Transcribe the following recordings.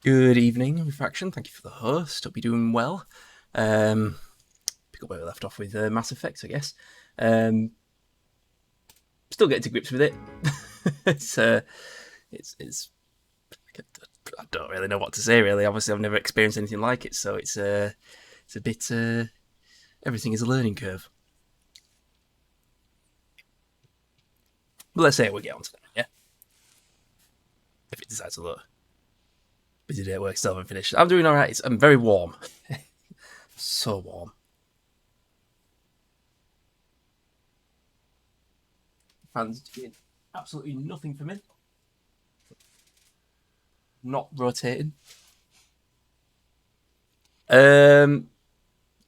Good evening, Refraction. Thank you for the host. Hope you're doing well. Pick up where we left off with Mass Effect, I guess. Still getting to grips with it. it's I don't really know what to say. Really, obviously, I've never experienced anything like it, so it's a bit. Everything is a learning curve. But let's say we get on to that, yeah. If it decides to look. Busy day at work, still haven't finished. I'm doing all right. I'm very warm. So warm. Fans doing absolutely nothing for me. Not rotating. Bit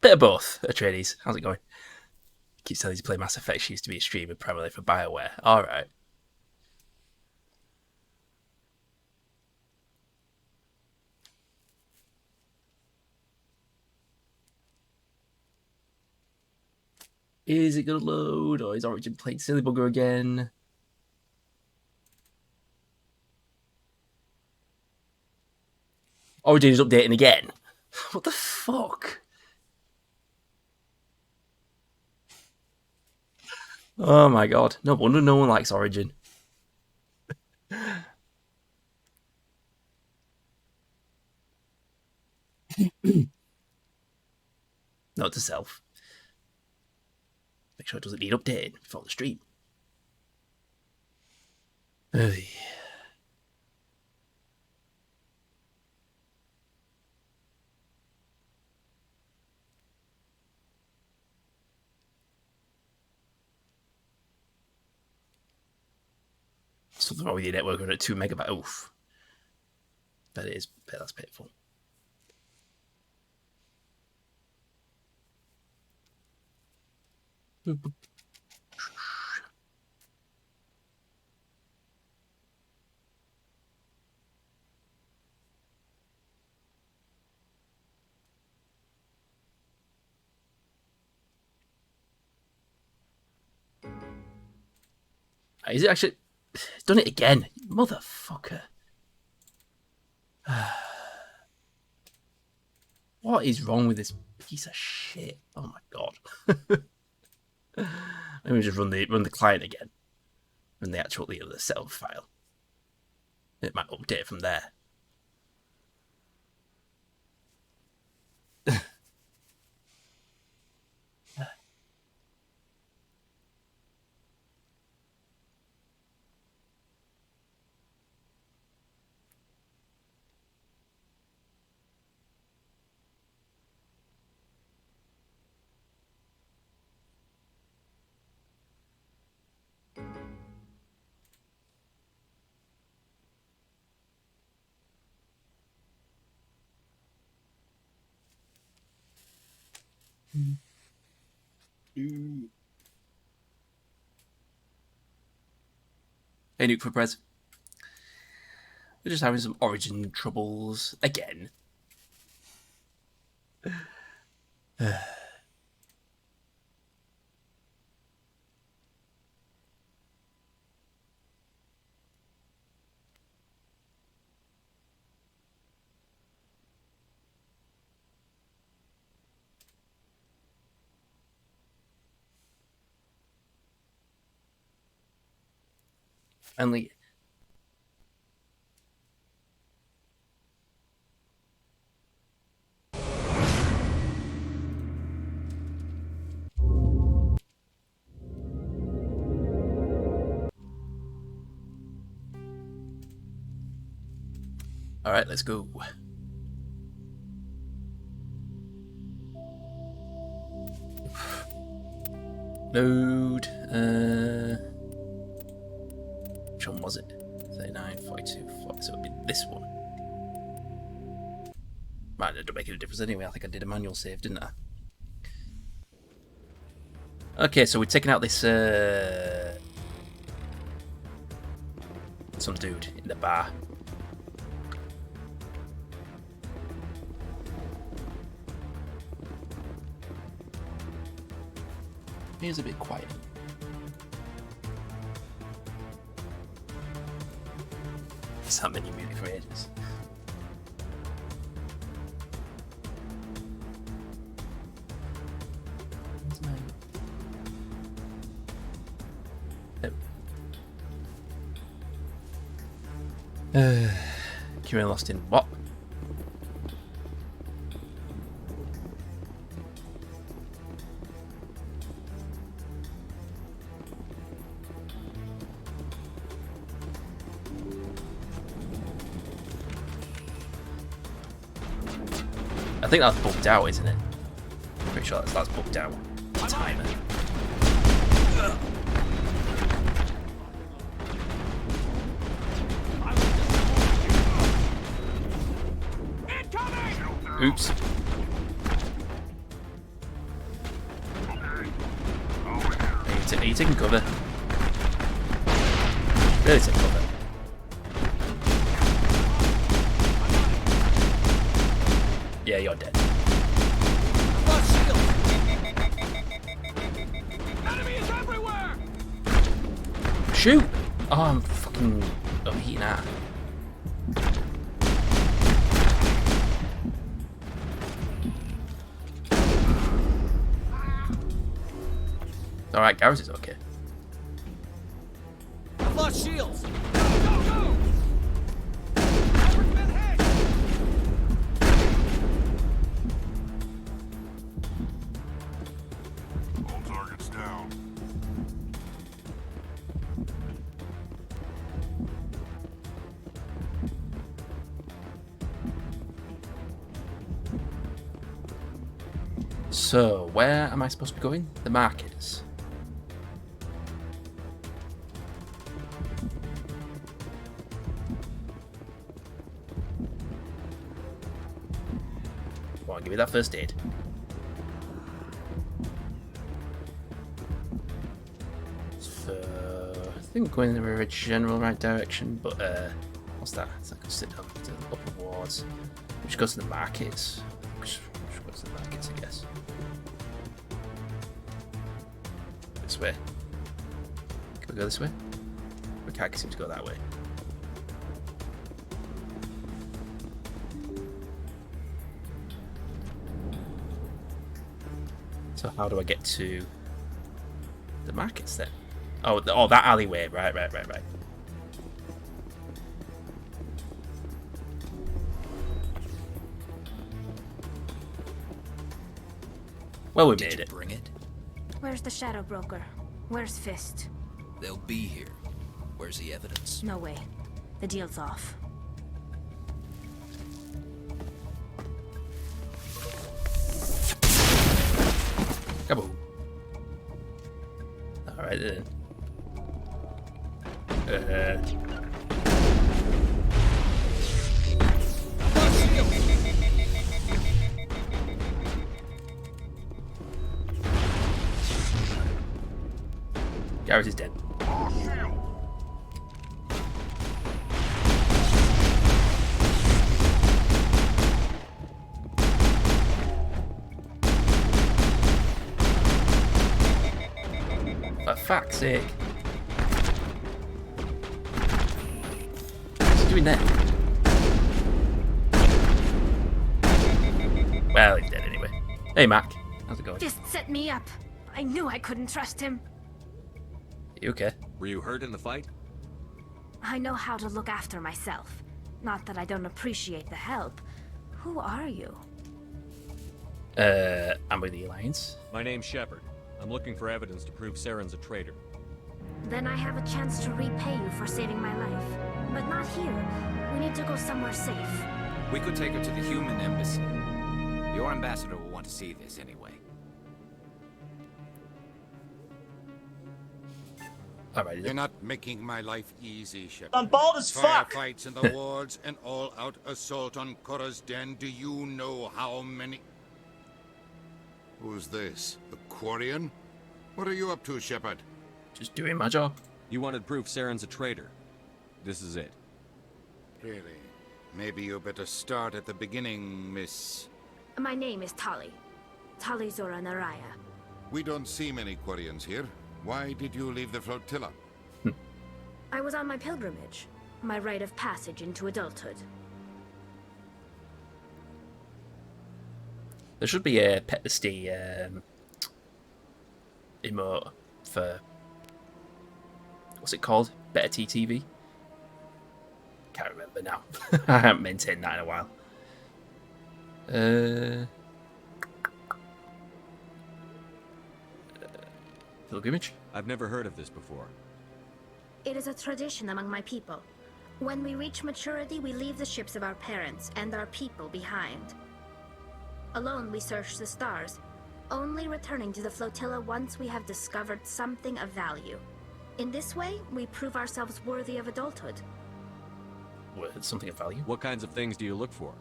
of both. Atreides, how's it going? Keeps telling you to play Mass Effect. She used to be a streamer primarily for BioWare. All right. Is it going to load, or is Origin playing silly bugger again? Origin is updating again. What the fuck? Oh my god. No wonder no one likes Origin. Note to self. Make sure it doesn't need updating before the stream. Ugh. Something wrong with your network running at 2 megabytes. Oof. Bet it is. Bet that's painful. Is it actually? It's done it again, motherfucker. What is wrong with this piece of shit? Oh my god. Let me just run the client again. Run the actual the setup file. It might update from there. Hey, Nuke for Prez. We're just having some Origin troubles again. Finally. All right, let's go. Load. Which one was it? 39, 42, 40. So it'd be this one. Right, it don't make any difference anyway. I think I did a manual save, didn't I? Okay, so we're taking out this some dude in the bar. Here's a bit quiet. There's that many music for ages. Kieran lost in what? I think that's bugged out, isn't it? Pretty sure that's bugged out. Timer. Oops. Are you taking cover? Really take cover. Yeah, you're dead. Shoot! Oh, I'm fucking overheating out. Alright, Garrett is okay. I've lost shields! Go, go, go! Edward's been hit! All targets down. So, where am I supposed to be going? The markets. Come on, give me that first aid. So, I think we're going in the general right direction, but what's that? So I can sit down to the upper wards. We should go to the markets. We should go to the markets, I guess. This way. Can we go this way? We can't seem to go that way. So how do I get to the markets then? Oh, that alleyway. Right. Well, we made it. Bring it? Where's the Shadow Broker? Where's Fist? They'll be here. Where's the evidence? No way. The deal's off. Kaboom. Alright then. Garrett is dead. For fuck's sake. What's he doing there? Well, he's dead anyway. Hey, Mac. How's it going? Fist set me up. I knew I couldn't trust him. You okay? Were you hurt in the fight? I know how to look after myself. Not that I don't appreciate the help. Who are you? I'm with the Alliance. My name's Shepard. I'm looking for evidence to prove Saren's a traitor. Then I have a chance to repay you for saving my life. But not here. We need to go somewhere safe. We could take her to the human embassy. Your ambassador will want to see this anyway. Alright, You're not making my life easy, Shepard. I'm bald as fuck! Firefights in the wards, an all-out assault on Korra's den. Do you know how many... Who's this? The Quarian? What are you up to, Shepard? just doing my job. You wanted proof Saren's a traitor. This is it. Really? Maybe you better start at the beginning, Miss... My name is Tali. Tali Zora Naraya. We don't see many Quarians here. Why did you leave the flotilla? I was on my pilgrimage. My rite of passage into adulthood. There should be a Petasty emote for... What's it called? Better TTV? can't remember now. I haven't maintained that in a while. Pilgrimage? I've never heard of this before. It is a tradition among my people. When we reach maturity, we leave the ships of our parents and our people behind. Alone, we search the stars, only returning to the flotilla once we have discovered something of value. In this way, we prove ourselves worthy of adulthood. Something of value? What kinds of things do you look for?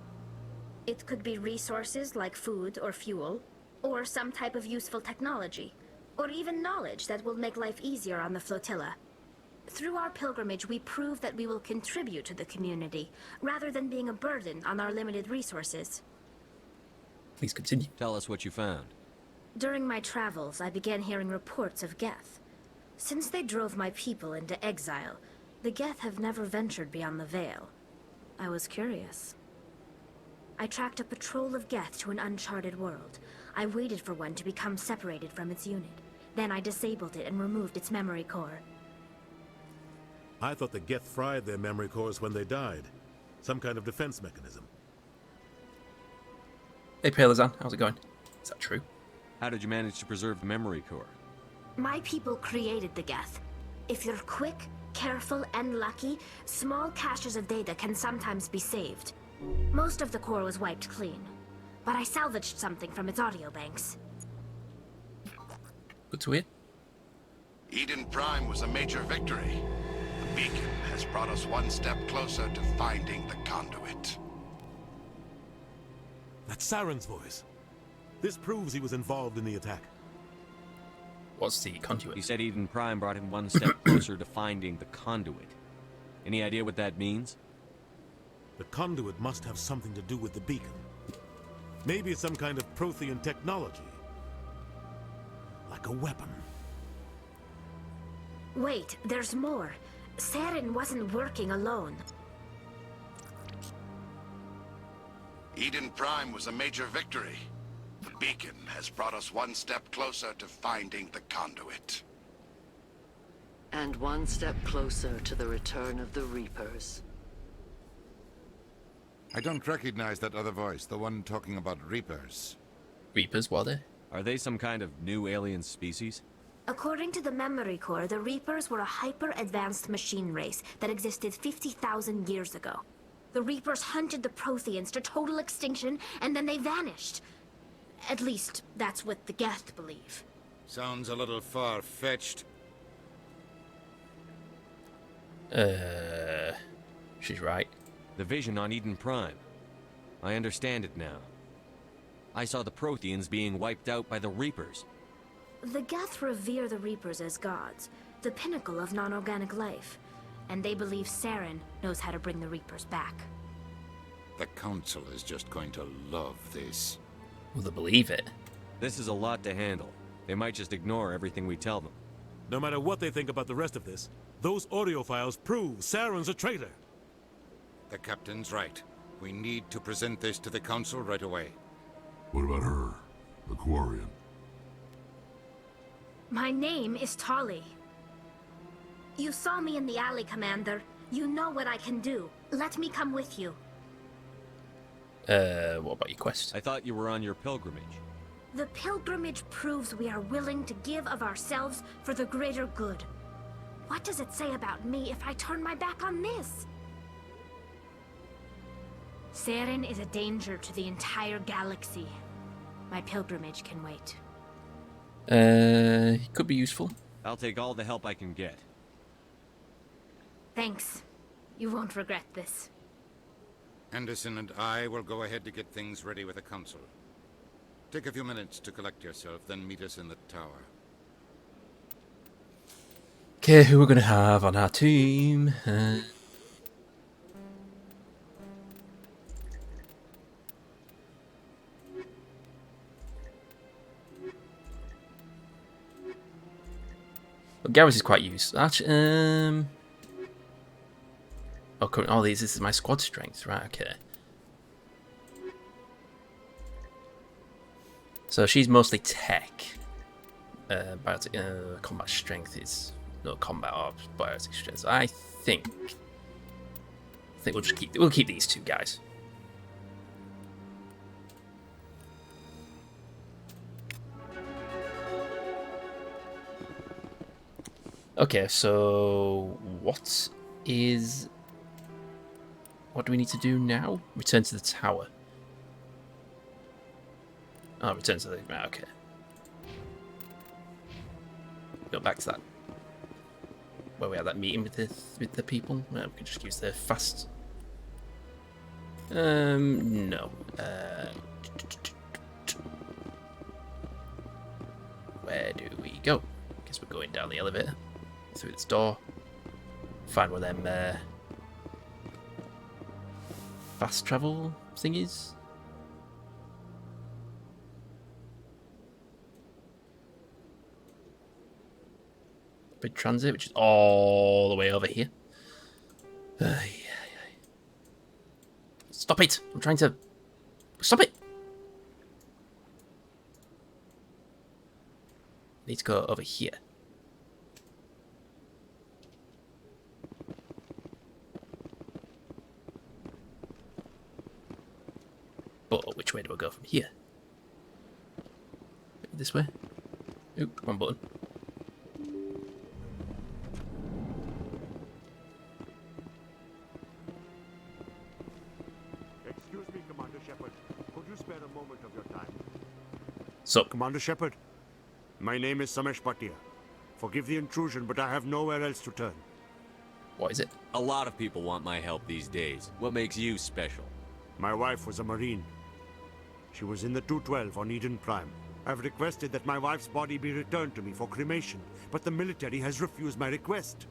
It could be resources like food or fuel, or some type of useful technology, or even knowledge that will make life easier on the flotilla. Through our pilgrimage, we prove that we will contribute to the community, rather than being a burden on our limited resources. Please continue. Tell us what you found. During my travels, I began hearing reports of Geth. Since they drove my people into exile, the Geth have never ventured beyond the Veil. I was curious. I tracked a patrol of Geth to an uncharted world. I waited for one to become separated from its unit. Then I disabled it and removed its memory core. I thought the Geth fried their memory cores when they died. Some kind of defense mechanism. Hey, Palazan, how's it going? Is that true? How did you manage to preserve the memory core? My people created the Geth. If you're quick, careful, and lucky, small caches of data can sometimes be saved. Most of the core was wiped clean, but I salvaged something from its audio banks. Good to hear. Eden Prime was a major victory. The beacon has brought us one step closer to finding the conduit. That's Saren's voice. This proves he was involved in the attack. What's the He conduit? said Eden Prime brought him one step closer to finding the conduit. Any idea what that means? The conduit must have something to do with the beacon. Maybe it's some kind of Prothean technology. Like a weapon. Wait, there's more. Saren wasn't working alone. Eden Prime was a major victory. The beacon has brought us one step closer to finding the conduit. And one step closer to the return of the Reapers. I don't recognize that other voice, the one talking about Reapers. Reapers, what are they? Are they some kind of new alien species? According to the memory core, the Reapers were a hyper-advanced machine race that existed 50,000 years ago. The Reapers hunted the Protheans to total extinction, and then they vanished. At least, that's what the Geth believe. Sounds a little far-fetched. She's right. The vision on Eden Prime. I understand it now. I saw the Protheans being wiped out by the Reapers. The Geth revere the Reapers as gods, the pinnacle of non-organic life, and they believe Saren knows how to bring the Reapers back. The Council is just going to love this. Will they believe it? This is a lot to handle. They might just ignore everything we tell them. No matter what they think about the rest of this, those audio files prove Saren's a traitor. The Captain's right. We need to present this to the Council right away. What about her? The Quarian? My name is Tali. You saw me in the alley, Commander. You know what I can do. Let me come with you. What about your quest? I thought you were on your pilgrimage. The pilgrimage proves we are willing to give of ourselves for the greater good. What does it say about me if I turn my back on this? Saren is a danger to the entire galaxy. My pilgrimage can wait. Could be useful. I'll take all the help I can get. Thanks. You won't regret this. Anderson and I will go ahead to get things ready with the Council. Take a few minutes to collect yourself, then meet us in the tower. Okay, who we're gonna have on our team? Well, Garrus is quite useful. Actually, oh, this is my squad strength, right? Okay. So she's mostly tech. Biotic, combat strength is no combat or biotic strength. So I think I think we'll keep these two guys. Okay, so what do we need to do now? Return to the tower. Oh, return to the... okay. Go back to that. Where we had that meeting with the people. Well, we can just use the fast... no. Where do we go? Guess we're going down the elevator. Through this door. Find one of them fast travel thingies. Big transit, which is all the way over here. Stop it! I'm trying to... Stop it! I need to go over here. But which way do I go from here? This way? Oop, wrong button. Excuse me, Commander Shepard. Could you spare a moment of your time? So, Commander Shepard, my name is Samesh Bhatia. Forgive the intrusion, but I have nowhere else to turn. what is it? A lot of people want my help these days. What makes you special? My wife was a Marine. She was in the 212 on Eden Prime. I've requested that my wife's body be returned to me for cremation, but the military has refused my request.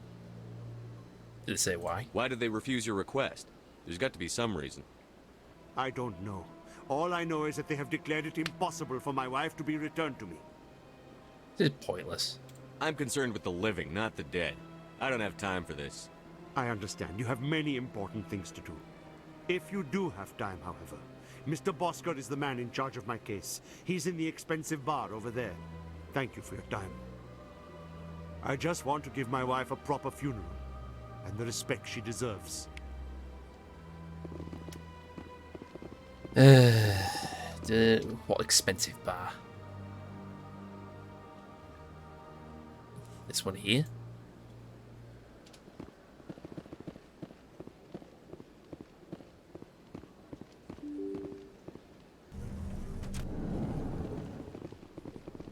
Did it say why? Why did they refuse your request? There's got to be some reason. I don't know. All I know is that they have declared it impossible for my wife to be returned to me. This is pointless. I'm concerned with the living, not the dead. I don't have time for this. I understand. You have many important things to do. If you do have time, however, Mr. Bosker is the man in charge of my case. He's in the expensive bar over there. Thank you for your time. I just want to give my wife a proper funeral and the respect she deserves. What expensive bar? This one here?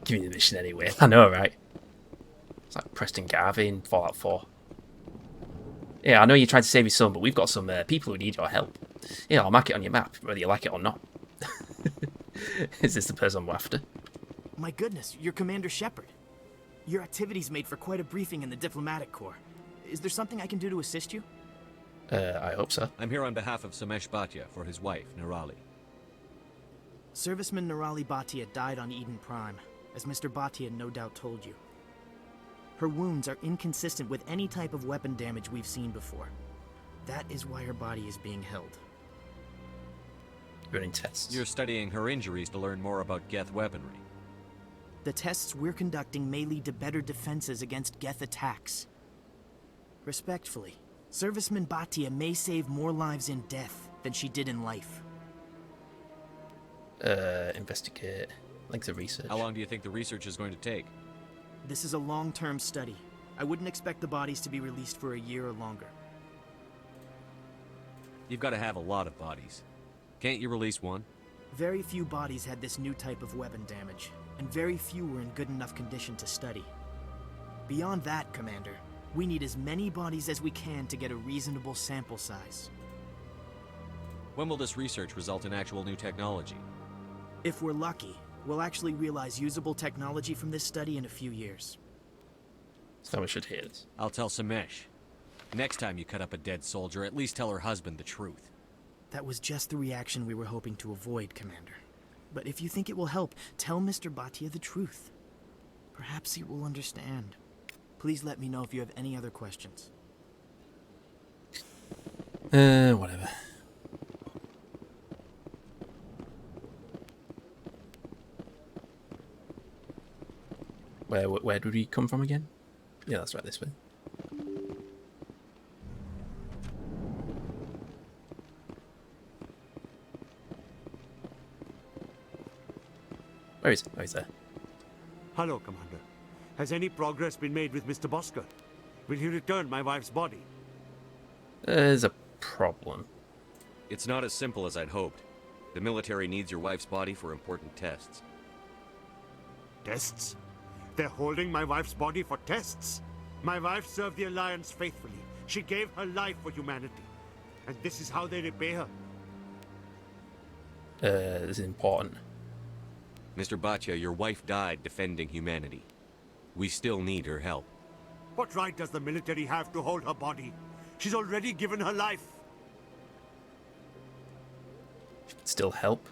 Give me the mission anyway. I know, right? It's like Preston Garvey in Fallout 4. Yeah, I know you're trying to save your son, but we've got some people who need your help. Yeah, I'll mark it on your map, whether you like it or not. Is this the person I'm after? My goodness, you're Commander Shepard. Your activities made for quite a briefing in the Diplomatic Corps. Is there something I can do to assist you? I hope so. I'm here on behalf of Samesh Bhatia for his wife, Nirali. Serviceman Nirali Bhatia died on Eden Prime, as Mr. Bhatia no doubt told you. Her wounds are inconsistent with any type of weapon damage we've seen before. That is why her body is being held. Running tests. You're studying her injuries to learn more about Geth weaponry. The tests we're conducting may lead to better defenses against Geth attacks. Respectfully, Serviceman Bhatia may save more lives in death than she did in life. Investigate. Length of research. How long do you think the research is going to take? This is a long-term study. I wouldn't expect the bodies to be released for a year or longer. You've got to have a lot of bodies. Can't you release one? Very few bodies had this new type of weapon damage, and very few were in good enough condition to study. Beyond that, Commander, we need as many bodies as we can to get a reasonable sample size. When will this research result in actual new technology? If we're lucky, we'll actually realize usable technology from this study in a few years. Someone should hear this. I'll tell Samesh. Next time you cut up a dead soldier, at least tell her husband the truth. That was just the reaction we were hoping to avoid, Commander. But if you think it will help, tell Mr. Bhatia the truth. Perhaps he will understand. Please let me know if you have any other questions. Whatever. Where did we come from again? Yeah, that's right, this way. Where is he? Oh, he's there. Hello, Commander. Has any progress been made with Mr. Bosker? Will he return my wife's body? There's a problem. It's not as simple as I'd hoped. The military needs your wife's body for important tests. Tests? They're holding my wife's body for tests? My wife served the Alliance faithfully. She gave her life for humanity. And this is how they repay her. This is important. Mr. Bhatia, your wife died defending humanity. We still need her help. What right does the military have to hold her body? She's already given her life. Still help?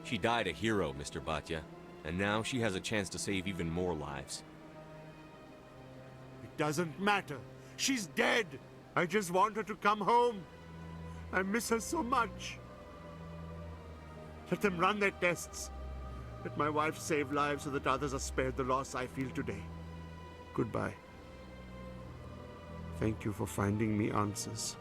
She died a hero, Mr. Bhatia, and now she has a chance to save even more lives. It doesn't matter. She's dead. I just want her to come home. I miss her so much. Let them run their tests. Let my wife save lives so that others are spared the loss I feel today. Goodbye. Thank you for finding me answers.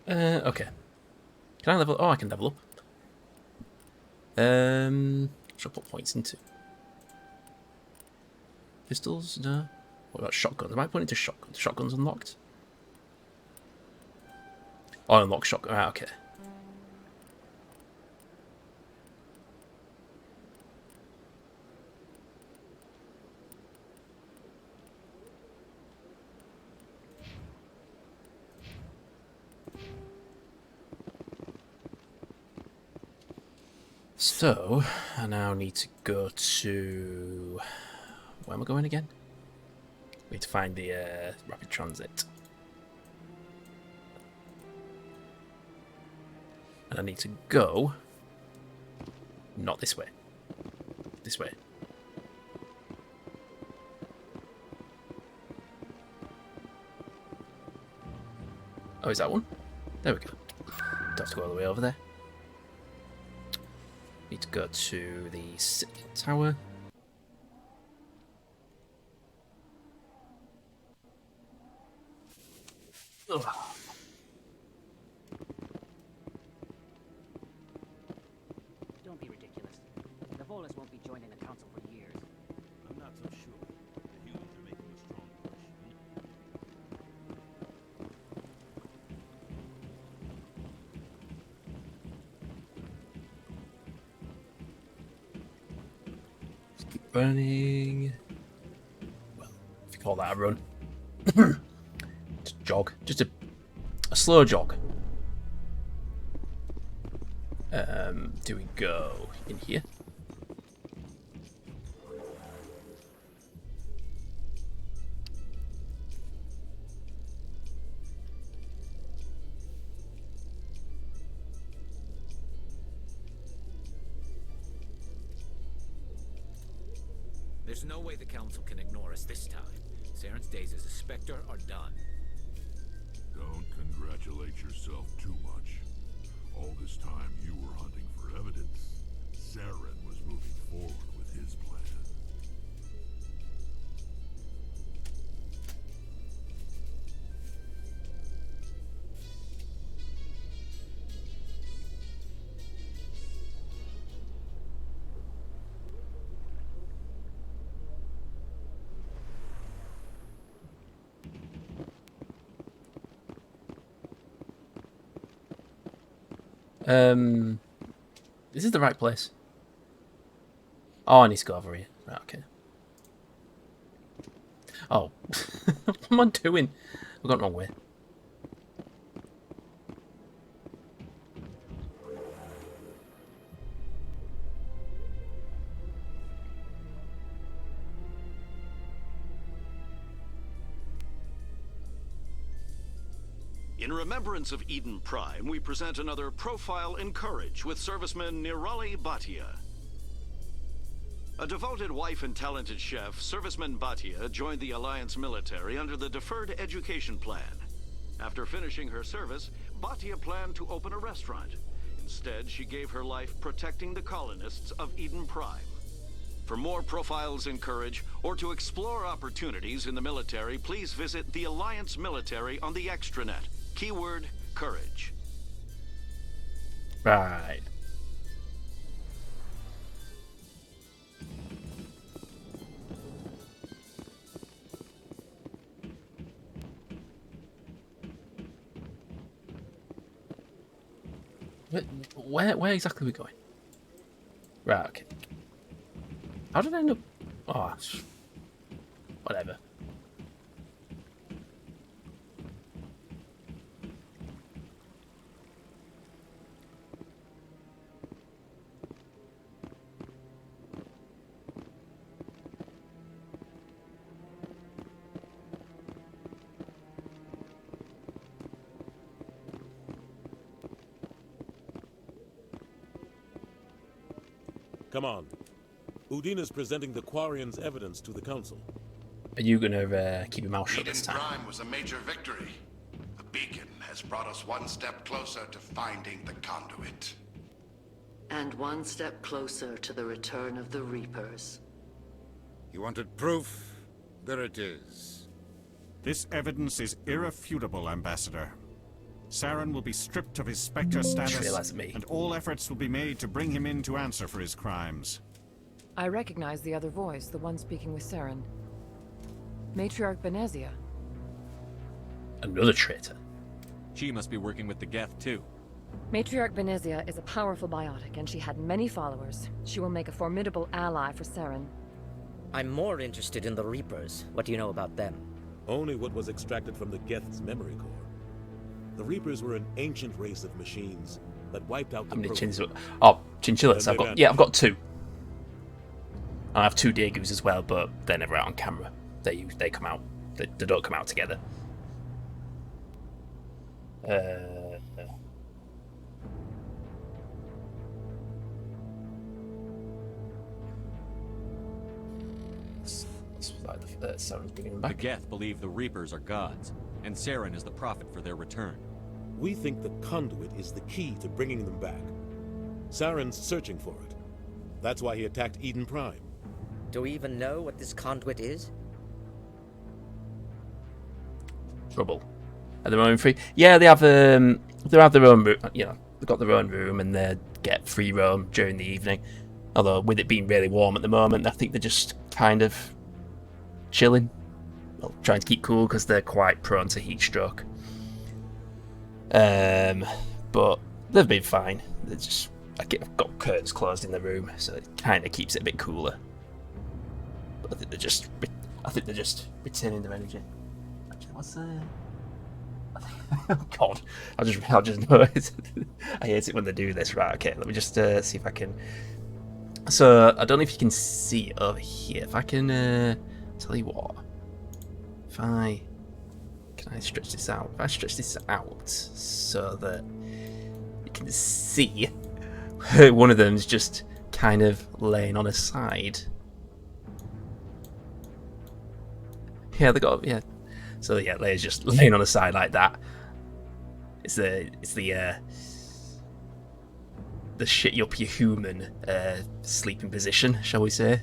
Okay. Can I level? Oh, I can level up. Should I put points into? Pistols? No. What about shotguns? Am I putting into shotguns? Shotguns unlocked? Oh, unlock shotgun. Ah, okay. So, I now need to go to... Where am I going again? We need to find the rapid transit. And I need to go... Not this way. This way. Oh, is that one? There we go. Don't have to go all the way over there. Need to go to the city tower. Ugh. Don't be ridiculous. The Volus won't be joining the council for years. I'm not so sure. The humans are making a strong push. Let's keep running. Well, if you call that a run. Just jog. Just a slow jog. Do we go in here? There's no way the Council can ignore us this time. Saren's days as a Spectre are done. Don't congratulate yourself too much. All this time you were hunting for evidence. Saren was moving forward with his plan. Is this the right place? Oh, I need to go over here. Right, okay. Oh. What am I doing? I've gone the wrong way. In remembrance of Eden Prime, we present another Profile in Courage with serviceman Nirali Bhatia. A devoted wife and talented chef, serviceman Bhatia joined the Alliance military under the Deferred Education Plan. After finishing her service, Bhatia planned to open a restaurant. Instead, she gave her life protecting the colonists of Eden Prime. For more Profiles in Courage, or to explore opportunities in the military, please visit the Alliance military on the extranet. Keyword, courage. Right. Where exactly are we going? Right, okay. How did I end up... Oh, whatever. Come on. Udina's presenting the Quarian's evidence to the Council. Are you gonna keep your mouth shut this Eden time? Prime was a major victory. The beacon has brought us one step closer to finding the conduit. And one step closer to the return of the Reapers. You wanted proof? There it is. This evidence is irrefutable, Ambassador. Saren will be stripped of his Spectre status, and all efforts will be made to bring him in to answer for his crimes. I recognize the other voice, the one speaking with Saren. Matriarch Benezia. Another traitor. She must be working with the Geth, too. Matriarch Benezia is a powerful biotic, and she had many followers. She will make a formidable ally for Saren. I'm more interested in the Reapers. What do you know about them? Only what was extracted from the Geth's memory core. The Reapers were an ancient race of machines that wiped out the How many Protheans. chinchillas. I've got 2. I have 2 Dagus as well, but they're never out on camera. They come out. They don't come out together. The Geth believe the Reapers are gods, and Saren is the prophet for their return. We think the conduit is the key to bringing them back. Saren's searching for it. That's why he attacked Eden Prime. Do we even know what this conduit is? Trouble. Are they roaming free? Yeah, they have their own room. You know, they've got their own room and they get free roam during the evening. Although with it being really warm at the moment, I think they're just kind of chilling, well, trying to keep cool because they're quite prone to heat stroke. But they've been fine. They're just I've got curtains closed in the room, so it kind of keeps it a bit cooler. But I think they're just retaining their energy. Actually, what's oh God, I just know it. I hate it when they do this. Right, okay, let me just see if I can. So I don't know if you can see it over here. If I can tell you what, can I stretch this out? If I stretch this out so that you can see, one of them's just kind of laying on a side. Yeah, So yeah, Leia's just laying on a side like that. It's the shit up your human sleeping position, shall we say?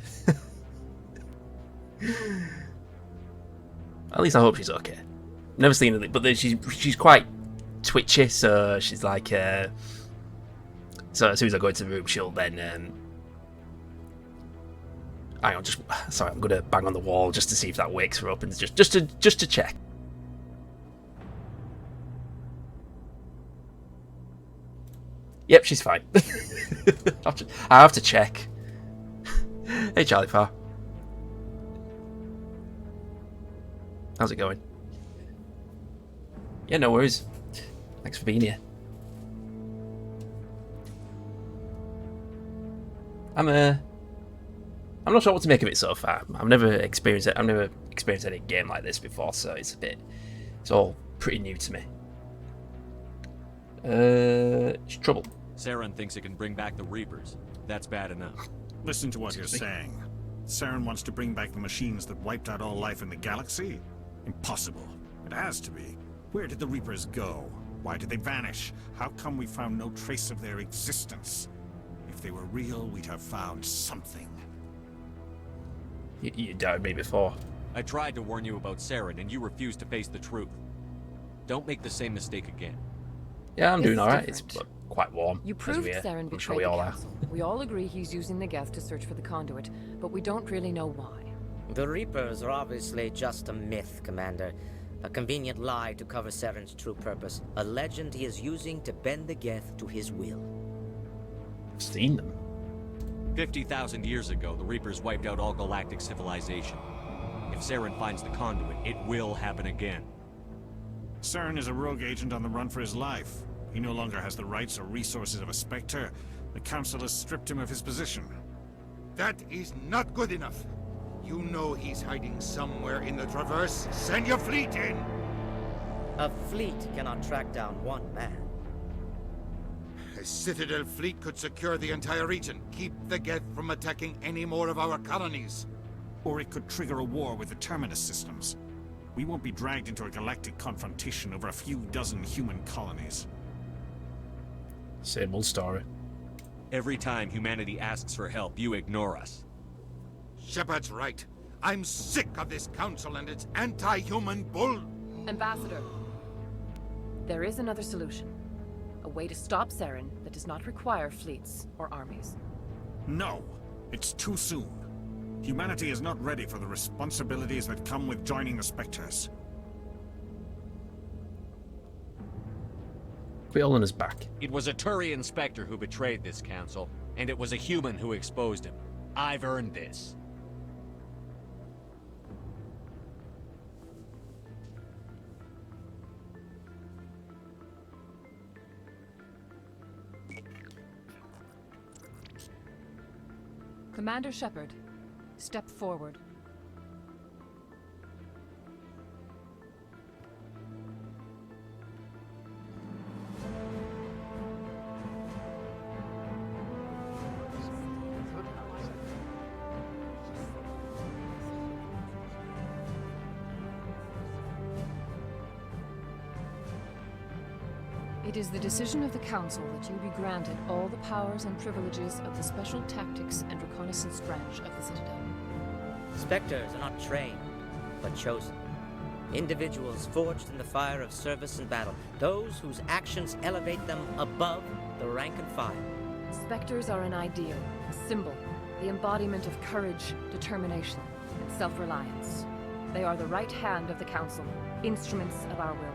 At least I hope she's okay. Never seen her, but she's quite twitchy, so she's like. So as soon as I go into the room, she'll then. Hang on, sorry, I'm gonna bang on the wall just to see if that wakes her up, and just to check. Yep, she's fine. I have to check. Hey, Charlie Farr. How's it going? Yeah, no worries. Thanks for being here. I'm not sure what to make of it so far. I've never experienced any game like this before, so it's all pretty new to me. It's trouble. Saren thinks it can bring back the Reapers. That's bad enough. Listen to what you're saying. Saren wants to bring back the machines that wiped out all life in the galaxy? Impossible. It has to be. Where did the Reapers go? Why did they vanish? How come we found no trace of their existence? If they were real, we'd have found something. You doubted me before. I tried to warn you about Saren, and you refused to face the truth. Don't make the same mistake again. Yeah, I'm doing alright. quite warm. You as proved we, Saren I'm betrayed sure we the all are. council. We all agree he's using the Geth to search for the conduit, but we don't really know why. The Reapers are obviously just a myth, Commander. A convenient lie to cover Saren's true purpose. A legend he is using to bend the Geth to his will. I've seen them. 50,000 years ago, the Reapers wiped out all galactic civilization. If Saren finds the conduit, it will happen again. Saren is a rogue agent on the run for his life. He no longer has the rights or resources of a Spectre. The Council has stripped him of his position. That is not good enough. You know he's hiding somewhere in the Traverse. Send your fleet in! A fleet cannot track down one man. A Citadel fleet could secure the entire region. Keep the Geth from attacking any more of our colonies. Or it could trigger a war with the Terminus systems. We won't be dragged into a galactic confrontation over a few dozen human colonies. Same old story. Every time humanity asks for help, you ignore us. Shepard's right. I'm sick of this council and its anti-human bull... Ambassador, there is another solution. A way to stop Saren that does not require fleets or armies. No! It's too soon. Humanity is not ready for the responsibilities that come with joining the Spectres. Put it all on his back. It was a Turian Spectre who betrayed this council, and it was a human who exposed him. I've earned this. Commander Shepard, step forward. It is the decision of the Council that you be granted all the powers and privileges of the Special Tactics and Reconnaissance branch of the Citadel. Spectres are not trained, but chosen. Individuals forged in the fire of service and battle. Those whose actions elevate them above the rank and file. Spectres are an ideal, a symbol, the embodiment of courage, determination, and self-reliance. They are the right hand of the Council, instruments of our will.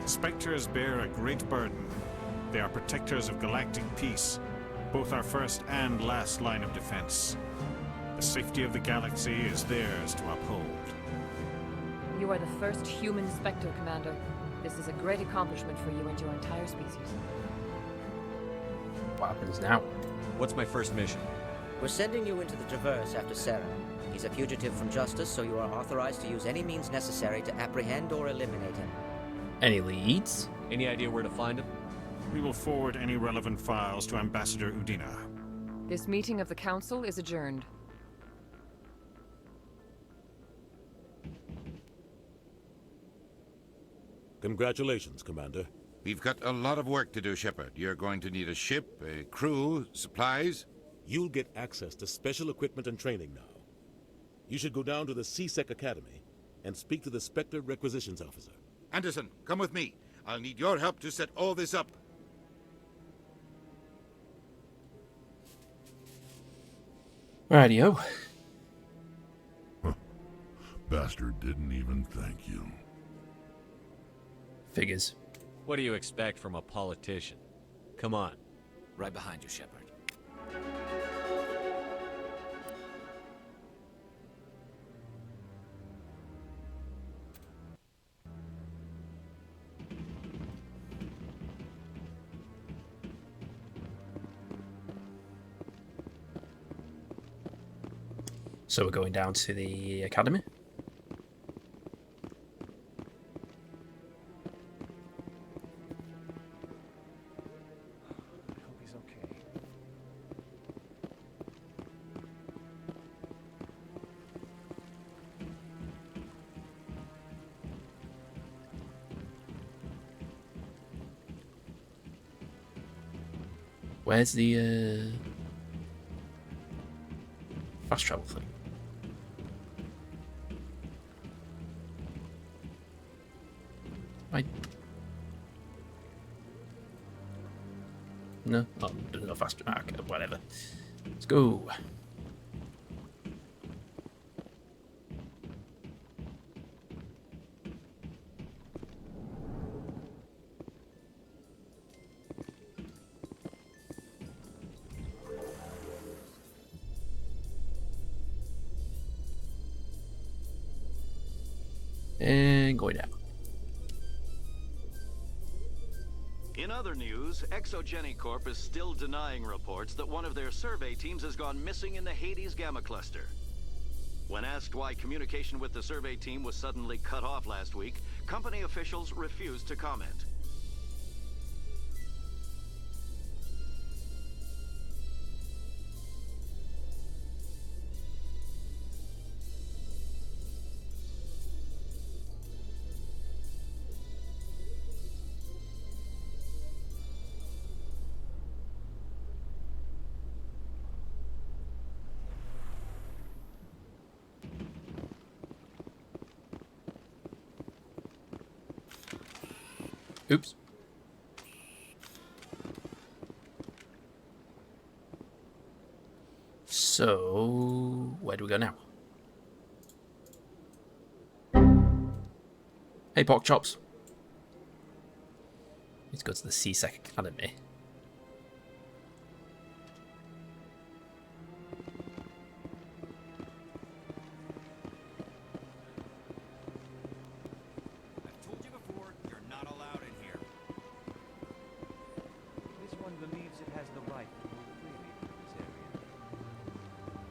Spectres bear a great burden. They are protectors of galactic peace, both our first and last line of defense. The safety of the galaxy is theirs to uphold. You are the first human Spectre, Commander. This is a great accomplishment for you and your entire species. What happens now? What's my first mission? We're sending you into the Traverse after Saren. He's a fugitive from justice, so you are authorized to use any means necessary to apprehend or eliminate him. Any leads? Any idea where to find him? We will forward any relevant files to Ambassador Udina. This meeting of the Council is adjourned. Congratulations, Commander. We've got a lot of work to do, Shepard. You're going to need a ship, a crew, supplies. You'll get access to special equipment and training now. You should go down to the C-Sec Academy and speak to the Spectre Requisitions Officer. Anderson, come with me. I'll need your help to set all this up. Radio. Bastard didn't even thank you. Figures. What do you expect from a politician? Come on. Right behind you, Shepard. So we're going down to the academy. I hope he's okay. Where's the fast travel thing? No? Oh, there's no fast track. Whatever. Let's go. And going down. In other news, Exogeny Corp is still denying reports that one of their survey teams has gone missing in the Hades Gamma Cluster. When asked why communication with the survey team was suddenly cut off last week, company officials refused to comment. Oops. So, where do we go now? Hey, pork chops. Let's go to the CSEC Academy. I've told you before, you're not allowed in here. This one believes it has the right to move freely through this area.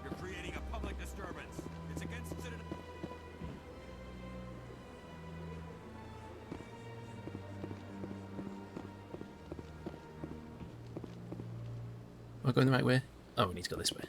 You're creating a public disturbance. It's against citizen. Am I going the right way? Oh, we need to go this way.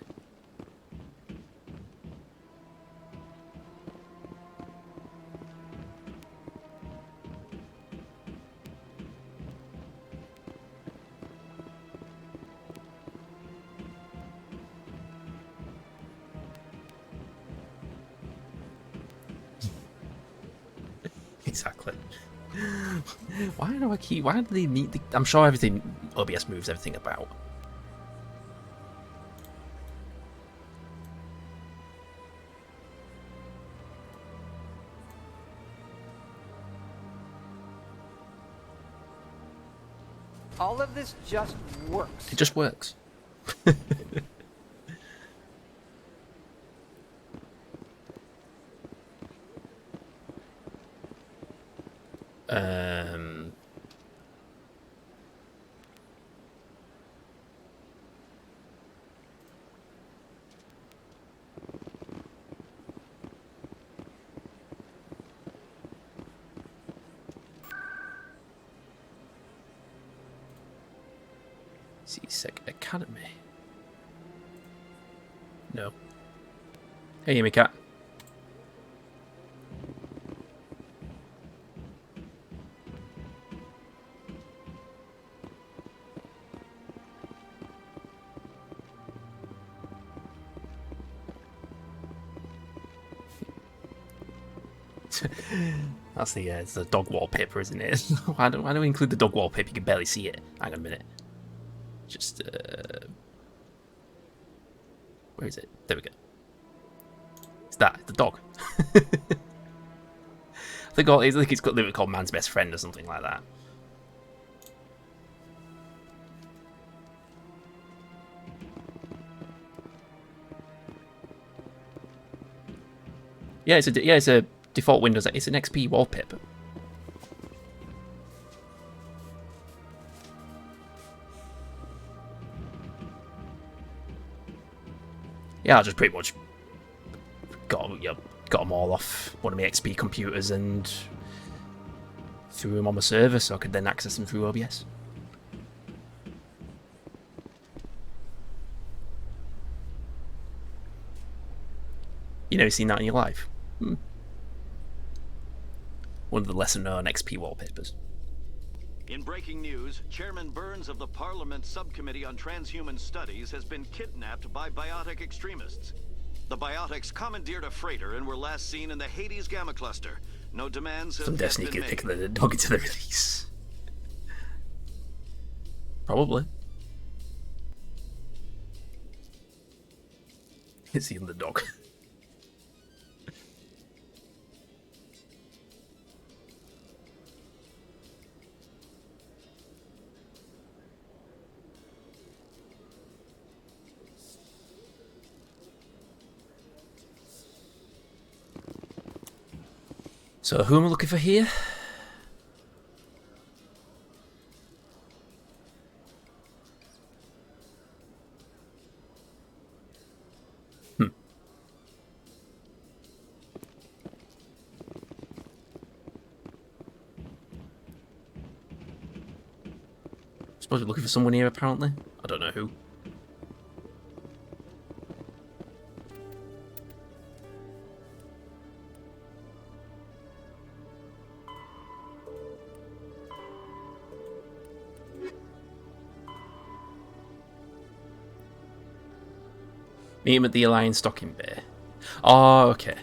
Exactly. Why do I keep... Why do they need... I'm sure everything... OBS moves everything about. All of this just works. It just works. CSEC Academy. No. Hey, Amy Cat. That's the it's the dog wallpaper, isn't it? why do we include the dog wallpaper? You can barely see it. Hang on a minute. Just where is it? There we go. It's that, the dog. I think it's literally called Man's Best Friend or something like that. Yeah, it's a default Windows. It's an XP wallpaper. Yeah, I just pretty much got them all off one of my XP computers and threw them on my server so I could then access them through OBS. You never seen that in your life? One of the lesser known XP wallpapers. In breaking news, Chairman Burns of the Parliament Subcommittee on Transhuman Studies has been kidnapped by biotic extremists. The biotics commandeered a freighter and were last seen in the Hades Gamma Cluster. No demands have Some yet Destiny been could made. pick the dog into the release. Probably. It's the underdog. So who am I looking for here? Suppose we're looking for someone here, apparently. I don't know who. Meet him at the Alliance Stocking Bay. Oh, okay.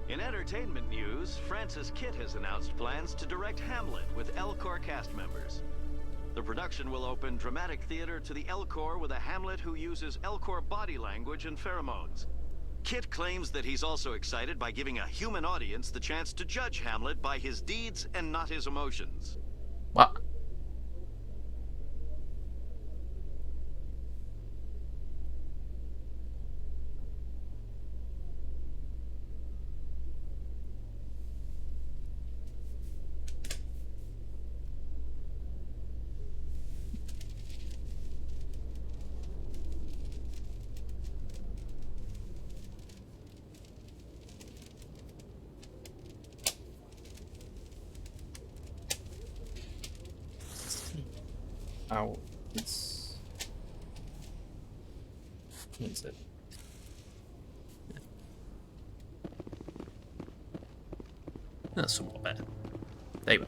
In entertainment news, Francis Kitt has announced plans to direct Hamlet with Elcor cast members. The production will open dramatic theater to the Elcor with a Hamlet who uses Elcor body language and pheromones. Kitt claims that he's also excited by giving a human audience the chance to judge Hamlet by his deeds and not his emotions. What? Ow. It's... What is it? Yeah. That's somewhat better. There you go.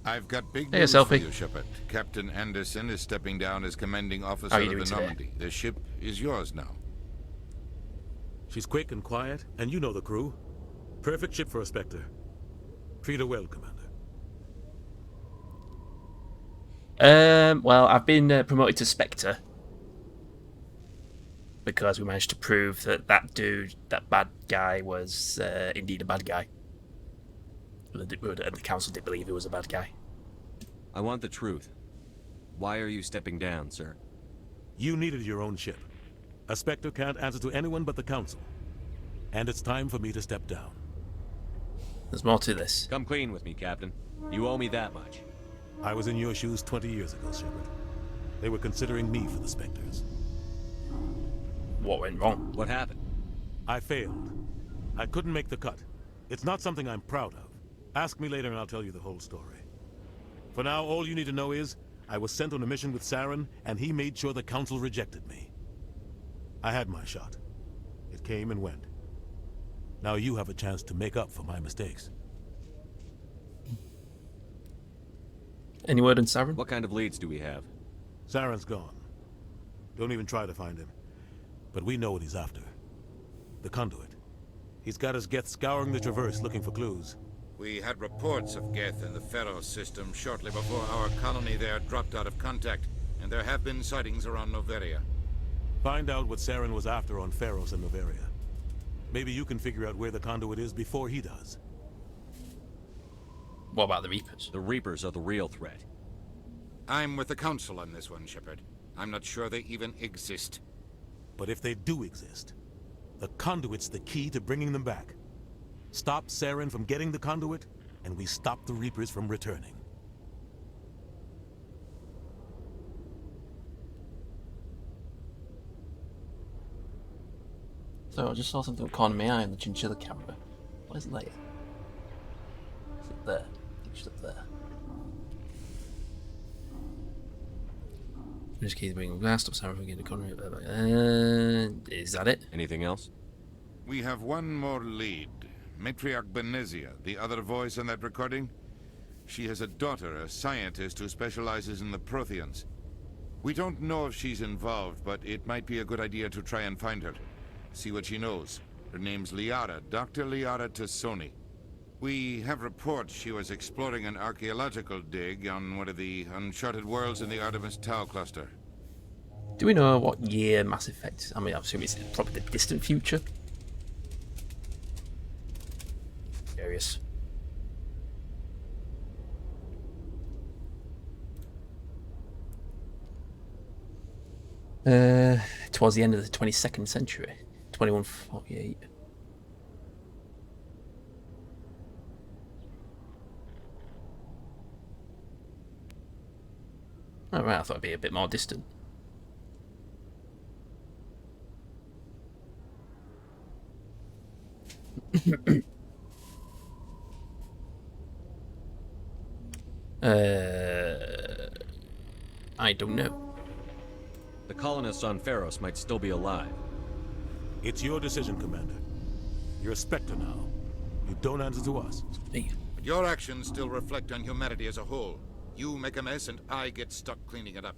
I've got big Hey, news selfie. for you, Shepard. Captain Anderson is stepping down as commanding officer How are you of doing the today? Normandy. The ship is yours now. She's quick and quiet, and you know the crew. Perfect ship for a Spectre. Treat her well, Commander. Well, I've been promoted to Spectre because we managed to prove that that dude, that bad guy, was indeed a bad guy. The council did believe he was a bad guy. I want the truth. Why are you stepping down, sir? You needed your own ship. A Spectre can't answer to anyone but the council. And it's time for me to step down. There's more to this. Come clean with me, Captain. You owe me that much. I was in your shoes 20 years ago, Shepard. They were considering me for the Spectres. What went wrong? What happened? I failed. I couldn't make the cut. It's not something I'm proud of. Ask me later and I'll tell you the whole story. For now, all you need to know is, I was sent on a mission with Saren, and he made sure the Council rejected me. I had my shot. It came and went. Now you have a chance to make up for my mistakes. Any word on Saren? What kind of leads do we have? Saren's gone. Don't even try to find him. But we know what he's after. The conduit. He's got his Geth scouring the Traverse looking for clues. We had reports of Geth in the Pharos system shortly before our colony there dropped out of contact, and there have been sightings around Noveria. Find out what Saren was after on Pharos and Noveria. Maybe you can figure out where the conduit is before he does. What about the Reapers? The Reapers are the real threat. I'm with the Council on this one, Shepard. I'm not sure they even exist. But if they do exist, the conduit's the key to bringing them back. Stop Saren from getting the conduit, and we stop the Reapers from returning. So I just saw something corner my eye on the chinchilla camera. What is it there? Is it there? It's up there. Just keep bringing glass, stop Saren from getting the corner. Is that it? Anything else? We have one more lead. Matriarch Benezia, the other voice on that recording. She has a daughter, a scientist who specializes in the Protheans. We don't know if she's involved, but it might be a good idea to try and find her. See what she knows. Her name's Liara, Dr. Liara Tassoni. We have reports she was exploring an archaeological dig on one of the uncharted worlds in the Artemis Tau cluster. Do we know what year Mass Effect? I mean, I assume it's probably the distant future. Curious. Towards the end of the 22nd century, 2148. Oh, right, I thought it'd be a bit more distant. I don't know. The colonists on Pharos might still be alive. It's your decision, Commander. You're a Spectre now. You don't answer to us. Me. But your actions still reflect on humanity as a whole. You make a mess and I get stuck cleaning it up.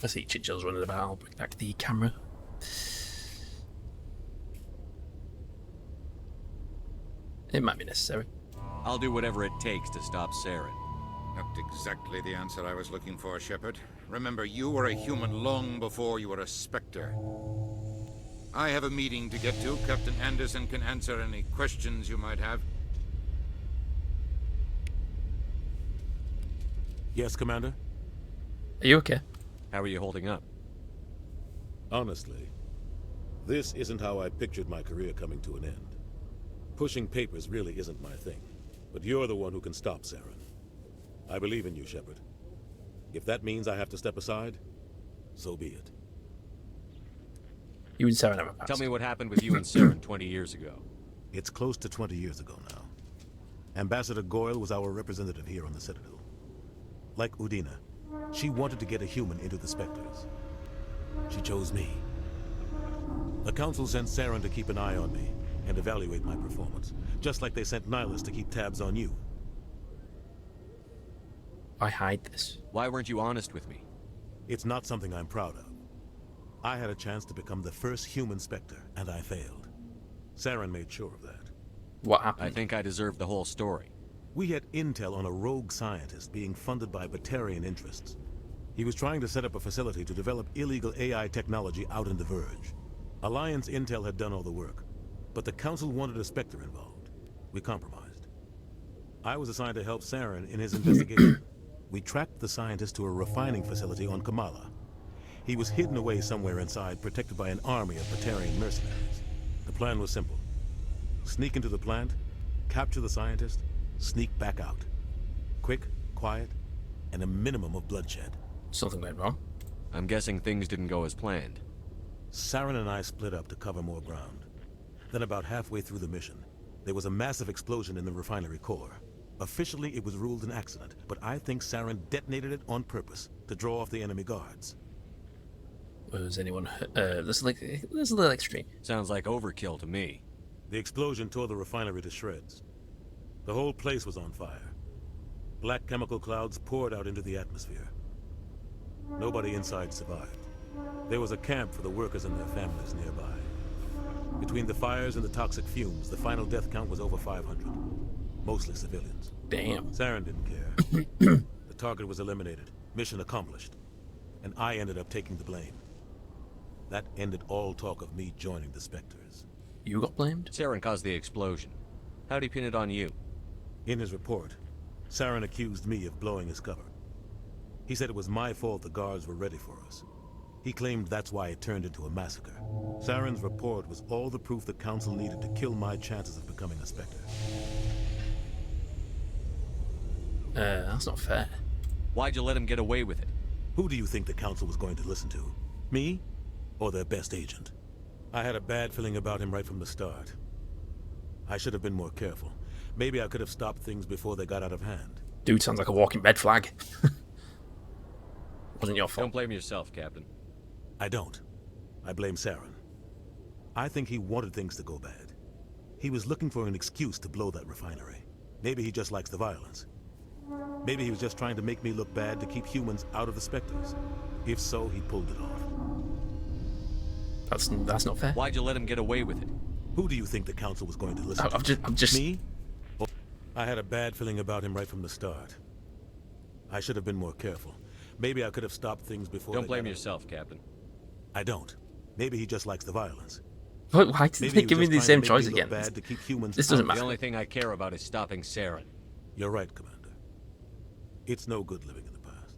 I see Chichel's running about. I'll bring back the camera. It might be necessary. I'll do whatever it takes to stop Saren. Not exactly the answer I was looking for, Shepard. Remember, you were a human long before you were a Spectre. I have a meeting to get to. Captain Anderson can answer any questions you might have. Yes, Commander? Are you okay? How are you holding up? Honestly, this isn't how I pictured my career coming to an end. Pushing papers really isn't my thing. But you're the one who can stop Saren. I believe in you, Shepard. If that means I have to step aside, so be it. You and Saren have a past. Tell me what happened with you and Saren 20 years ago. It's close to 20 years ago now. Ambassador Goyle was our representative here on the Citadel. Like Udina, she wanted to get a human into the Spectres. She chose me. The Council sent Saren to keep an eye on me and evaluate my performance, just like they sent Nihilus to keep tabs on you. I hide this. Why weren't you honest with me? It's not something I'm proud of. I had a chance to become the first human Spectre, and I failed. Saren made sure of that. What happened? I think I deserve the whole story. We had intel on a rogue scientist being funded by Batarian interests. He was trying to set up a facility to develop illegal AI technology out in the Verge. Alliance intel had done all the work, but the Council wanted a Spectre involved. We compromised. I was assigned to help Saren in his investigation. We tracked the scientist to a refining facility on Kamala. He was hidden away somewhere inside, protected by an army of Batarian mercenaries. The plan was simple. Sneak into the plant, capture the scientist, sneak back out. Quick, quiet, and a minimum of bloodshed. Something went wrong. I'm guessing things didn't go as planned. Saren and I split up to cover more ground. Then about halfway through the mission, there was a massive explosion in the refinery core. Officially, it was ruled an accident, but I think Saren detonated it on purpose to draw off the enemy guards. Was anyone this is a little extreme. Sounds like overkill to me. The explosion tore the refinery to shreds. The whole place was on fire. Black chemical clouds poured out into the atmosphere. Nobody inside survived. There was a camp for the workers and their families nearby. Between the fires and the toxic fumes, the final death count was over 500. Mostly civilians. Damn. Saren didn't care. The target was eliminated. Mission accomplished. And I ended up taking the blame. That ended all talk of me joining the Spectres. You got blamed? Saren caused the explosion. How'd he pin it on you? In his report, Saren accused me of blowing his cover. He said it was my fault the guards were ready for us. He claimed that's why it turned into a massacre. Saren's report was all the proof the Council needed to kill my chances of becoming a Spectre. That's not fair. Why'd you let him get away with it? Who do you think the Council was going to listen to? Me? Or their best agent? I had a bad feeling about him right from the start. I should have been more careful. Maybe I could have stopped things before they got out of hand. Dude sounds like a walking red flag. Wasn't your fault. Don't blame yourself, Captain. I don't. I blame Saren. I think he wanted things to go bad. He was looking for an excuse to blow that refinery. Maybe he just likes the violence. Maybe he was just trying to make me look bad to keep humans out of the Spectres. If so, he pulled it off. That's not fair. Why'd you let him get away with it? Who do you think the council was going to listen to? I'm just... Me? I had a bad feeling about him right from the start. I should have been more careful. Maybe I could have stopped things before. Don't blame yourself, Captain. I don't. Maybe he just likes the violence. But why did they give me the same choice again? Bad to keep humans this doesn't matter. The only thing I care about is stopping Saren. You're right, Commander. It's no good living in the past.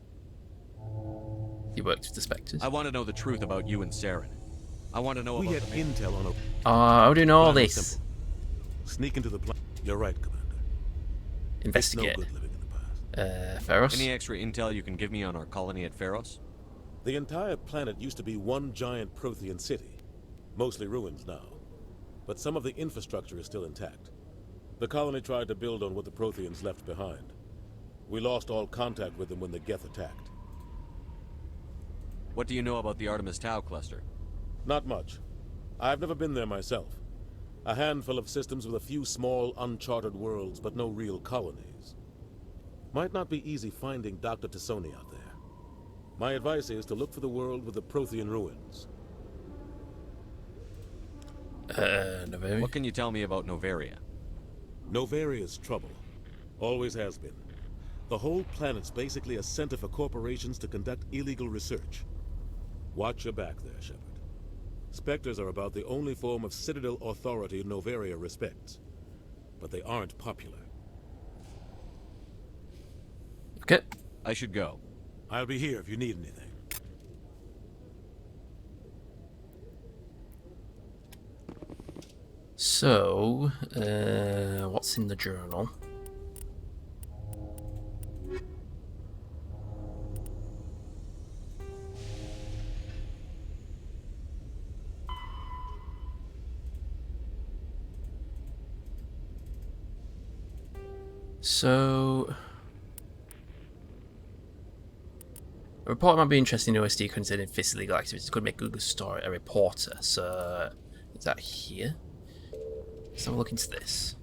He worked with the Spectres. I want to know the truth about you and Saren. I want to know about... We had intel on how do you know all this? Sneak into the planet. You're right, Commander. Investigate. It's no good living in the past. Pharos? Any extra intel you can give me on our colony at Pharos? The entire planet used to be one giant Prothean city. Mostly ruins now. But some of the infrastructure is still intact. The colony tried to build on what the Protheans left behind. We lost all contact with them when the Geth attacked. What do you know about the Artemis Tau cluster? Not much. I've never been there myself. A handful of systems with a few small, uncharted worlds, but no real colonies. Might not be easy finding Dr. Tassoni out there. My advice is to look for the world with the Prothean ruins. Novaria? What can you tell me about Novaria? Novaria's trouble. Always has been. The whole planet's basically a center for corporations to conduct illegal research. Watch your back there, Shepard. Spectres are about the only form of Citadel authority Novaria respects. But they aren't popular. Okay. I should go. I'll be here if you need anything. So, what's in the journal? So, a reporter might be interested in OSD concerning Fist illegal activities. Could make a good story. A reporter. So, is that here? Let's have a look into this.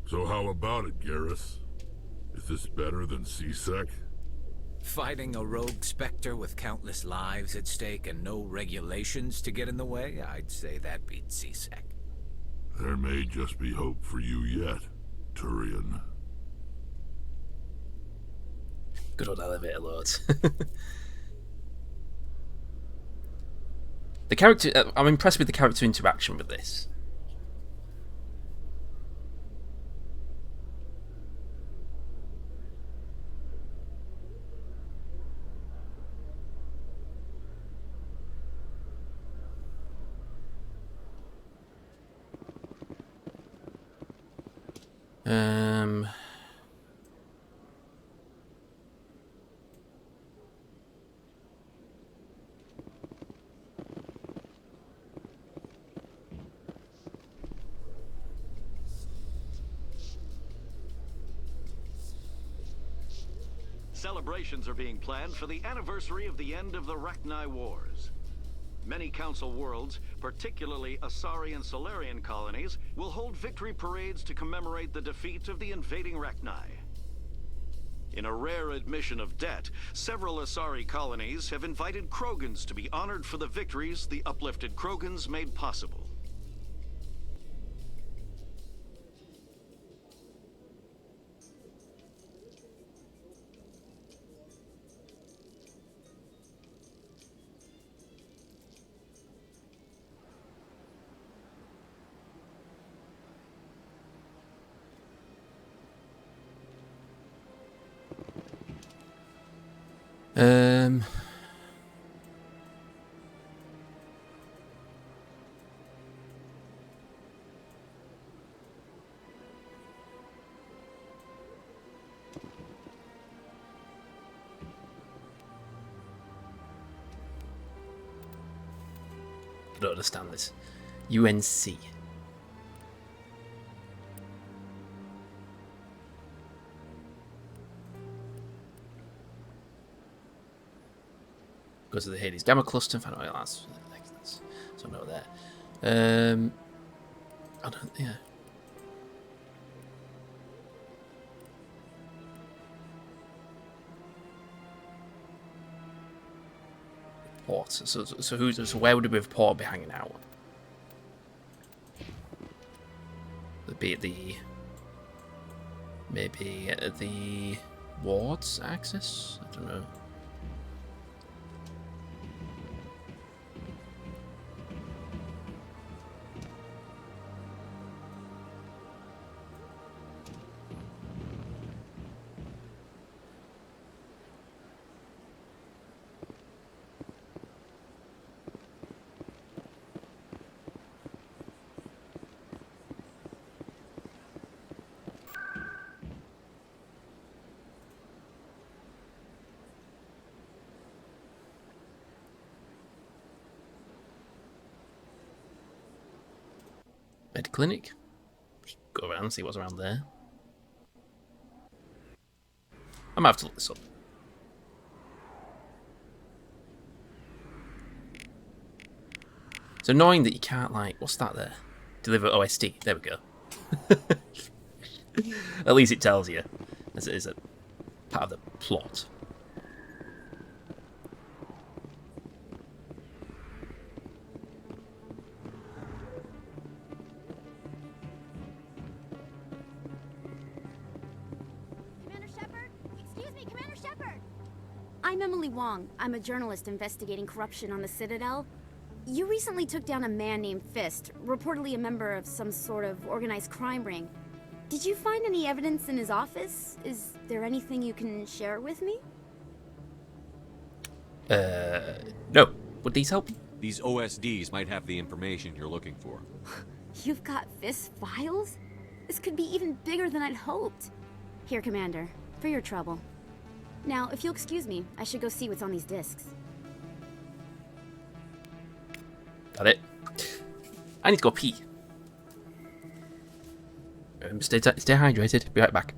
So how about it, Garrus? Is this better than C-Sec? Fighting a rogue Spectre with countless lives at stake and no regulations to get in the way? I'd say that beats C-Sec. There may just be hope for you yet, Turian. Good old elevator lords. The character... I'm impressed with the character interaction with this. Celebrations are being planned for the anniversary of the end of the Rachni Wars. Many Council worlds, particularly Asari and Solarian colonies, will hold victory parades to commemorate the defeat of the invading Rachni. In a rare admission of debt, several Asari colonies have invited Krogans to be honored for the victories the uplifted Krogans made possible. I don't understand this. UNC. Go to the Hades Gamma Cluster and find out that's so I know that. I don't. Yeah. Port. So where would the port be hanging out? Would it be at the maybe at the wards axis? I don't know. Med clinic. Just go around and see what's around there. I might have to look this up. It's annoying that you can't, like, what's that there? Deliver OSD. There we go. At least it tells you, as it is a part of the plot. I'm Emily Wong. I'm a journalist investigating corruption on the Citadel. You recently took down a man named Fist, reportedly a member of some sort of organized crime ring. Did you find any evidence in his office? Is there anything you can share with me? No. Would these help? These OSDs might have the information you're looking for. You've got Fist's files? This could be even bigger than I'd hoped. Here, Commander, for your trouble. Now, if you'll excuse me, I should go see what's on these discs. Got it. I need to go pee. Stay hydrated. Be right back.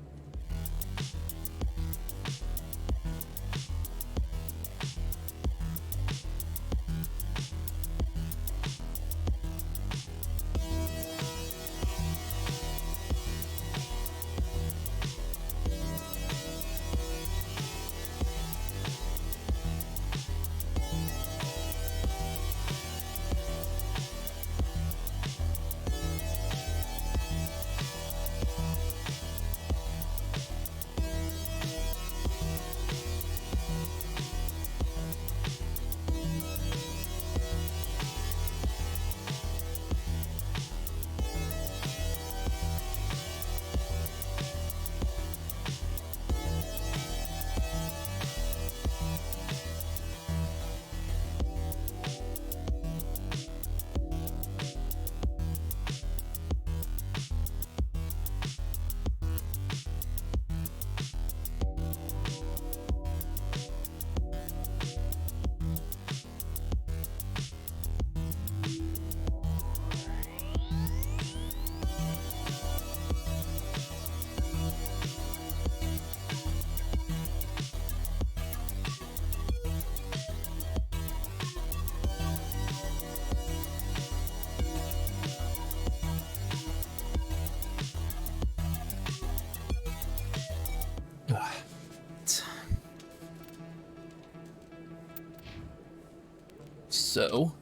So,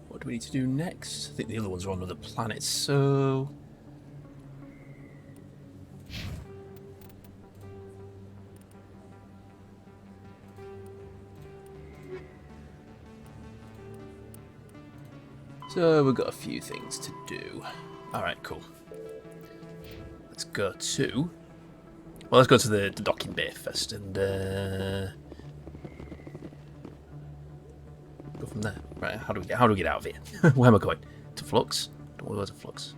what do we need to do next? I think the other ones are on other planets, so... So, we've got a few things to do. Alright, cool. Let's go to... Well, let's go to the docking bay first, and go from there. Right, how do we get out of here? Where am I going? To Flux? Don't want to go to Flux.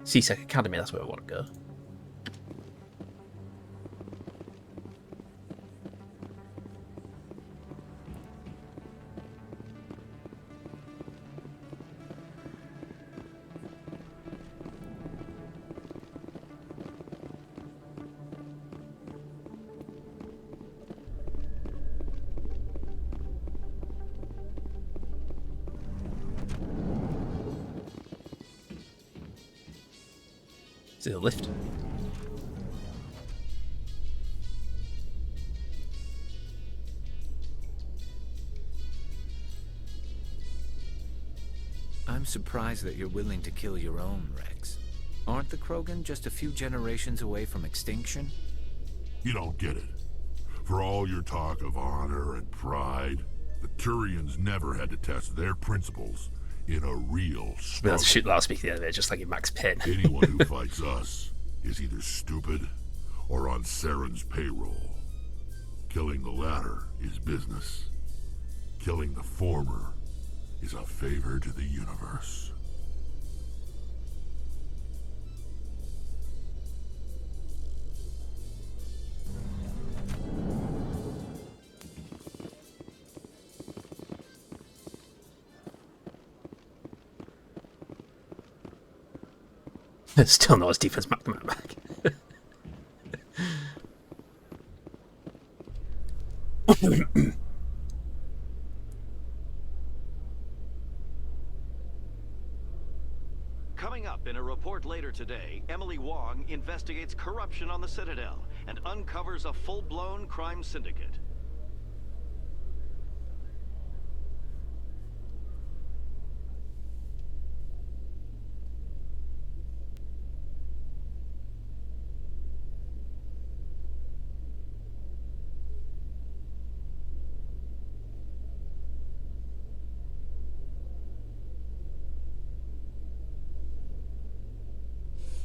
CSEC Academy, that's where I want to go. See the lift. I'm surprised that you're willing to kill your own, Rex. Aren't the Krogan just a few generations away from extinction? You don't get it. For all your talk of honor and pride, the Turians never had to test their principles in a real struggle. We'll have to shoot loudspeaker the other way, just like in Max Payne. Anyone who fights us is either stupid or on Saren's payroll. Killing the latter is business. Killing the former is a favor to the universe. Still not as deep as Mac back. Coming up in a report later today, Emily Wong investigates corruption on the Citadel and uncovers a full-blown crime syndicate.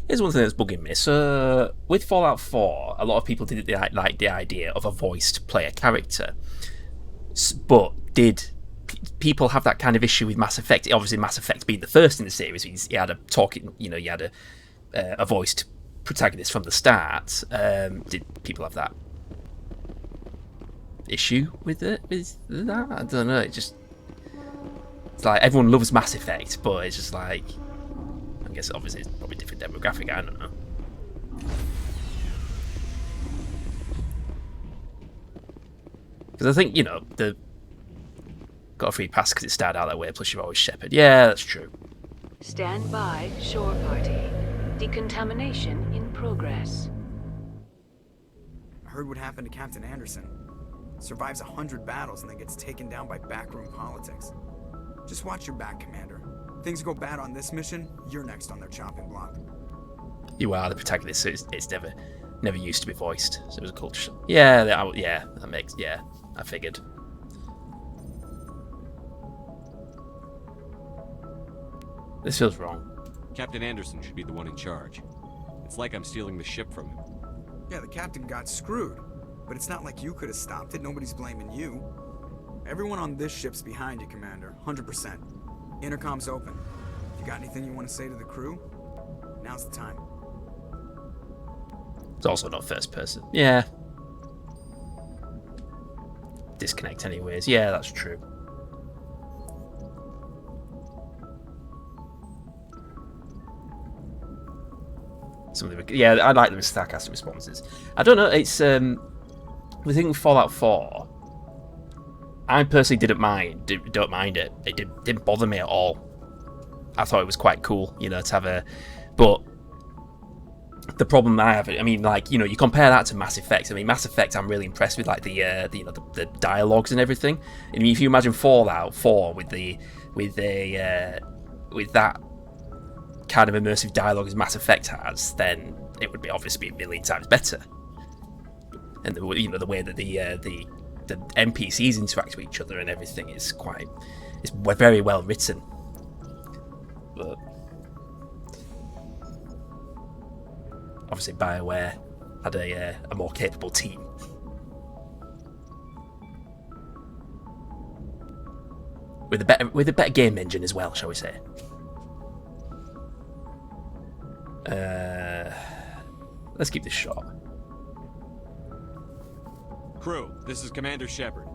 Here's one thing that's bugging me. So, with Fallout 4, a lot of people didn't like the idea of a voiced player character. But did people have that kind of issue with Mass Effect? Obviously, Mass Effect being the first in the series, you had a talking, you had a voiced protagonist from the start. Did people have that issue with it? With that? I don't know. It's like everyone loves Mass Effect, but it's just like, I guess obviously it's probably a different demographic, I don't know. Because I think, the got a free pass because it started out that way, plus you're always Shepard. Yeah, that's true. Stand by, shore party. Decontamination in progress. I heard what happened to Captain Anderson. Survives 100 battles and then gets taken down by backroom politics. Just watch your back, Commander. Things go bad on this mission, you're next on their chopping block. You are the protagonist, so it's never used to be voiced. So it was a culture shock. Yeah, I figured. This feels wrong. Captain Anderson should be the one in charge. It's like I'm stealing the ship from him. Yeah, the captain got screwed. But it's not like you could have stopped it. Nobody's blaming you. Everyone on this ship's behind you, Commander. 100%. Intercom's open. If you got anything you want to say to the crew, now's the time. It's also not first person. Yeah. Disconnect anyways. Yeah, that's true. I like the sarcastic responses. I don't know, it's the thing with Fallout 4, I personally don't mind it. It didn't bother me at all. I thought it was quite cool, to have a... But the problem I have, you compare that to Mass Effect. Mass Effect, I'm really impressed with, the dialogues and everything. If you imagine Fallout 4 with that kind of immersive dialogue as Mass Effect has, then it would be obviously a million times better. And the way that the NPCs interact with each other and everything is it's very well written. But obviously BioWare had a more capable team. With a better game engine as well, shall we say. Let's keep this short. Crew, this is Commander Shepard.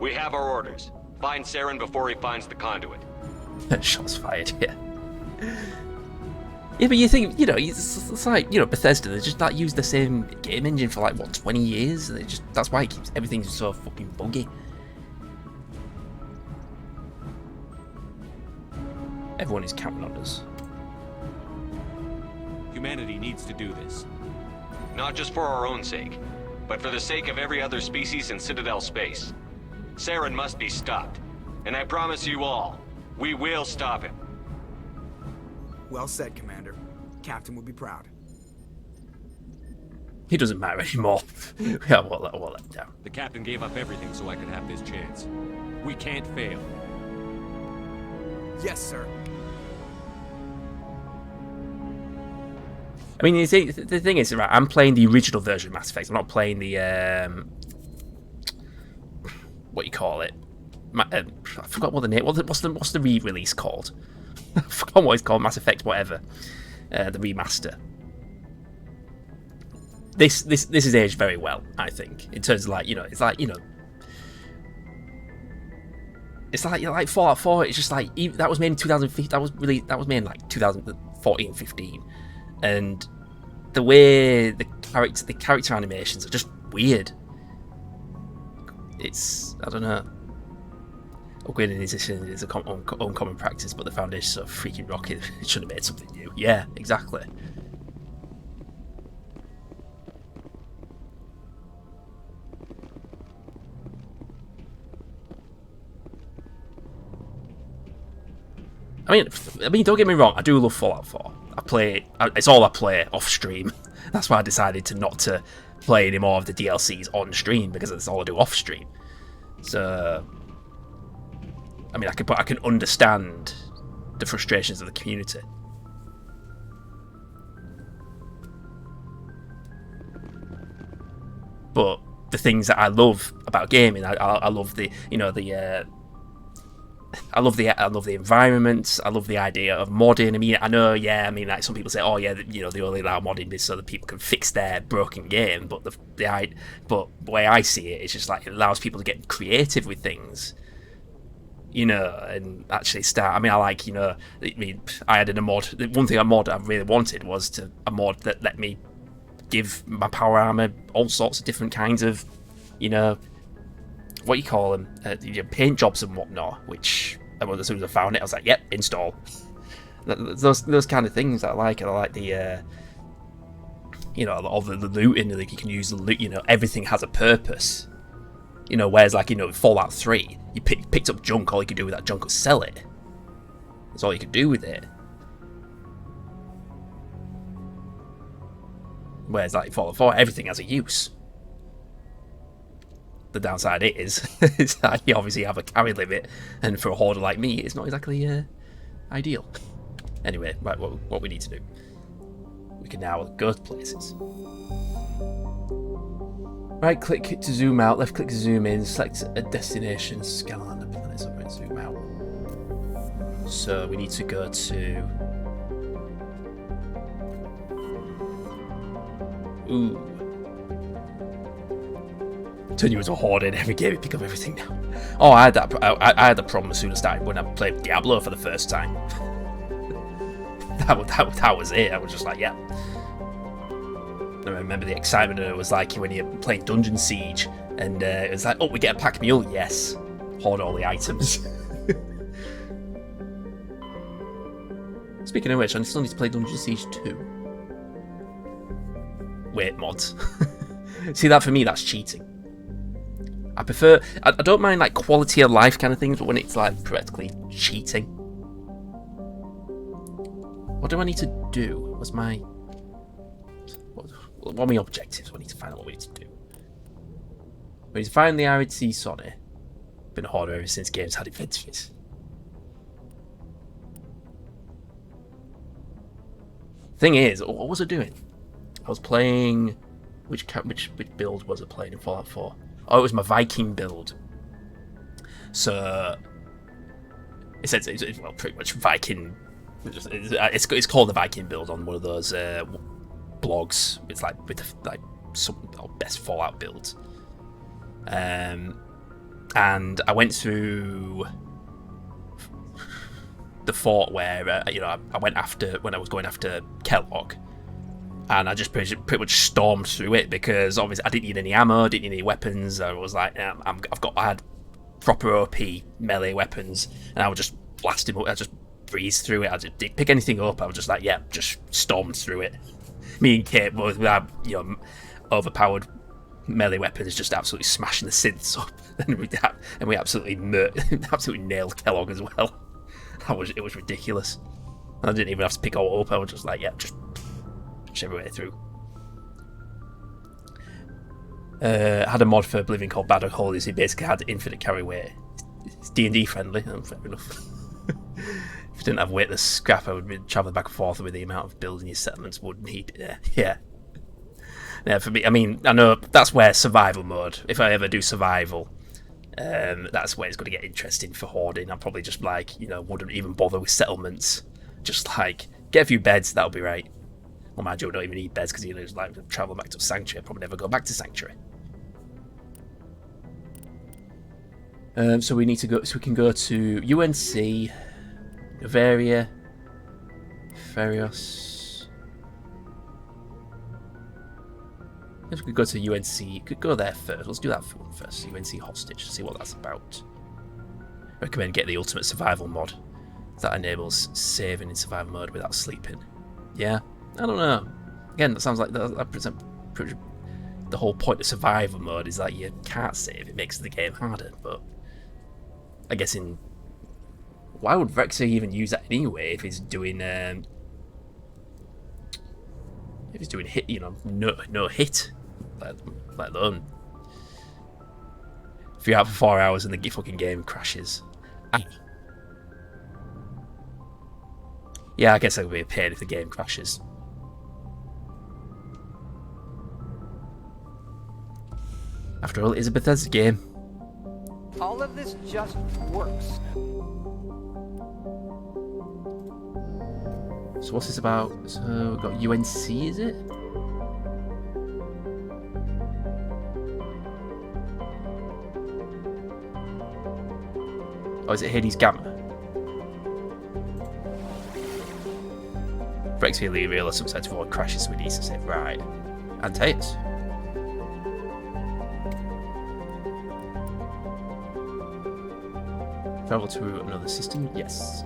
We have our orders. Find Saren before he finds the conduit. Shots fired, yeah. Yeah, but you think, it's like, Bethesda, they just use the same game engine for 20 years? That's why it keeps everything so fucking buggy. Everyone is counting on us. Humanity needs to do this. Not just for our own sake, but for the sake of every other species in Citadel space. Saren must be stopped. And I promise you all, we will stop him. Well said, Commander. Captain would be proud. He doesn't matter anymore. Yeah, we'll let him down. The captain gave up everything so I could have this chance. We can't fail. Yes, sir. I mean, the thing is, right, I'm playing the original version of Mass Effect. I'm not playing the, what you call it? I forgot what the name, what's the re-release called? I forgot what it's called, Mass Effect whatever. The remaster. This is aged very well, I think, in terms of like, it's like, it's like Fallout 4. It's just like that was made in 2015. That was made in like 2014, 15, and the way the character animations are just weird. It's, I don't know. Upgrading is a uncommon practice, but the Foundation of freaking rocket. It should have made something new. Yeah, exactly. I mean, don't get me wrong. I do love Fallout 4. It's all I play off stream. That's why I decided not to play any more of the DLCs on stream, because that's all I do off stream. So, I mean, I can understand the frustrations of the community. But the things that I love about gaming, I love the I love the environment. I love the idea of modding. I mean, like some people say, oh yeah, they only allow modding this so that people can fix their broken game. But the way I see it, it's just like it allows people to get creative with things, and actually start. I mean, I had a mod. The one thing I really wanted was a mod that let me give my power armor all sorts of different kinds of, what you call them, paint jobs and whatnot, which as soon as I found it, I was like, yep, install. Those kind of things I like. I like the, all the looting, like you can use the loot, everything has a purpose. Whereas like, Fallout 3, you picked up junk, all you could do with that junk was sell it. That's all you could do with it. Whereas like Fallout 4, everything has a use. The downside is that you obviously have a carry limit, and for a hoarder like me, it's not exactly ideal. Anyway, right, what we need to do, we can now go to places. Right click to zoom out, left click to zoom in, select a destination, scan on the planet, so and zoom out. So we need to go to... Ooh. Turn you into a horde in every game and pick up everything now. Oh, I had that problem as soon as when I played Diablo for the first time. that was it. I was just like, yeah. I remember the excitement it was like when you're playing Dungeon Siege, and it was like, oh, we get a pack mule, yes. Hoard all the items. Speaking of which, I still need to play Dungeon Siege 2. Wait, mods. See, that for me, that's cheating. I don't mind like quality of life kind of things, but when it's like practically cheating. What do I need to do? What are my objectives? I need to find out what we need to do. We need to find the Arid Sea Sonny. Been a hoarder ever since games had inventories. Thing is, what was I doing? I was playing... Which build was I playing in Fallout 4? Oh, it was my Viking build. So it says it's well, pretty much Viking. It's called the Viking build on one of those blogs. It's like with some best Fallout builds. And I went through the fort where I went after when I was going after Kellogg. And I just pretty much stormed through it because obviously I didn't need any ammo, didn't need any weapons. I was like, I had proper OP melee weapons, and I would just blast him. I just breeze through it. I didn't pick anything up. I was just like, yeah, just stormed through it. Me and Kate both with our, overpowered melee weapons, just absolutely smashing the synths up, and we absolutely nailed Kellogg as well. It was ridiculous. I didn't even have to pick all up. I was just like, yeah, just push everywhere through. Had a mod for Oblivion called Bad Holidays. He basically had infinite carry weight. It's D&D friendly. Fair enough. If you didn't have weightless scrap, I would be traveling back and forth with the amount of building your settlements would need. Yeah. For me, I mean, I know that's where survival mode. If I ever do survival, that's where it's going to get interesting for hoarding. I'll probably just wouldn't even bother with settlements. Just get a few beds. That'll be right. Well, mind you, I don't even need beds because travel back to Sanctuary. I'll probably never go back to Sanctuary. So we need to go. So we can go to UNC, Novaria, Ferios. If we could go to UNC, could go there first. Let's do that one first. UNC hostage. See what that's about. Recommend get the ultimate survival mod that enables saving in survival mode without sleeping. Yeah, I don't know. Again, that sounds like the whole point of survival mode is that you can't save. It makes the game harder. But I guess why would Rexy even use that anyway if he's doing hit, no hit, let alone if you're out for 4 hours and the fucking game crashes. Yeah, I guess that would be a pain if the game crashes. After all, it is a Bethesda game. All of this just works. So what's this about? So we've got UNC, is it? Oh, is it Hades Gamma? Breaks feel real or some sort of avoid crashes, so we need to save. Right. And Tates. Travel to another system? Yes.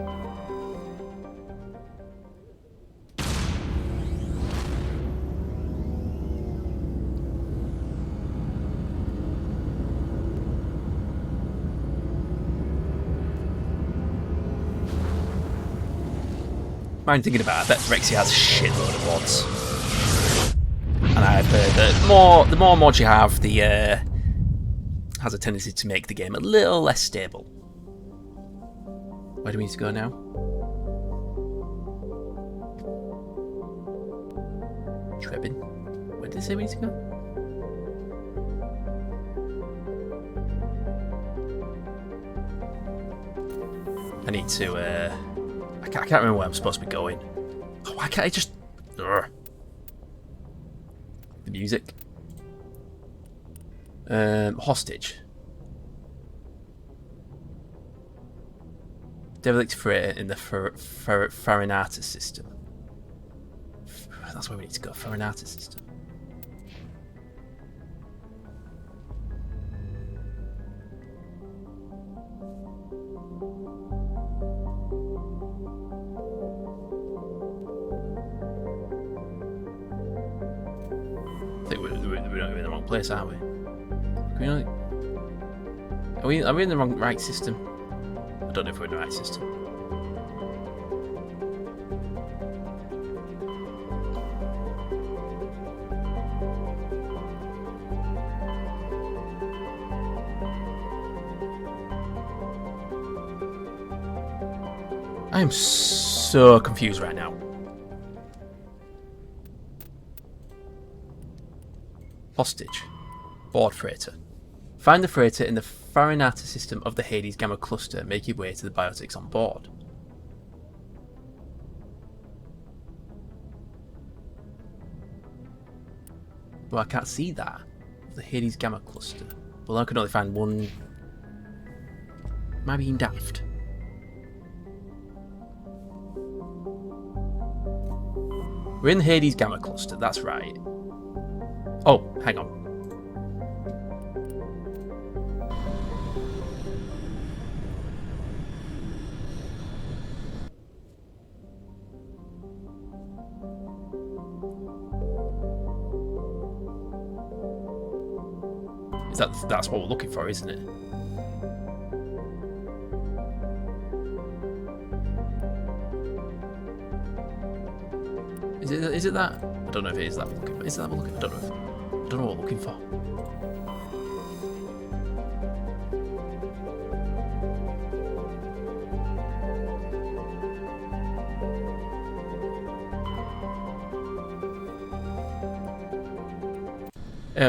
Mind thinking about it, I bet Rexy has a shitload of mods. And I've heard that the more mods you have, the has a tendency to make the game a little less stable. Where do we need to go now? Trebin. Where did they say we need to go? I need to, I can't remember where I'm supposed to be going. Oh, why can't I just... Ugh. The music. Hostage. Derelict freighter in the Farinata system. That's where we need to go, Farinata system. I think we're not in the wrong place, are we? Are we in the right system? I don't know if we're in the right system. I am so confused right now. Hostage. Board freighter. Find the freighter in the Farinata system of the Hades Gamma cluster. Make your way to the biotics on board. Well, I can't see that. The Hades Gamma cluster. Well, I can only find one. Am I being daft? We're in the Hades Gamma cluster, that's right. Oh, hang on. That's what we're looking for, isn't it? Is it that? I don't know if it is that we're looking for. Is it that we're looking for? I don't know what we're looking for.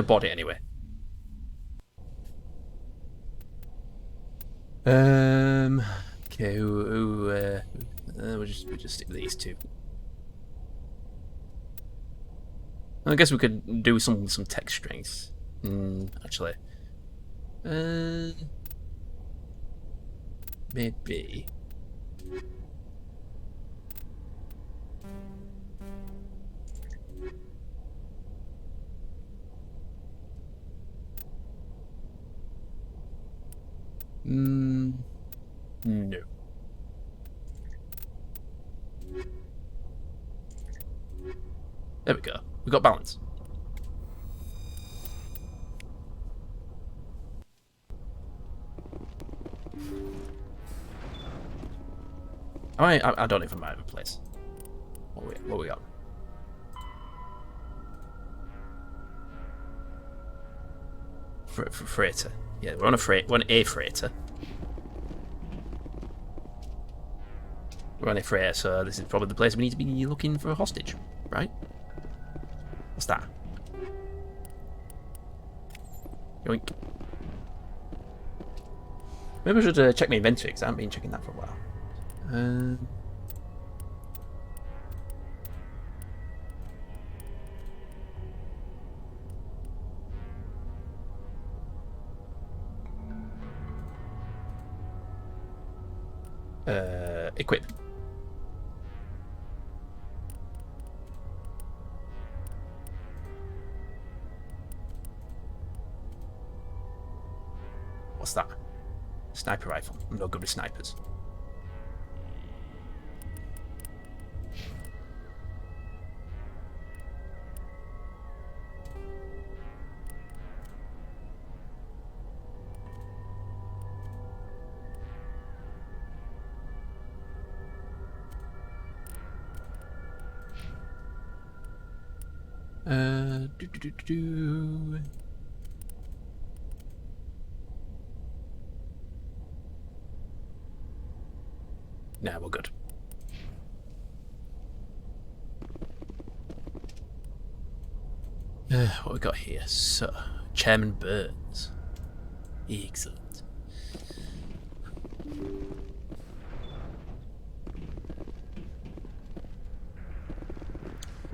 Body anyway. Okay, we'll just stick with these two. I guess we could do some tech strengths. Actually, maybe. No. There we go. We got balance. I don't know if I might have a place. What we got? Freighter. Yeah, we're on a freighter. We're on a freighter, so this is probably the place we need to be looking for a hostage, right? What's that? Yoink. Maybe I should check my inventory, because I haven't been checking that for a while. Equip. What's that? Sniper rifle. I'm no good with snipers. Nah, we're good. What we got here? So, Chairman Burns. Excellent.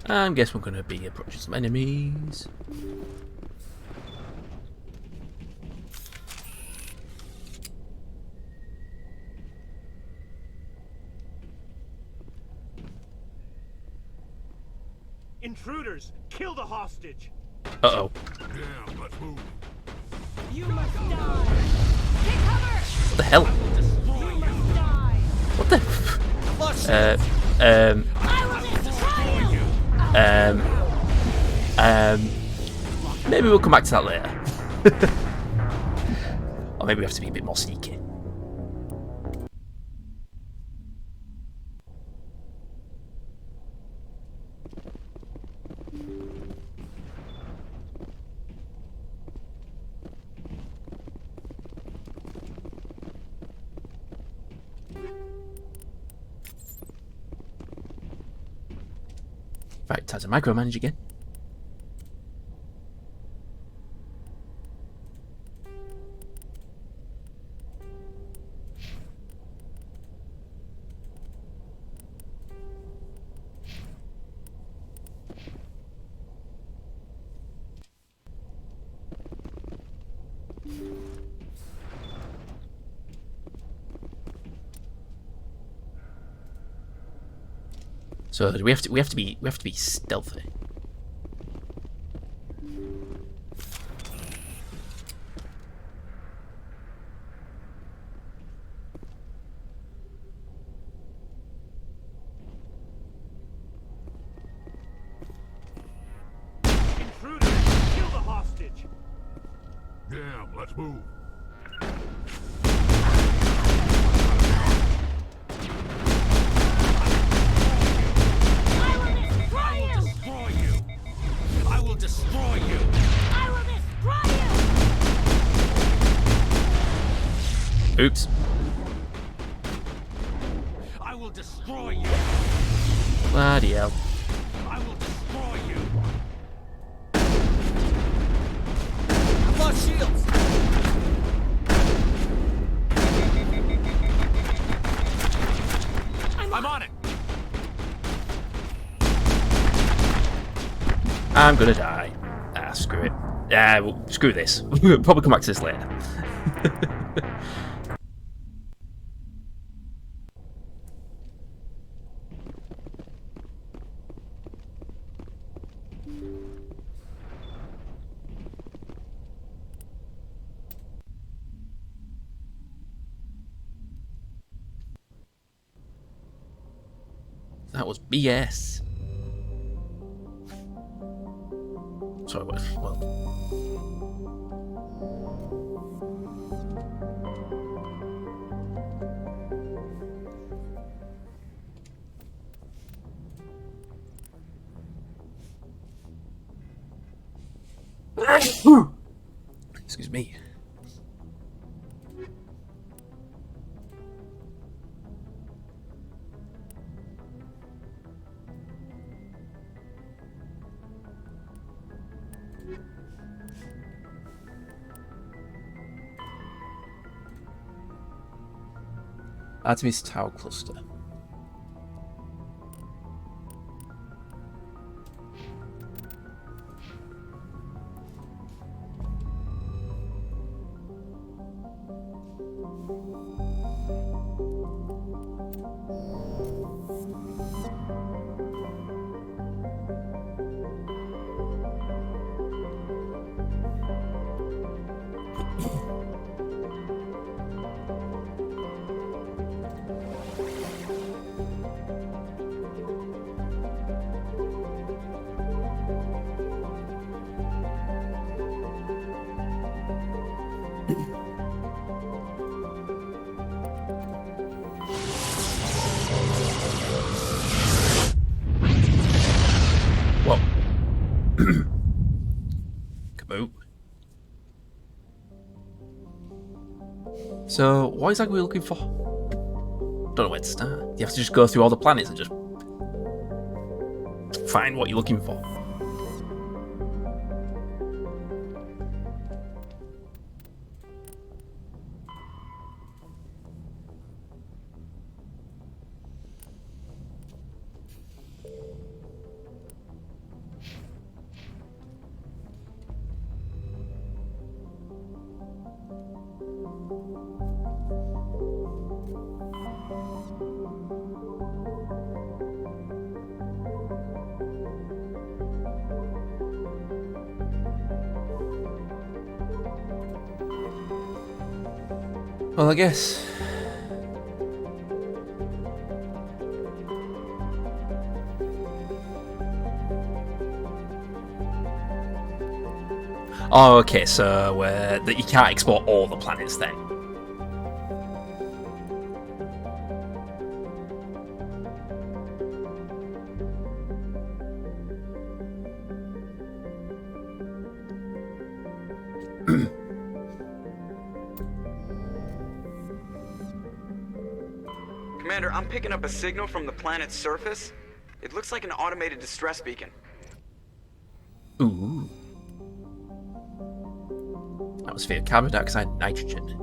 I guess we're going to be approaching some enemies. Intruders! Kill the hostage! Uh-oh. Damn, let's move. You must die! Take cover! What the hell? You must die! What the maybe we'll come back to that later. Or maybe we have to be a bit more sneaky. Right, time to micromanage again. So we have to be stealthy. Intruders! Kill the hostage! Damn, let's move. I will destroy you! I will destroy you! Oops. I will destroy you! Bloody hell. I will destroy you! I've lost shields! I'm on it! I'm gonna die. Ah, screw it. Yeah, well, screw this. We'll probably come back to this later. That was BS. Sorry, what? Well. Excuse me. Artemis Tower Cluster. Whoa. Kaboot. So, what exactly are we looking for? Don't know where to start. You have to just go through all the planets and just find what you're looking for. Well, I guess. Oh, okay, so that you can't explore all the planets then. Commander, I'm picking up a signal from the planet's surface. It looks like an automated distress beacon. Ooh. Atmosphere, carbon dioxide, nitrogen.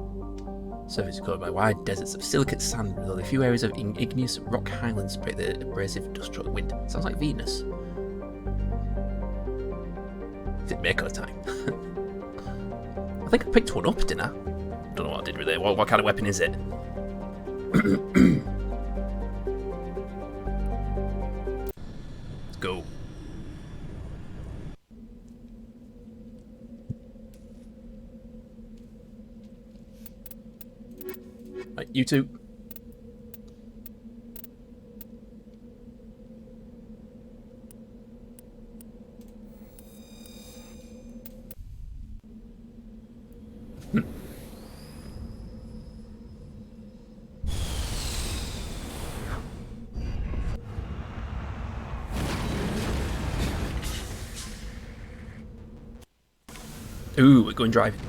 Surface covered by wide deserts of silicate sand with only a few areas of igneous rock highlands break the abrasive industrial wind. Sounds like Venus. Is it Mako time? I think I picked one up, didn't I? Don't know what I did with it. What kind of weapon is it? Let's go. Right, you two. Ooh, we're going driving.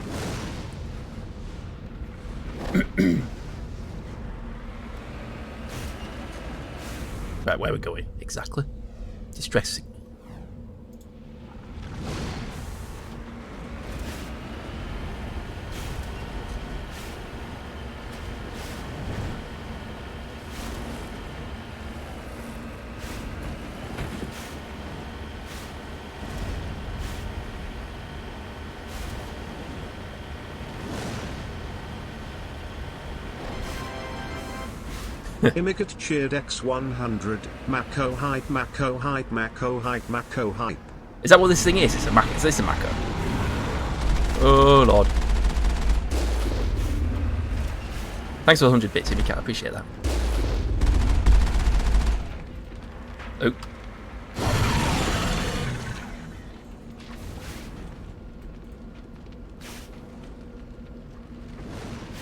Right, where are we going? Exactly. Distress signal. Imicat cheered X100, Mako hype, Mako hype, Mako hype, Mako hype. Is that what this thing is? It's a Mako. Is this a Mako? Oh lord. Thanks for 100 bits, Imicat. I appreciate that. Oh.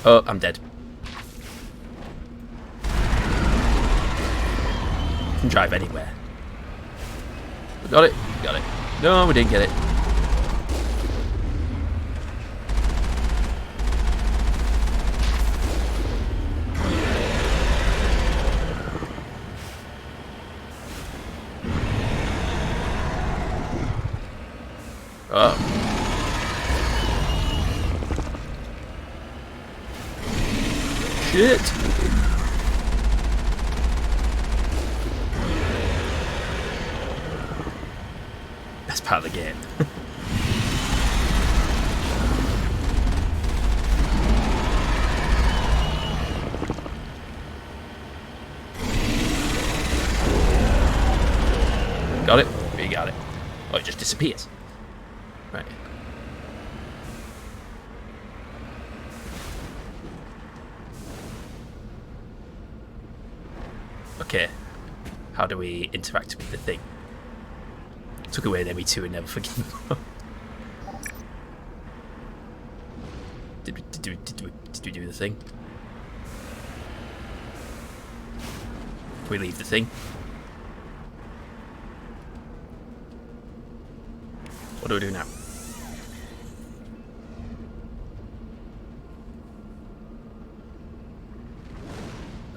Oh, I'm dead. Can drive anywhere. We got it. Got it. No, we didn't get it. Oh. Shit. That's part of the game. Got it? We got it. Oh, it just disappears. Right. Okay. How do we interact with the thing? Took away an ME2 and never forgiven. Did we do the thing? Can we leave the thing? What do we do now?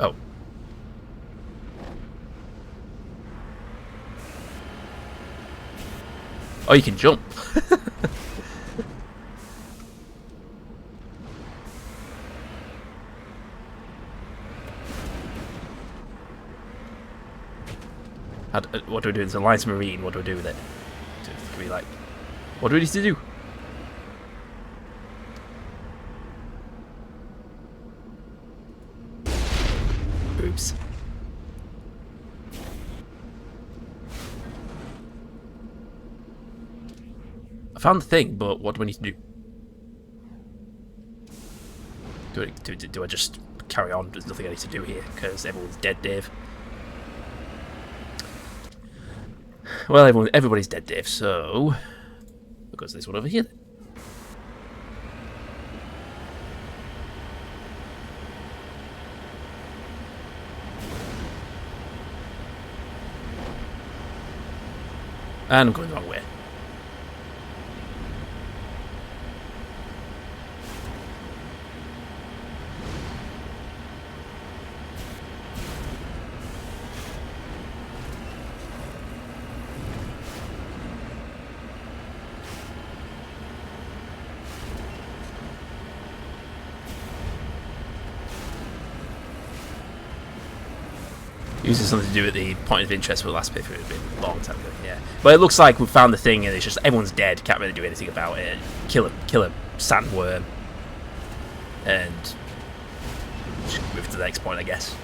Oh. Oh, you can jump. What do we do? It's a Alliance Marine. What do we do with it? Can we, like, what do we need to do? Oops. I found the thing, but what do we need to do? Do I just carry on? There's nothing I need to do here because everyone's dead, Dave. Well, everybody's dead, Dave. So because there's one over here. Then. And I'm going the wrong way. Uses something to do with the point of interest for the last playthrough. It's been a long time ago, yeah. But it looks like we've found the thing and it's just everyone's dead, can't really do anything about it. Kill a sandworm. And just move to the next point, I guess.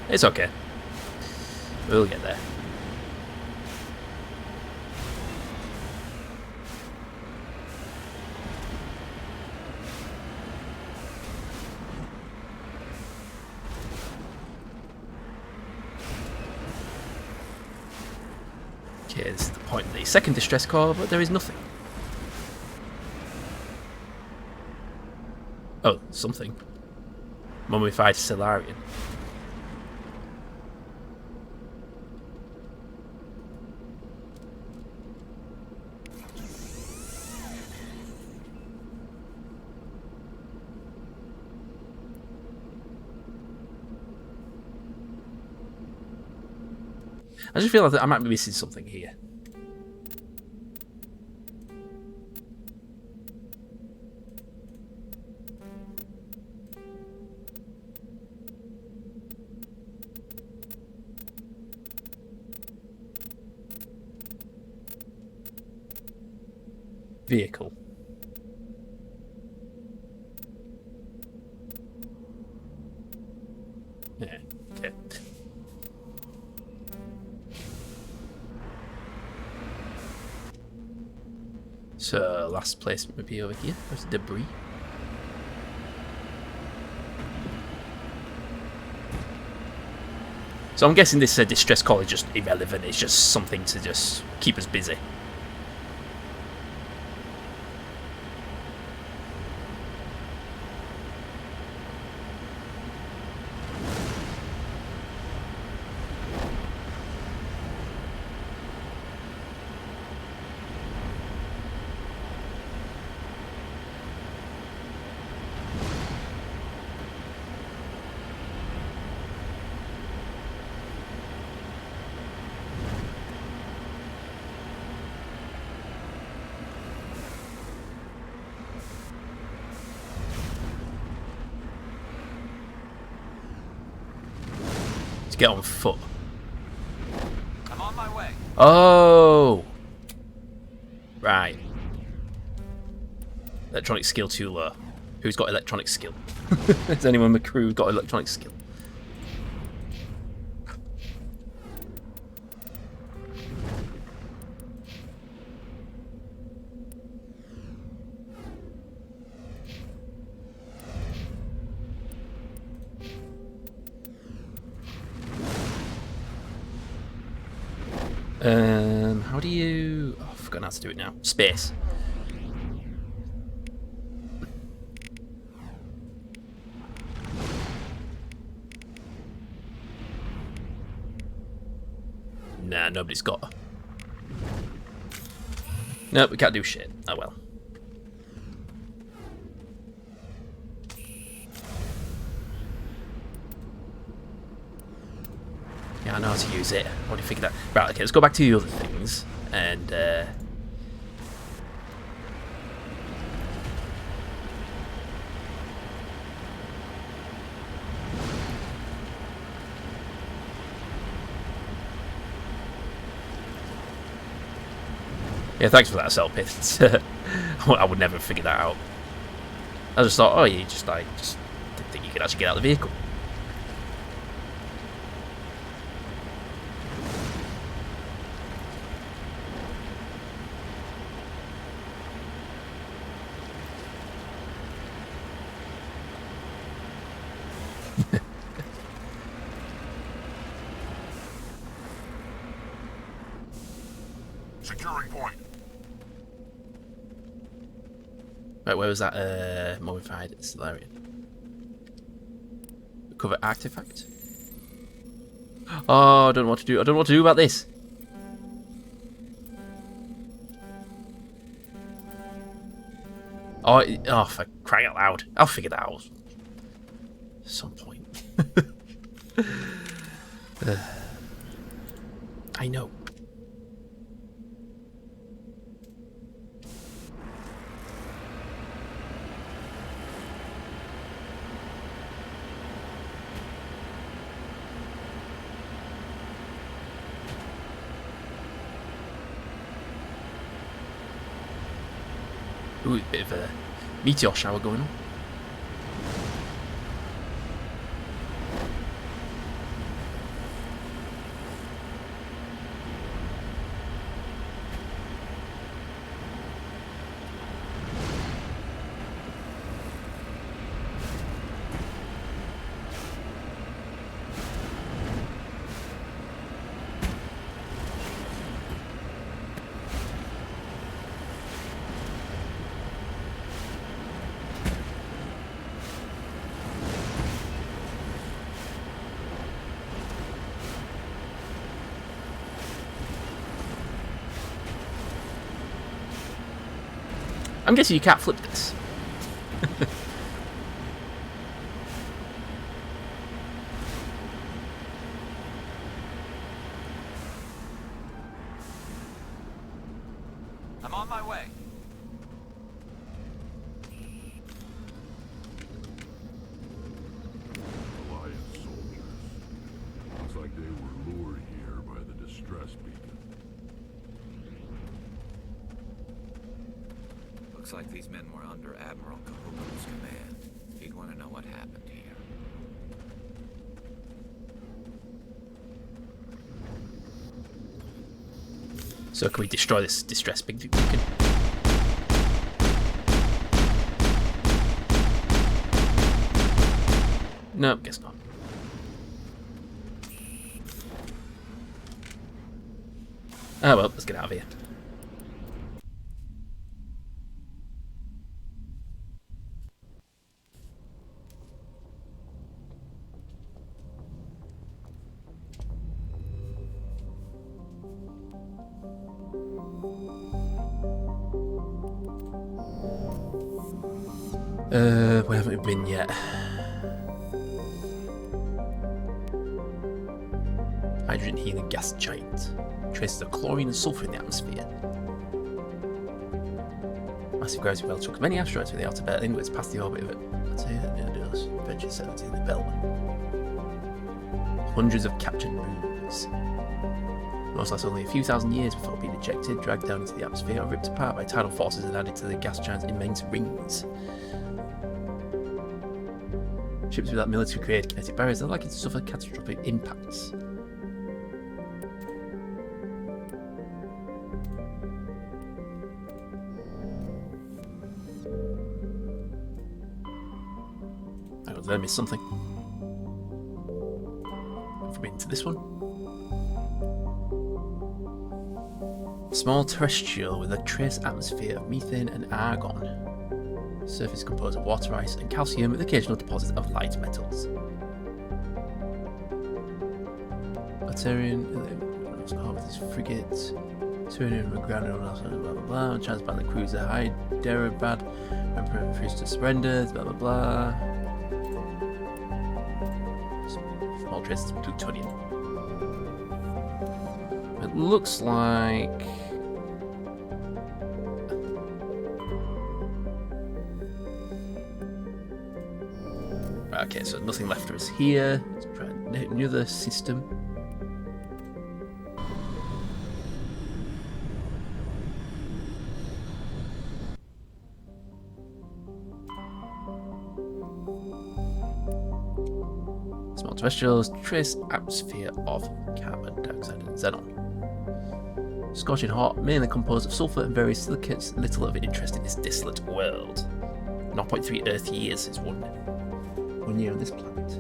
It's okay. We'll get there. Okay, this is the point of the second distress call, but there is nothing. Oh, something. Mummified Solarian. I just feel like I might be missing something here. Vehicle. Yeah. Okay. So, last place would be over here. There's debris. So I'm guessing this distress call is just irrelevant. It's just something to just keep us busy. Get on foot. I'm on my way. Oh, right. Electronic skill too low. Who's got electronic skill? Has anyone in the crew got electronic skill? How do you... Oh, I've forgotten how to do it now. Space. Nah, nobody's got. Nope, we can't do shit. Oh well. Yeah, I know how to use it. I already figured that. Right, okay, let's go back to the other things. And, yeah, thanks for that, Selpith. I would never figure that out. I just thought, oh, you just didn't think you could actually get out of the vehicle. Securing point. Right, where was that mummified Solarian? Recover artifact? Oh, I don't know what to do. I don't know what to do about this. Oh, for crying out loud. I'll figure that out at some point. I know. Ooh, a bit of a meteor shower going on. I'm guessing you can't flip this. I'm on my way. Alliance soldiers. Looks like they were lured here by the distress beacon. Looks like these men were under Admiral Kahuku's command. He'd want to know what happened here. So can we destroy this distress beacon? No, guess not. Oh well, let's get out of here. Where haven't we been yet? Hydrogen helium gas giant. Traces of chlorine and sulfur in the atmosphere. Massive gravity well took many asteroids with the outer belt inwards past the orbit of it. Venture 70 in the belt. Hundreds of captured moons. Most last only a few thousand years before being ejected, dragged down into the atmosphere, or ripped apart by tidal forces and added to the gas giant's immense rings. Ships without military-created kinetic barriers are likely to suffer catastrophic impacts. I got there, missed something. Have we been to this one? Small terrestrial with a trace atmosphere of methane and argon. Surface composed of water ice and calcium with occasional deposits of light metals. Batarian, with his frigate, turning grounded on us, blah blah blah. Transband the cruiser Hyderabad, Emperor refused to surrender, blah blah blah. Small traces of plutonium. It looks like. Okay, so nothing left for us here. Let's try another system. Small terrestrials, trace atmosphere of carbon dioxide and xenon. Scorching hot, mainly composed of sulfur and various silicates, little of interest in this desolate world. 0.3 Earth years is one year on this planet.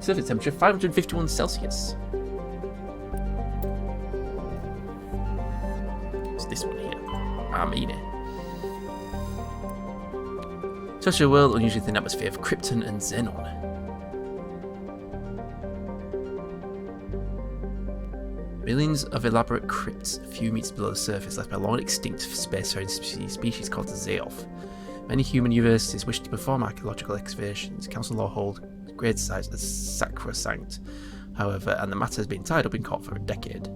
Surface temperature 551 Celsius. It's this one here. Armenia. Terrestrial world, unusually thin atmosphere of krypton and xenon. Millions of elaborate crypts a few meters below the surface, left by long extinct spacefaring species called the Zeoth. Many human universities wish to perform archaeological excavations. Council law hold grave sites as sacrosanct, however, and the matter has been tied up in court for a decade.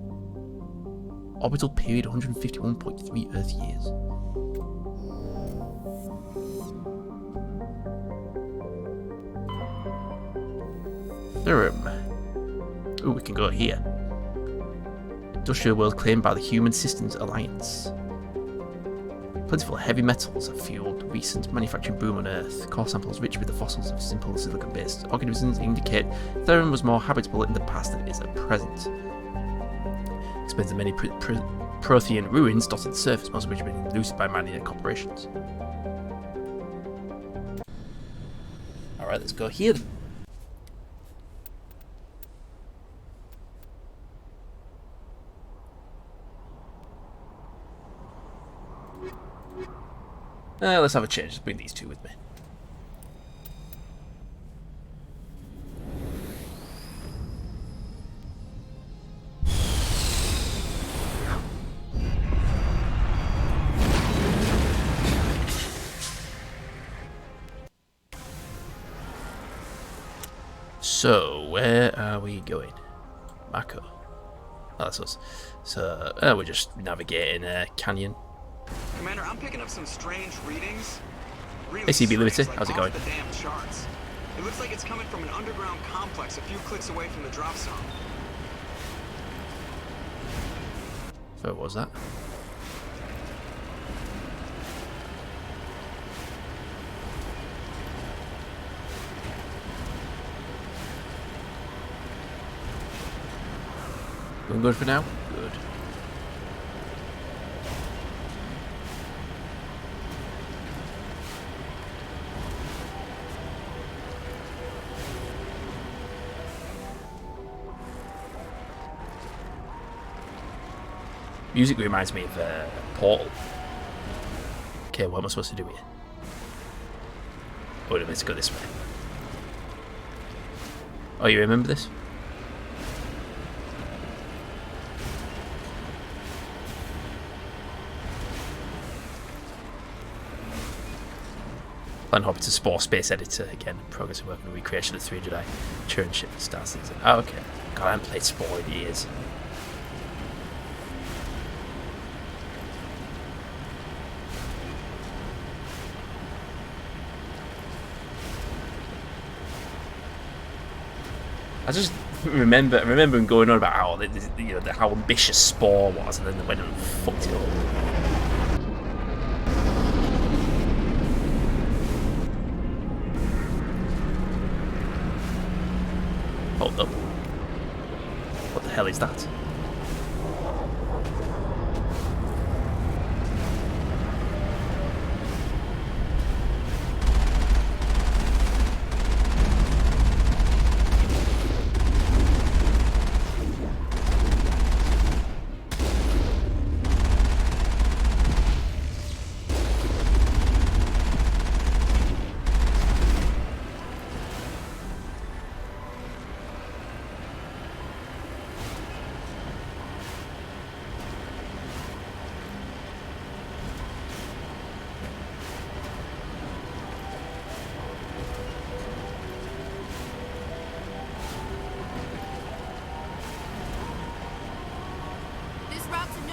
Orbital period 151.3 Earth years. Ooh, we can go here. Industrial world claimed by the Human Systems Alliance. Plentiful heavy metals have fueled recent manufacturing boom on Earth. Core samples rich with the fossils of simple silicon-based organisms indicate Theron was more habitable in the past than it is at present. Explains the many Prothean ruins dotted the surface, most of which have been looted by man-made corporations. Alright, let's go here then. Let's have a change. Let's bring these two with me. So, where are we going? Mako. Oh, that's us. So, we're just navigating a canyon. Commander, I'm picking up some strange readings. Really Hey, CB Liberty, strange, how's it off going? the damn charts. It looks like it's coming from an underground complex a few clicks away from the drop zone. So, what was that? Going good for now? Good. Music reminds me of Portal. Okay, what am I supposed to do here? Oh, let's go this way. Oh, you remember this? Plan hop to Spore Space Editor again. Progress of work on the recreation of 3 Jedi. Churn ship and star season. Oh, okay. God, I haven't played Spore in years. I just remember him going on about how how ambitious Spore was, and then they went and fucked it up. Hold up. What the hell is that?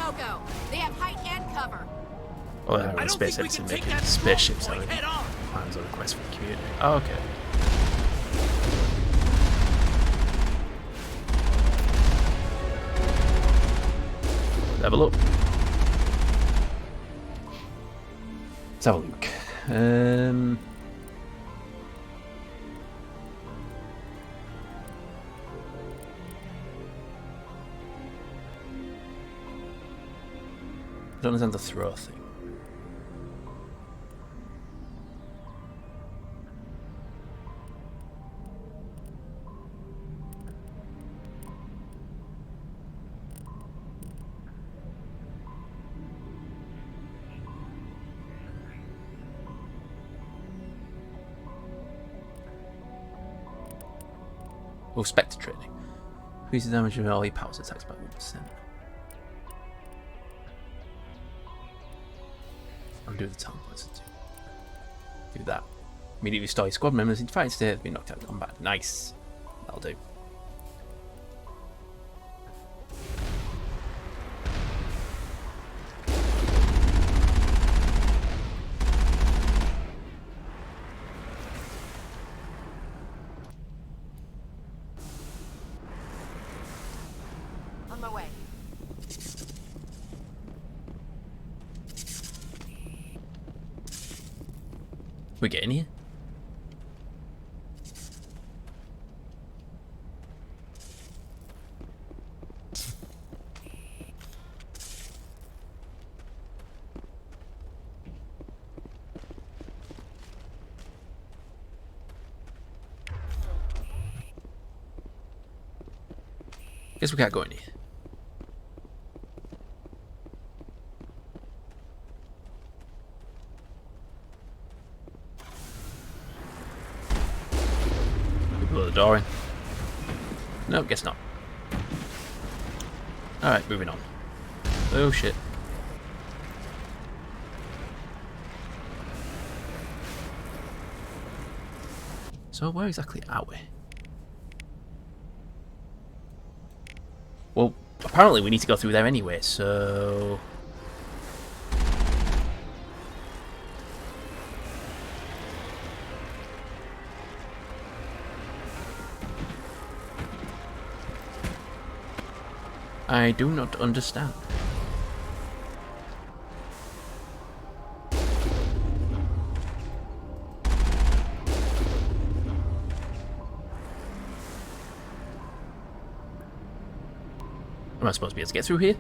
no-go. They have height and cover. Oh, they're having space editing, making spaceships out of plans or requests from the community. Oh, okay. Level up. Let's have a look. I don't understand the throw thing. Oh, Spectre training. Increases damage of all your powers attacks by 1%. Undo the talent points. Do that. Immediately restore your squad members in fighting state have been knocked out of combat. Nice. That'll do. On my way. We get in here? Guess we can't go in here. Blow the door in. No, guess not. Alright, moving on. Oh shit. So where exactly are we? Well, apparently we need to go through there anyway, so... I do not understand. Am I supposed to be able to get through here?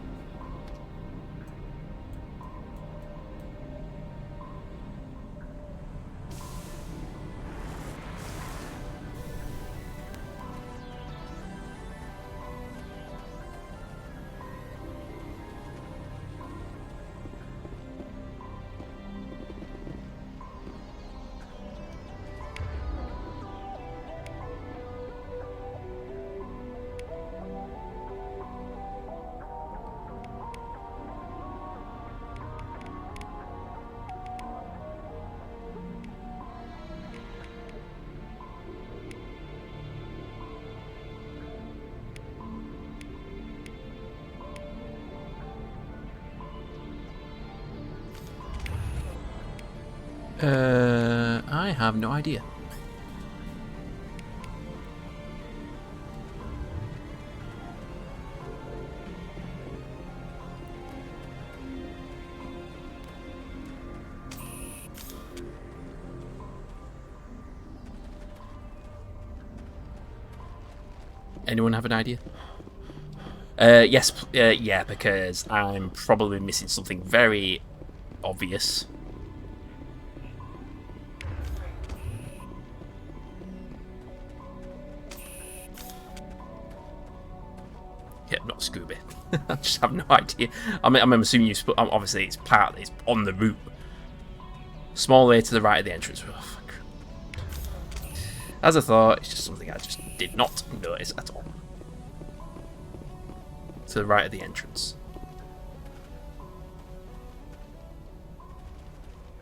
I have no idea. Anyone have an idea? Yes, yeah, because I'm probably missing something very obvious. Yeah, not Scooby. I just have no idea. I'm assuming obviously it's on the route. Small way to the right of the entrance. Oh, fuck. As I thought, it's just something I just did not notice at all. To the right of the entrance.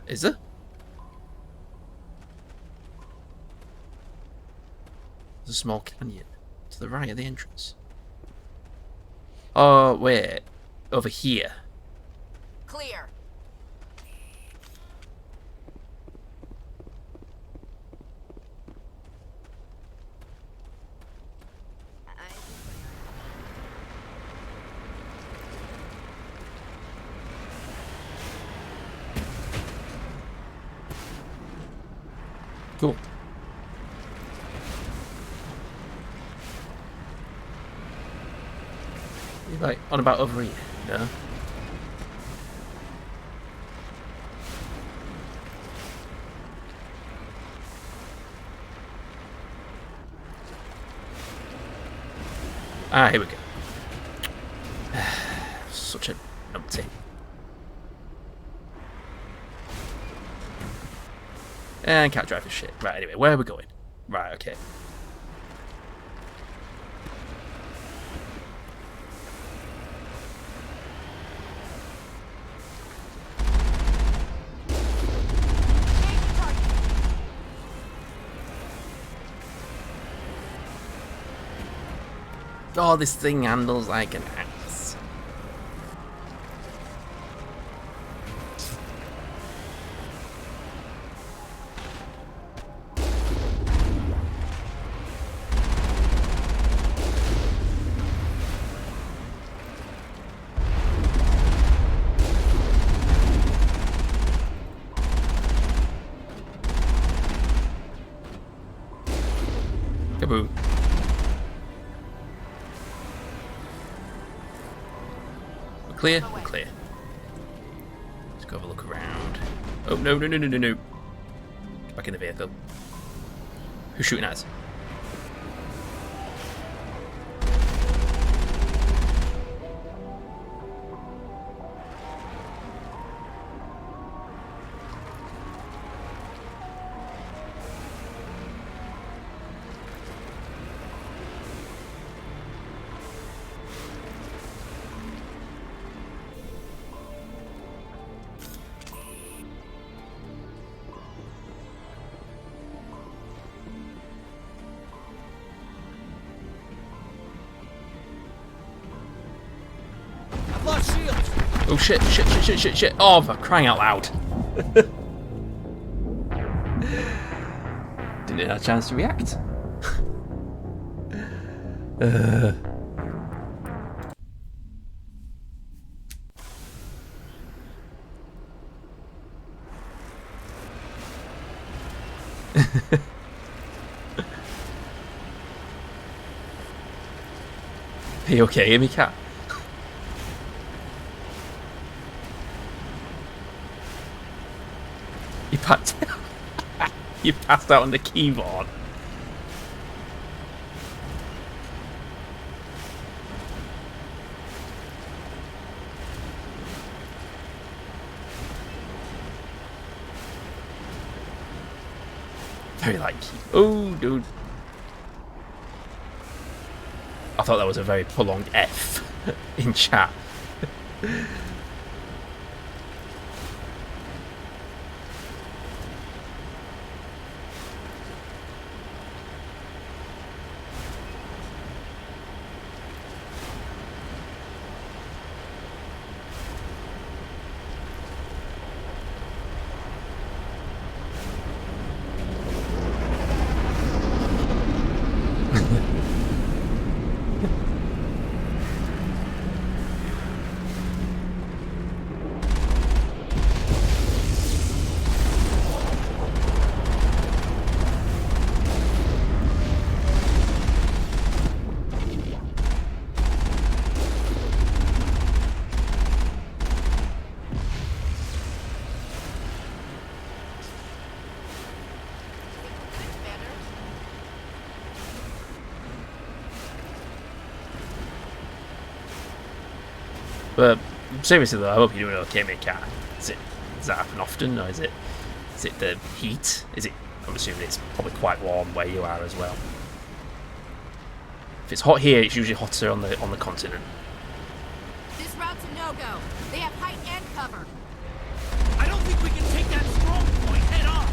Is there? There's a small canyon to the right of the entrance. Oh, wait. Over here. Clear. Cool. You like on about over here? No. Ah, here we go. Such a numpty. And can't drive for shit. Right, anyway, where are we going? Right, okay. Oh, this thing handles like an axe. Kaboom. We're clear? We're clear. Let's go have a look around. Oh, no, no, no, no, no, no. Back in the vehicle. Who's shooting at us? Oh shit, shit, shit, shit, shit, shit. Oh, for crying out loud. Didn't have a chance to react. Are you okay, Amy Cat? You passed out on the keyboard. Very like. Oh, dude. I thought that was a very prolonged F in chat. But seriously though, I hope you're doing okay, mate, cat. Does that happen often, or is it the heat? Is it? I'm assuming it's probably quite warm where you are as well. If it's hot here, it's usually hotter on the continent. This route's a no-go. They have height and cover. I don't think we can take that strong point head on.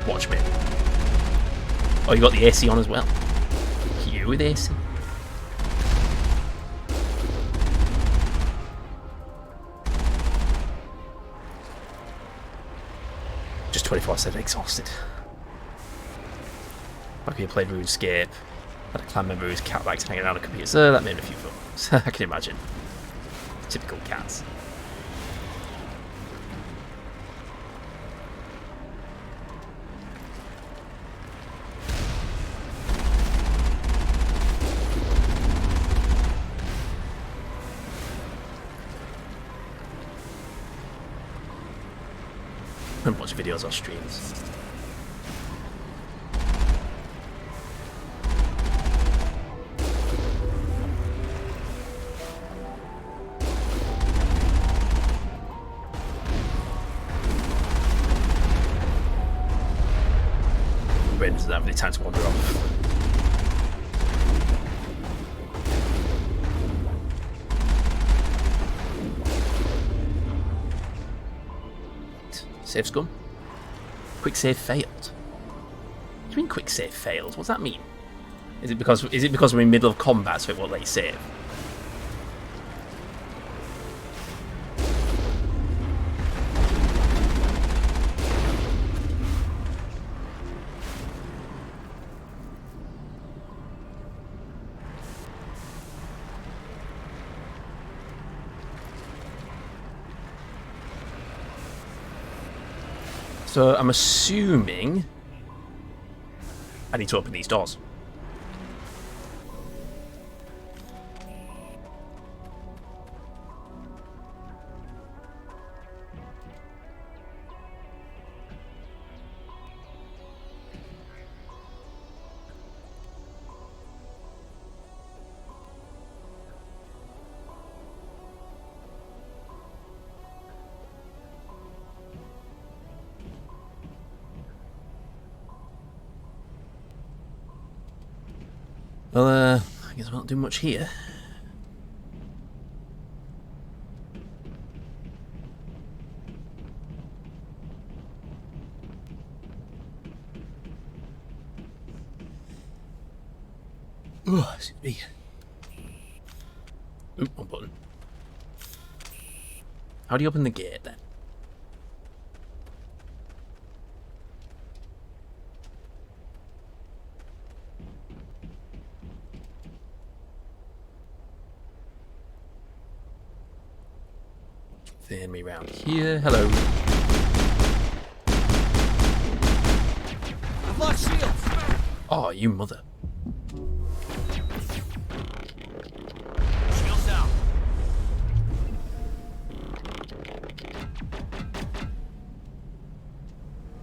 Watch me. Oh, you got the AC on as well. You with AC. Just 24/7 exhausted. Like we played RuneScape, had a clan member whose cat likes hanging around a computer, so that made a few films. I can imagine. Typical cats. And watch videos or streams. Brain doesn't have any time to wander off. Save scum. Quick save failed. What do you mean quick save failed? What's that mean? Is it because we're in the middle of combat so it won't let you save? So I'm assuming I need to open these doors. Well, I guess I won't do much here. Oh, excuse me. Oop, one button. How do you open the gate then? Then me round here. Hello. I've lost shields. Oh, you mother. Shields down.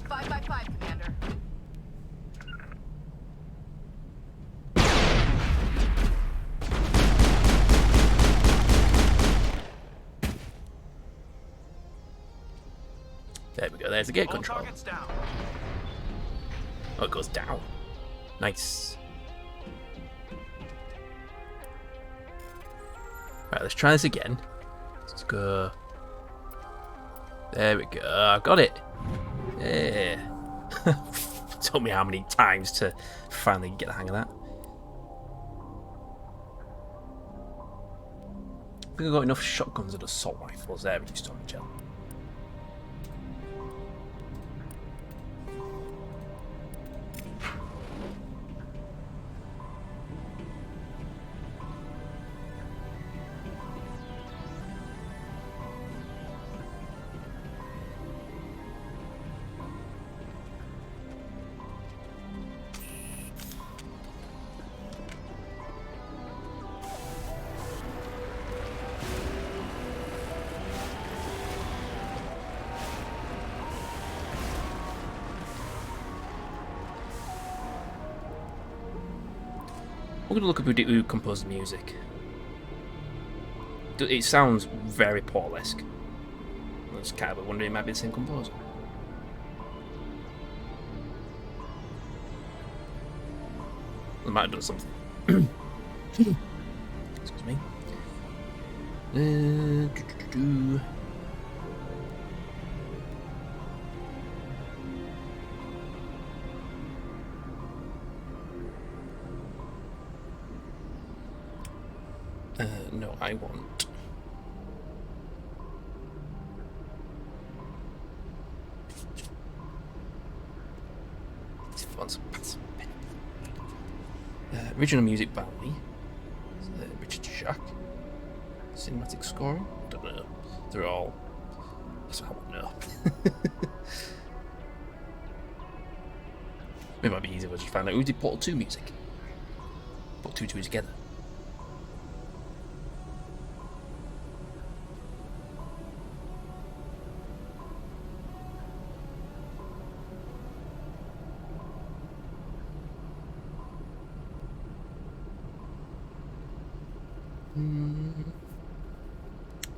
Five by five, Commander. There we go. There's the gate All control. targets down. Oh, it goes down. Nice. Right, let's try this again. Let's go. There we go. I got it. Yeah. Took me how many times to finally get the hang of that. I think I've got enough shotguns and assault rifles there, but just on the gel. I'm gonna look up who composed the music. It sounds very Paul-esque. I was kind of wondering it might be the same composer. I might have done something. Excuse me. No, I want. Original music by Richard Jacques. Cinematic scoring? I don't know. They're all. That's what I want to know. It might be easier if I just find out who did Portal 2 music. Put two together.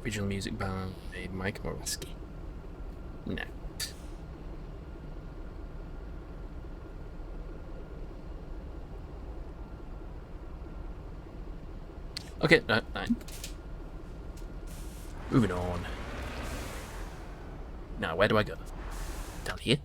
Original music by Mike Moraski. No. Okay, no. Moving on. Now, where do I go? Down here?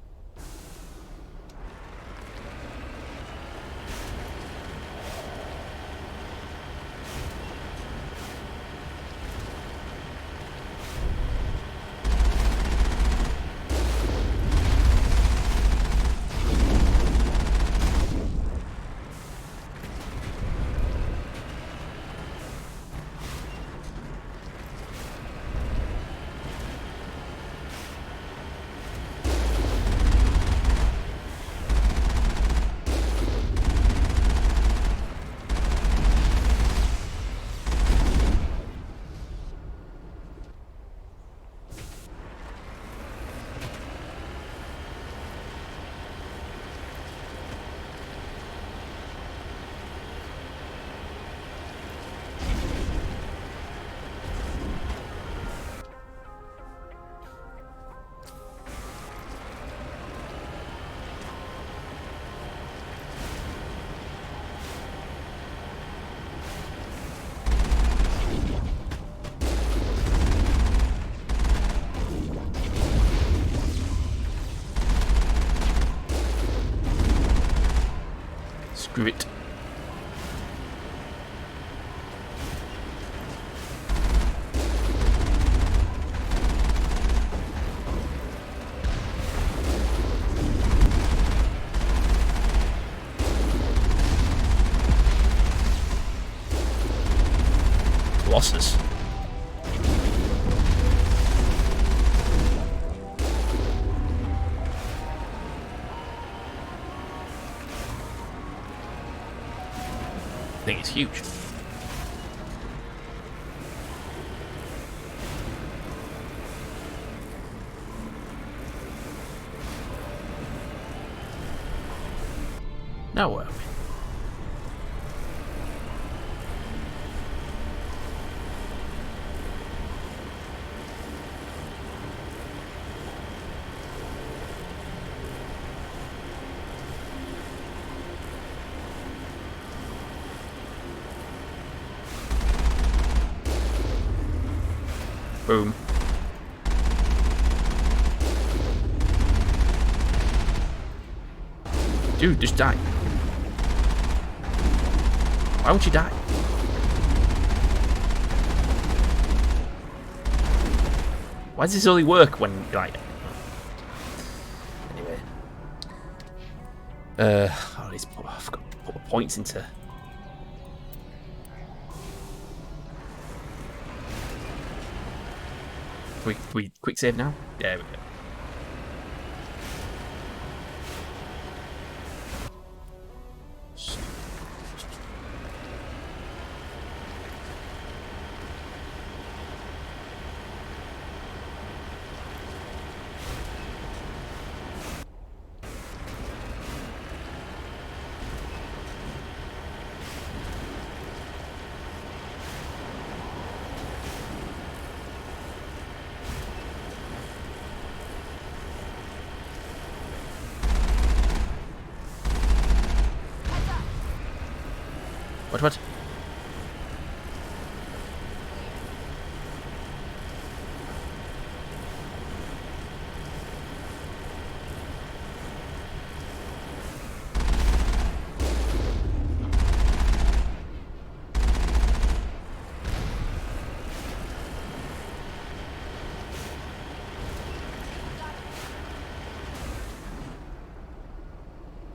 Colossus. I think it's huge. Now where are we? Boom. Dude, just die. Why won't you die? Why does this only work when, like... Anyway. Oh, I've got to put points into... We quick save now? There we go. What?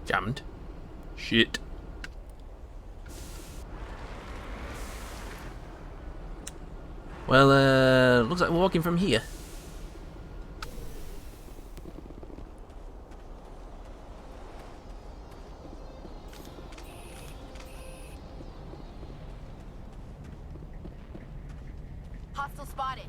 Jammed. Shit. Well, looks like we're walking from here. Hostile spotted.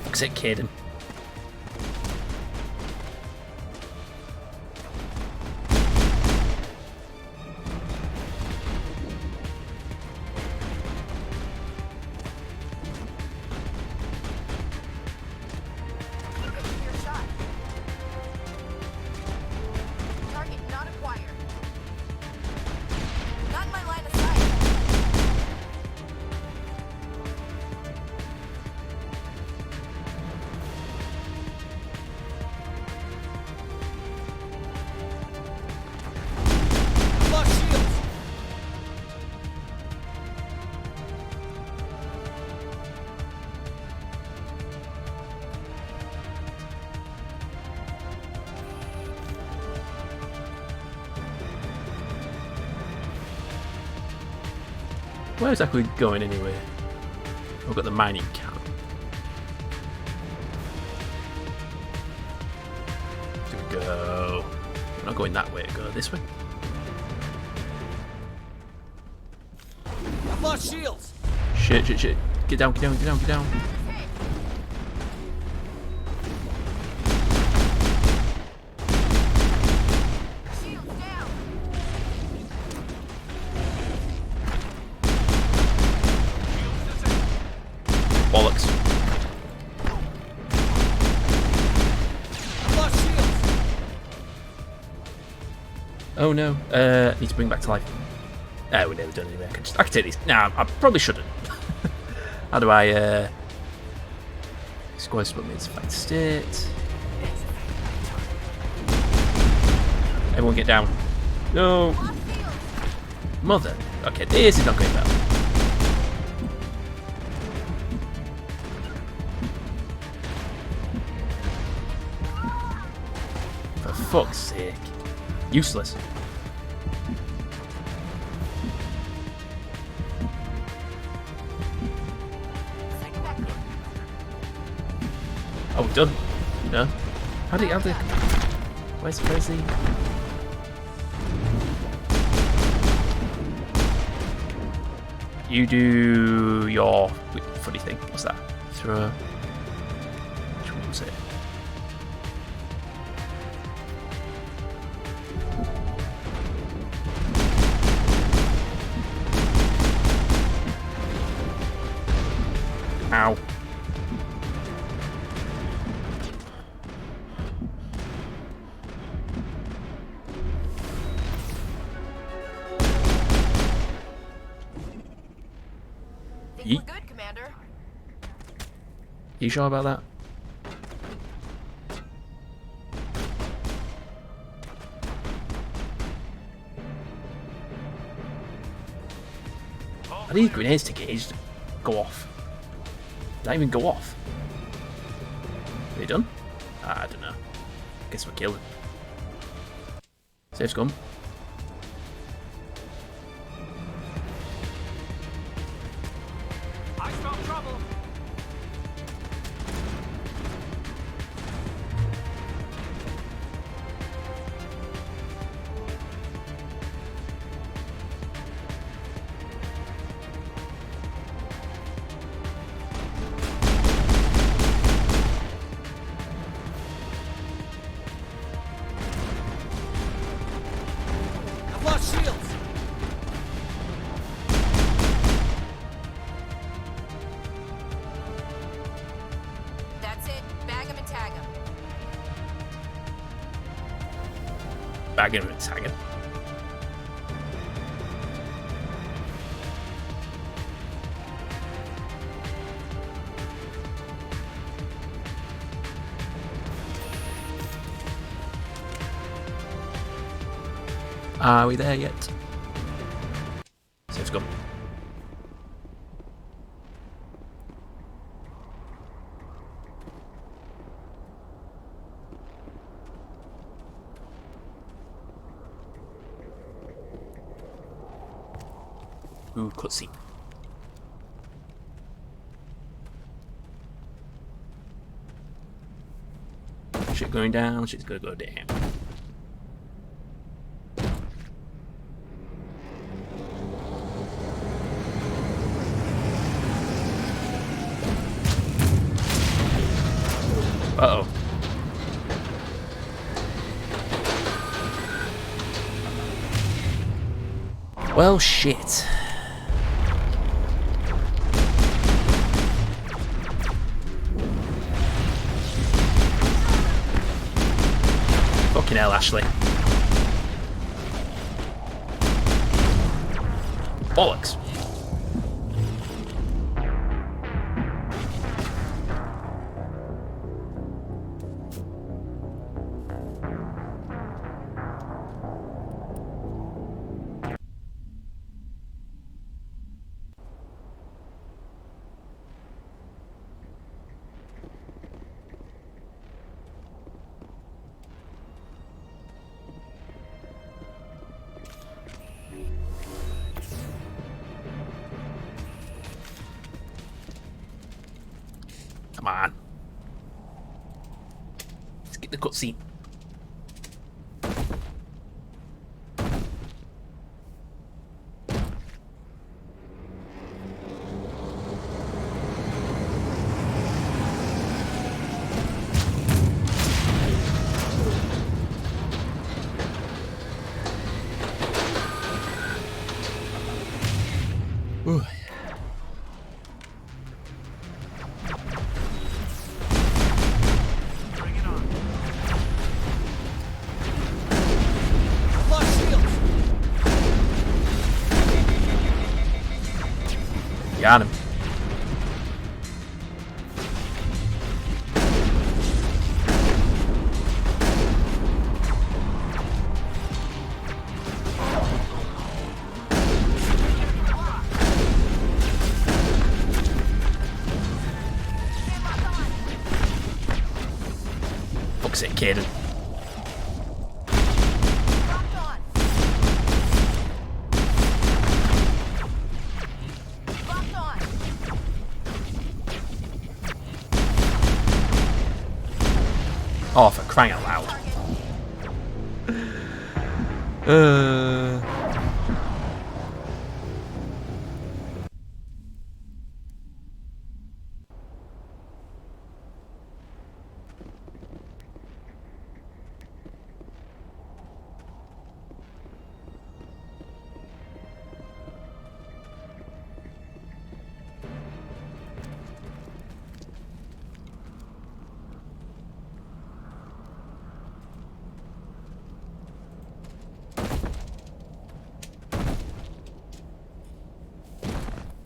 Fuck's it, Caden. Where exactly going anyway? I've got the mining camp. To go. I'm not going that way, go this way. I've lost shields. Shit. Get down. Bollocks. Oh no, need to bring back to life. We're nearly done anyway. I can take these. Nah, I probably shouldn't. How do I, squad split means fight state. Everyone get down. No. Mother. Okay, this is not going well. fuck's sake. Useless. Oh, we're done. No? How do Where's the... You do your funny thing. What's that? Throw... Which one was it? Ow. Think we're good, Commander. You sure about that? I need grenades to just go off. Not even go off. Are they done? I don't know. Guess we're killing. Safe scum. I smell trouble. I've lost shields. That's it. Bag him and tag him. Bag him and tag him. Are we there yet? Safe scum. Ooh, cutscene. Shit going down, shit's gonna go down. Uh-oh. Well, shit. Fucking hell, Ashley. Bollocks. Come on. Let's get the cutscene. Ooh. Got him. Fuck's sake, Caden. Oh, for crying out loud.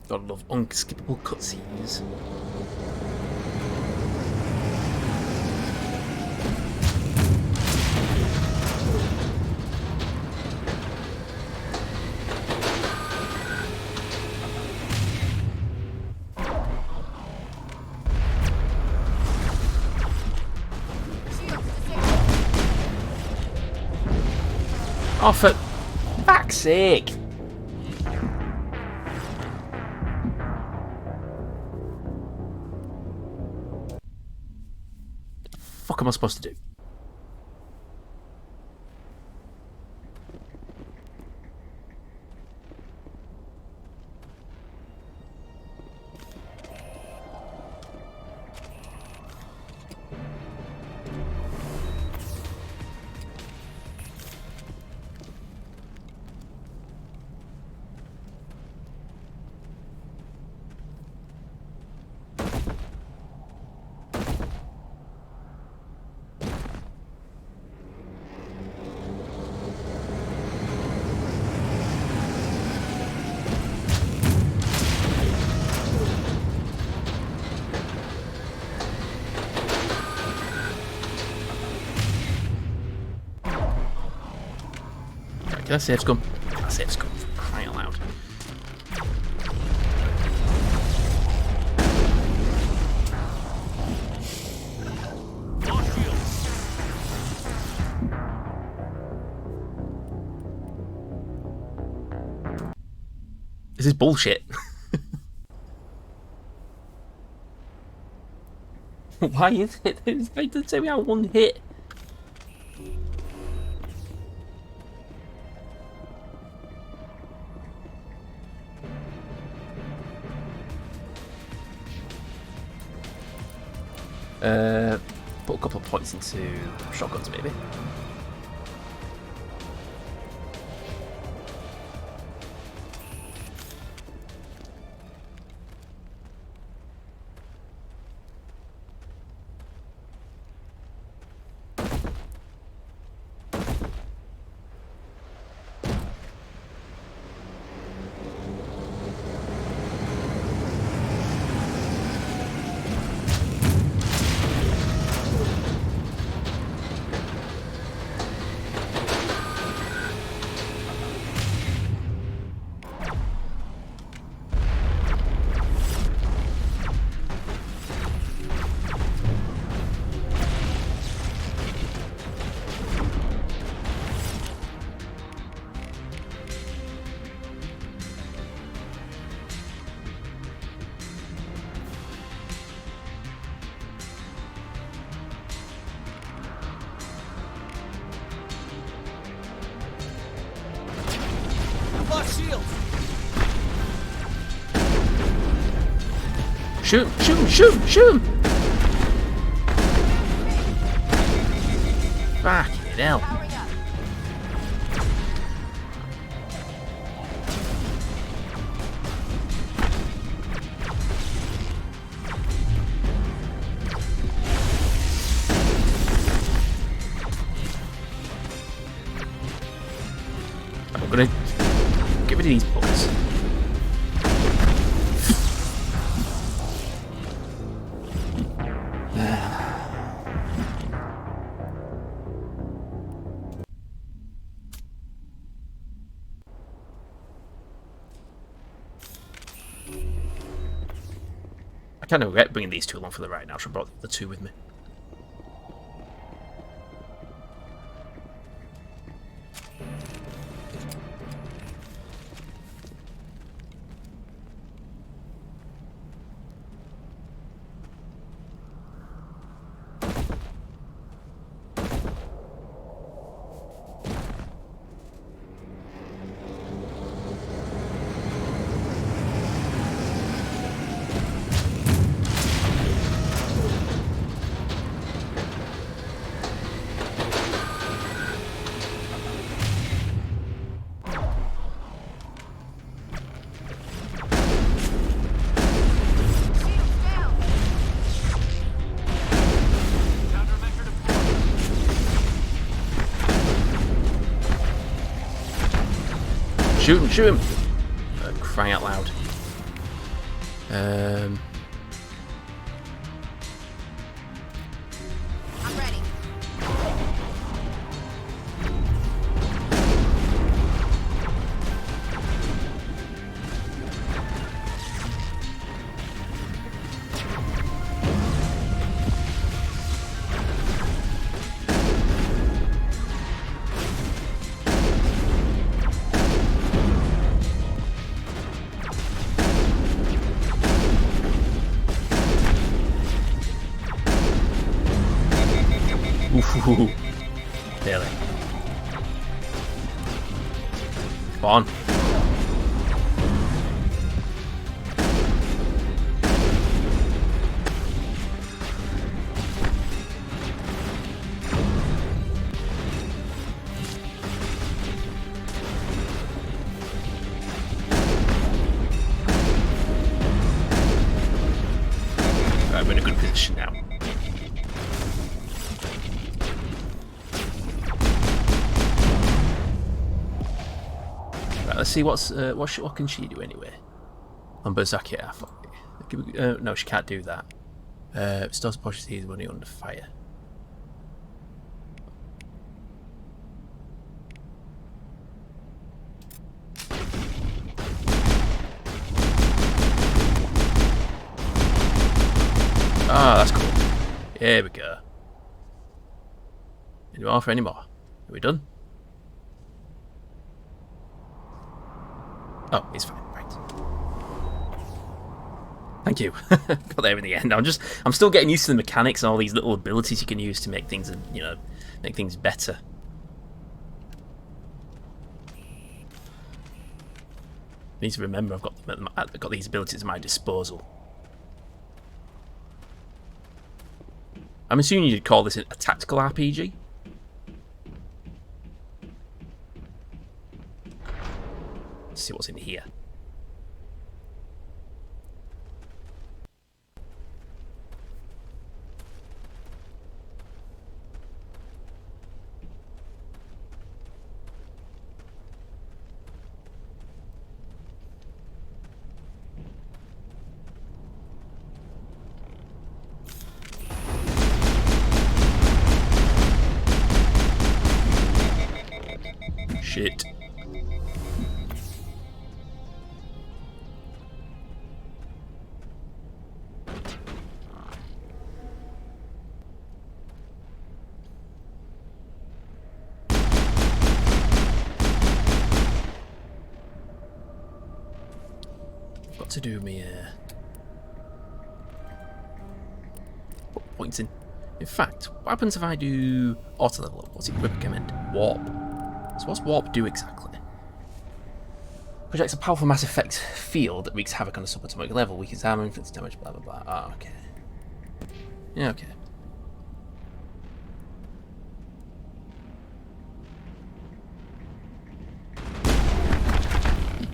Gotta love unskippable cutscenes. Oh, for fuck's sake! What am I supposed to do? Can I save scum? Can I save scum? For crying out loud. This is bullshit. Why is it? They did say we had one hit. Put a couple of points into shotguns, maybe. Shoot, shoot, shoot, shoot! Fucking hell. I'm gonna get rid of these bullets. I kind of regret bringing these two along for the ride now. I should have brought the two with me. Shoot him, shoot him! Crying out loud. I'm ready. Ooh, barely. Come on. Right, we're in a good position now. Let's see what can she do anyway? On Berserker, no, she can't do that. Stores pushes he's running under fire. Ah, that's cool. Here we go. Any more for any more? Are we done? Oh, he's fine. Right. Thank you. Got there in the end. I'm still getting used to the mechanics and all these little abilities you can use to make things, make things better. I need to remember I've got these abilities at my disposal. I'm assuming you'd call this a tactical RPG. Let's see what's in here. Shit. Got to do me points in. In fact, what happens if I do auto level up? What's it recommend? Warp. So what's warp do exactly? Projects a powerful mass effect field that wreaks havoc on a subatomic level, weakens armor, inflicts damage, blah blah blah. Ah, okay. Yeah, okay.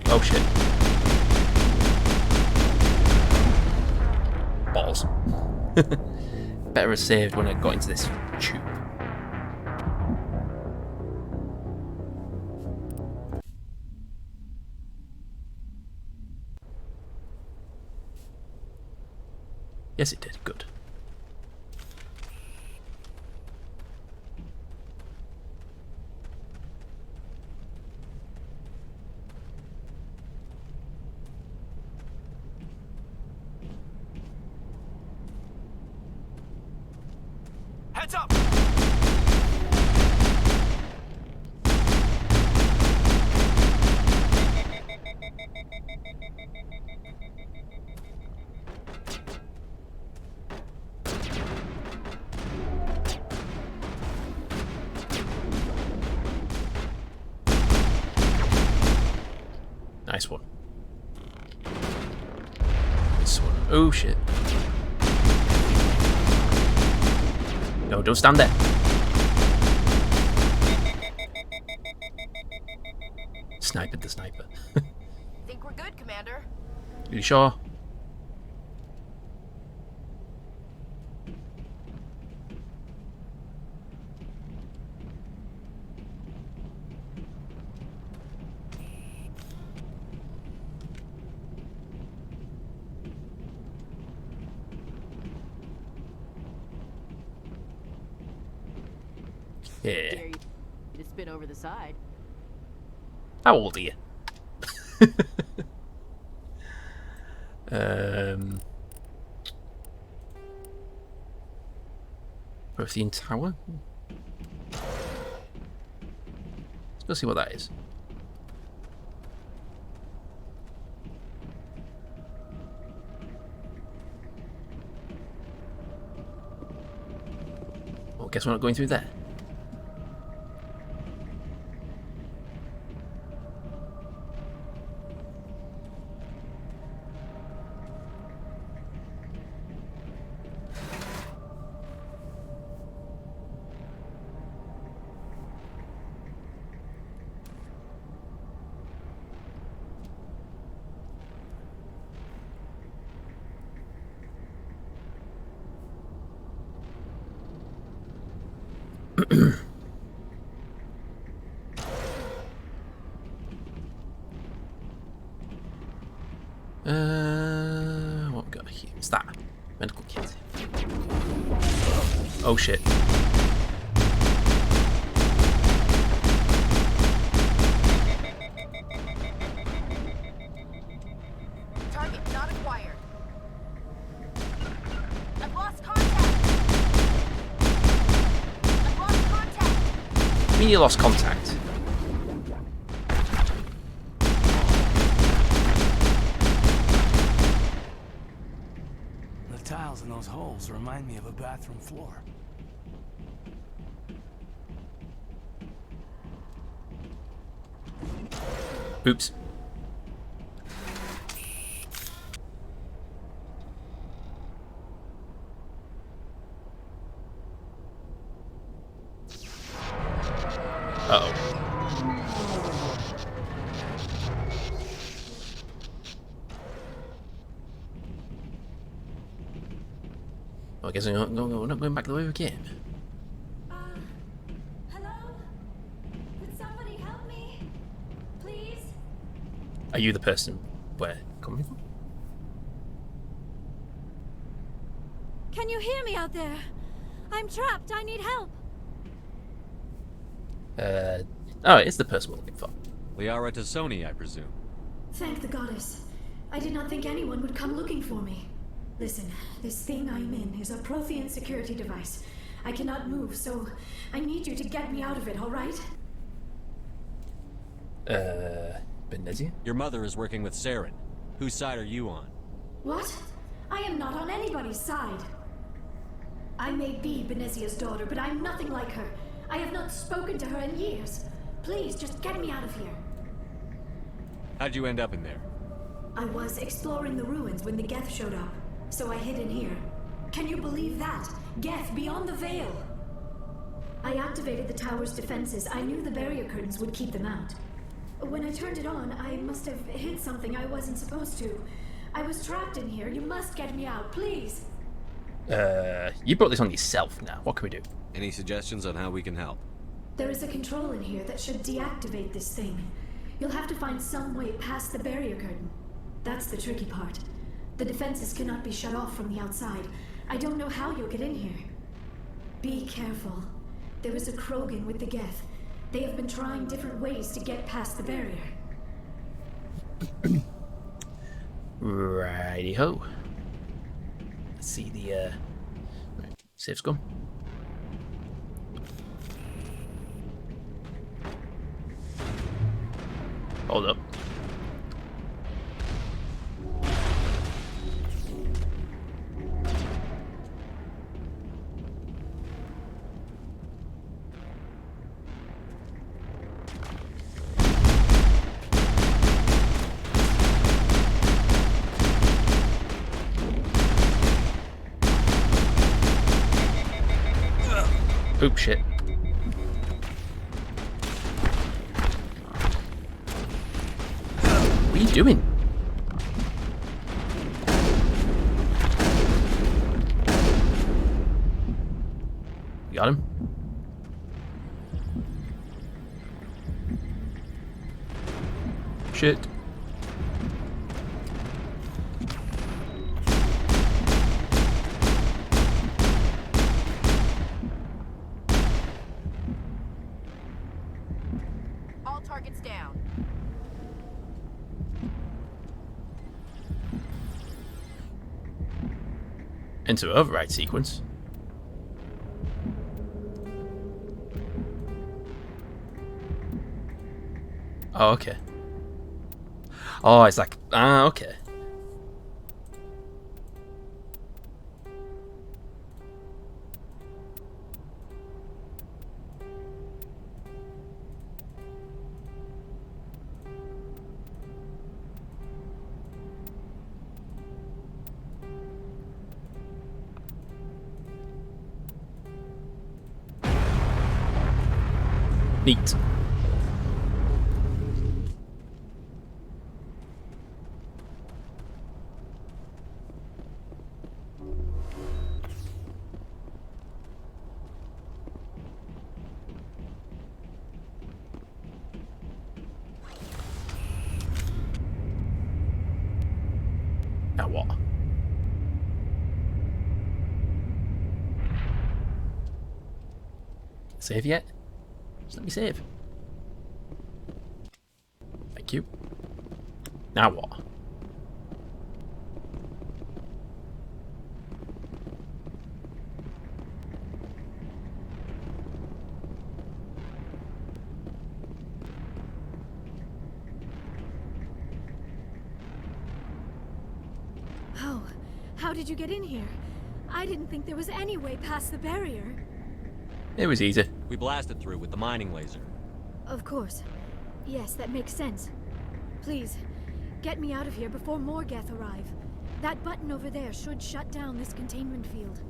Oh shit. Balls. Better have saved when I got into this tube. Yes, it did. Good. Heads up! Nice one. This one. Oh shit. No, don't stand there. Sniper the sniper. Think we're good, Commander? You sure? Yeah. Dare you to spit over the side. How old are you? Prothean Tower? Let's go see what that is. Well, guess we're not going through there. What we got here? What's that? Medical kit. Oh shit. Target not acquired. I've lost contact. I've lost contact. I mean, you lost contact. The tiles in those holes remind me of a bathroom floor. Oops. Uh-oh. Well, I guess we're not going back the way we came. Hello? Could somebody help me? Please? Are you the person we're coming from? Can you hear me out there? I'm trapped. I need help. Oh, it's the person we're looking for. Liara to Sony, I presume. Thank the goddess. I did not think anyone would come looking for me. Listen, this thing I'm in is a Prothean security device. I cannot move, so I need you to get me out of it, alright? Benezia? Your mother is working with Saren. Whose side are you on? What? I am not on anybody's side. I may be Benezia's daughter, but I'm nothing like her. I have not spoken to her in years. Please, just get me out of here. How'd you end up in there? I was exploring the ruins when the Geth showed up, so I hid in here. Can you believe that? Geth beyond the veil! I activated the tower's defenses. I knew the barrier curtains would keep them out. When I turned it on, I must have hit something I wasn't supposed to. I was trapped in here. You must get me out, please! You brought this on yourself now. What can we do? Any suggestions on how we can help? There is a control in here that should deactivate this thing. You'll have to find some way past the barrier curtain. That's the tricky part. The defenses cannot be shut off from the outside. I don't know how you'll get in here. Be careful. There is a Krogan with the Geth. They have been trying different ways to get past the barrier. Righty-ho. Let's see the, right, safe scum. Hold up. Oop, shit. What are you doing? You got him? Shit. Enter override sequence. Oh, okay. Oh, it's like, okay. Neat. Now what? Save yet? Just let me save. Thank you. Now what? Oh, how did you get in here? I didn't think there was any way past the barrier. It was easy. We blasted through with the mining laser. Of course. Yes, that makes sense. Please, get me out of here before more Geth arrive. That button over there should shut down this containment field.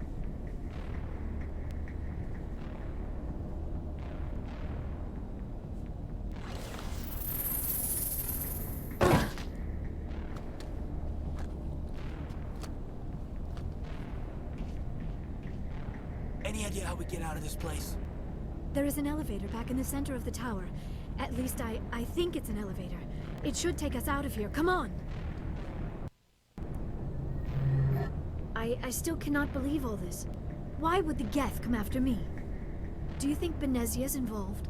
Any idea how we get out of this place? There is an elevator back in the center of the tower. At least I think it's an elevator. It should take us out of here. Come on! I still cannot believe all this. Why would the Geth come after me? Do you think Benezia's involved?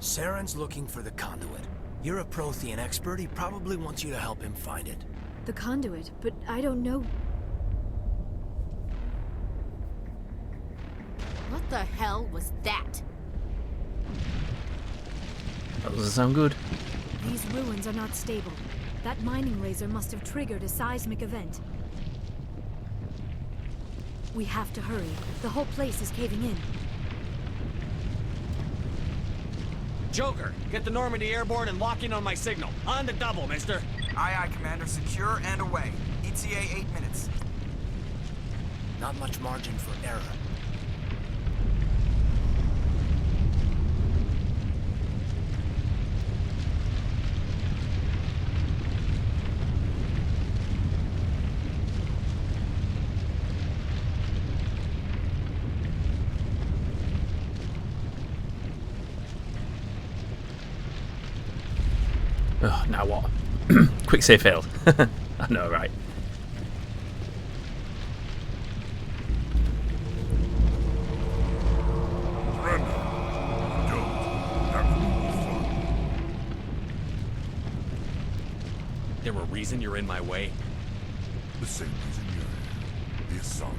Saren's looking for the conduit. You're a Prothean expert. He probably wants you to help him find it. The conduit, but I don't know. What the hell was that? That doesn't sound good. These ruins are not stable. That mining laser must have triggered a seismic event. We have to hurry. The whole place is caving in. Joker, get the Normandy airborne and lock in on my signal. On the double, mister. Aye, aye, Commander. Secure and away. ETA 8 minutes. Not much margin for error. Oh, now what? Quick save failed. I know, right? There a reason you're in my way? The same reason you're here. The Asari.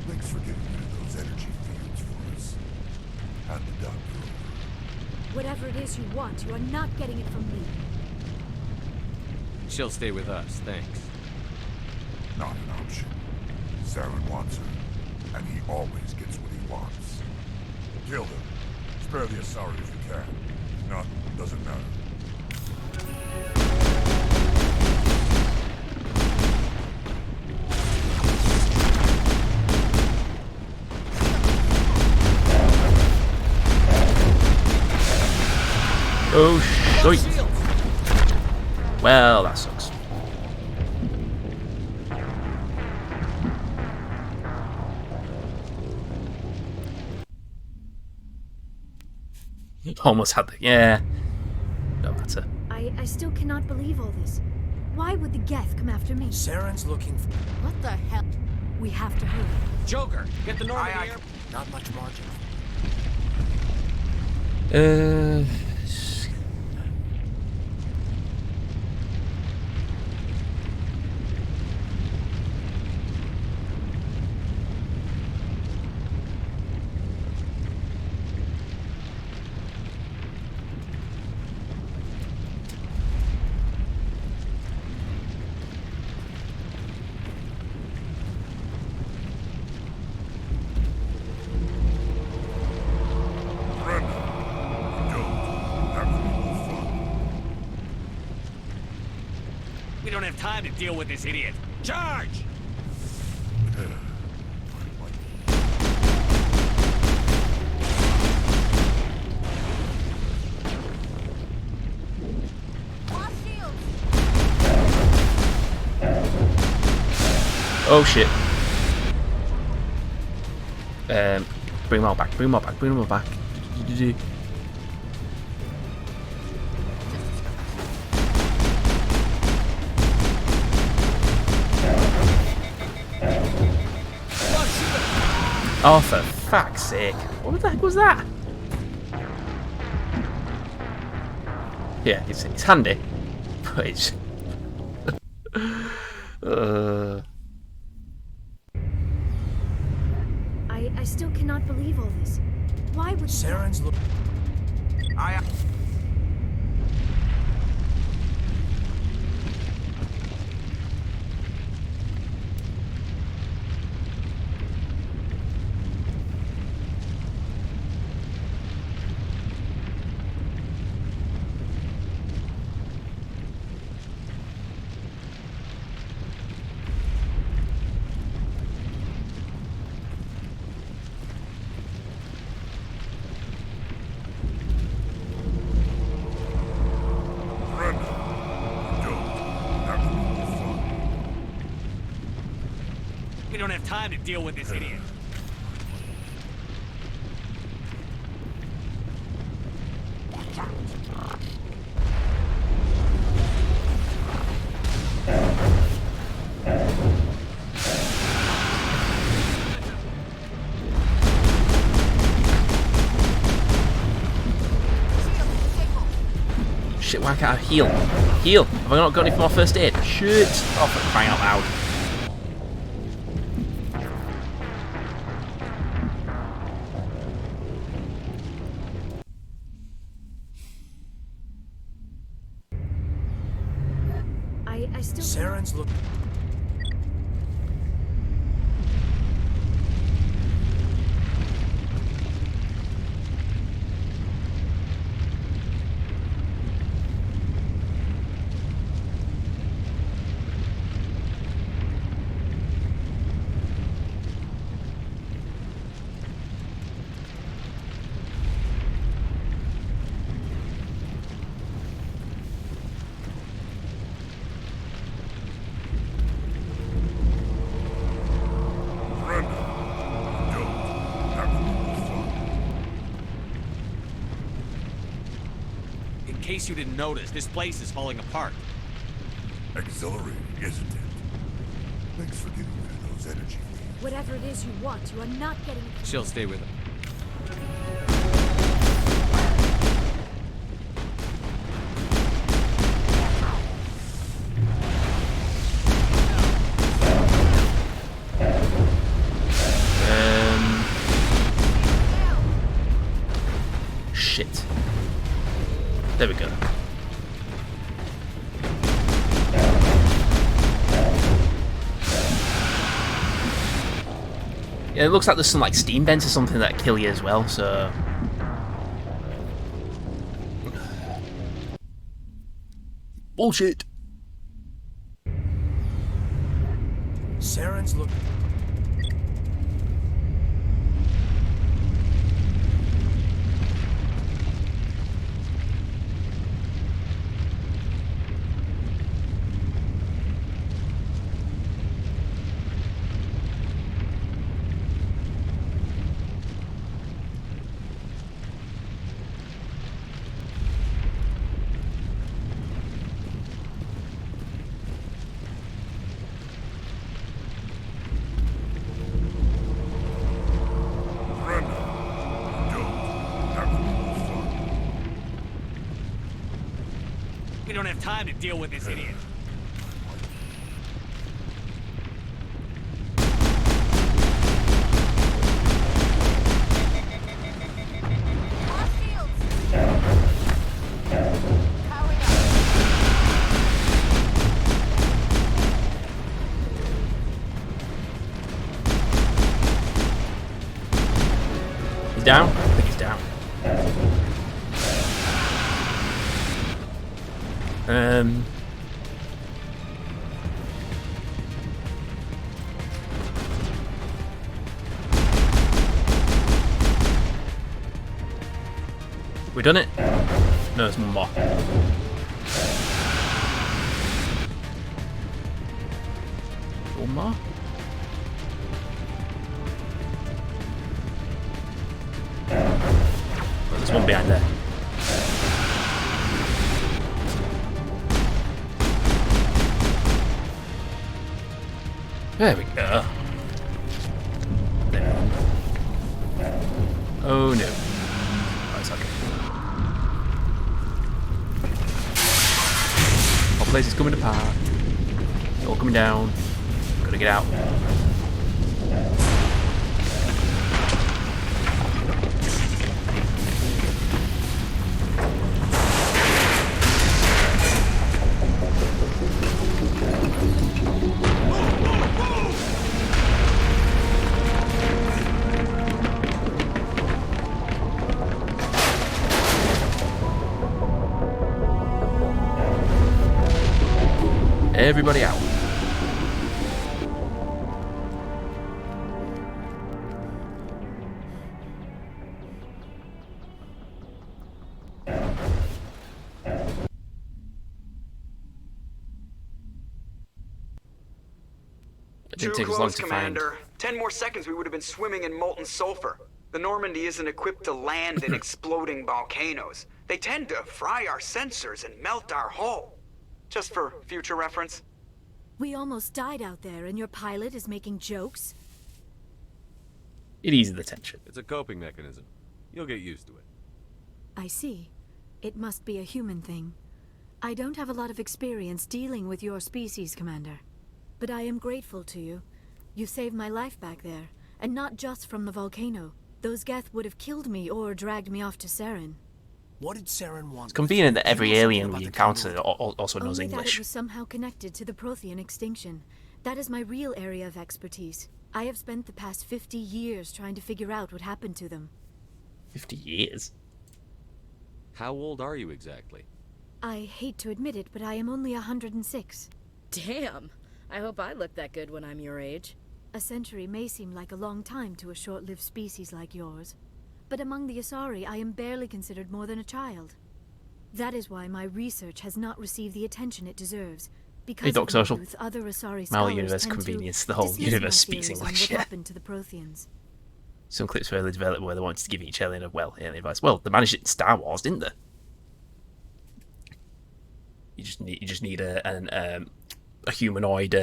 Thanks for getting rid of those energy fields for us. Hand the doctor over. Whatever it is you want, you are not getting it from me. She'll stay with us, thanks. Not an option. Saren wants her, and he always gets what he wants. Kill them. Spare the Asari if you can. If not, doesn't matter. Oh, shit. Well, that sucks. Almost had the... Yeah. No matter. I still cannot believe all this. Why would the Geth come after me? Saren's looking for... What the hell? We have to hurry. Joker, get the Normandy air... Not much margin. don't have time to deal with this idiot. Charge! Oh shit. Bring them all back, bring them all back, bring them all back. Oh, for fuck's sake. What the heck was that? Yeah, it's handy. But it's... I still cannot believe all this. Why would Saren's look... We don't have time to deal with this idiot. Shit, why can't I heal? Heal! Have I not got any more first aid? Shit! Oh, for crying out loud. I still... Saren's look... In case you didn't notice, this place is falling apart. Exhilarating, isn't it? Thanks for getting rid of those energy fields. Whatever it is you want, you are not getting it. She'll stay with him. Shit. There we go. Yeah, it looks like there's some like steam vents or something that kill you as well, so... Bullshit! Saren's look... We don't have time to deal with this idiot. He's down? I think he's down. We done it? No, there's one more. One more? Oh, there's one behind there. There we go. There. Oh no. Oh, it's okay. Our place is coming apart. It's all coming down. Gotta get out. Everybody out. It didn't take as long to find. Commander. 10 more seconds, we would have been swimming in molten sulfur. The Normandy isn't equipped to land in exploding volcanoes. They tend to fry our sensors and melt our hull. Just for future reference. We almost died out there, and your pilot is making jokes? It eases the tension. It's a coping mechanism. You'll get used to it. I see. It must be a human thing. I don't have a lot of experience dealing with your species, Commander. But I am grateful to you. You saved my life back there, and not just from the volcano. Those Geth would have killed me or dragged me off to Saren. What did Saren want? It's convenient that every alien we encounter also knows Only that English. it was somehow connected to the Prothean extinction. That is my real area of expertise. I have spent the past 50 years trying to figure out what happened to them. 50 years? How old are you exactly? I hate to admit it, but I am only 106. Damn! I hope I look that good when I'm your age. A century may seem like a long time to a short-lived species like yours. But among the Asari, I am barely considered more than a child. That is why my research has not received the attention it deserves. Because Hey, Doc Social. youth, other Asari Mal scholars Universe tend to convenience, the whole dismiss universe my speaks theories on English, what yeah. happened to the Protheans. Some clips where they developed where they wanted to give each alien alien advice. Well, they managed it in Star Wars, didn't they? You just need a humanoid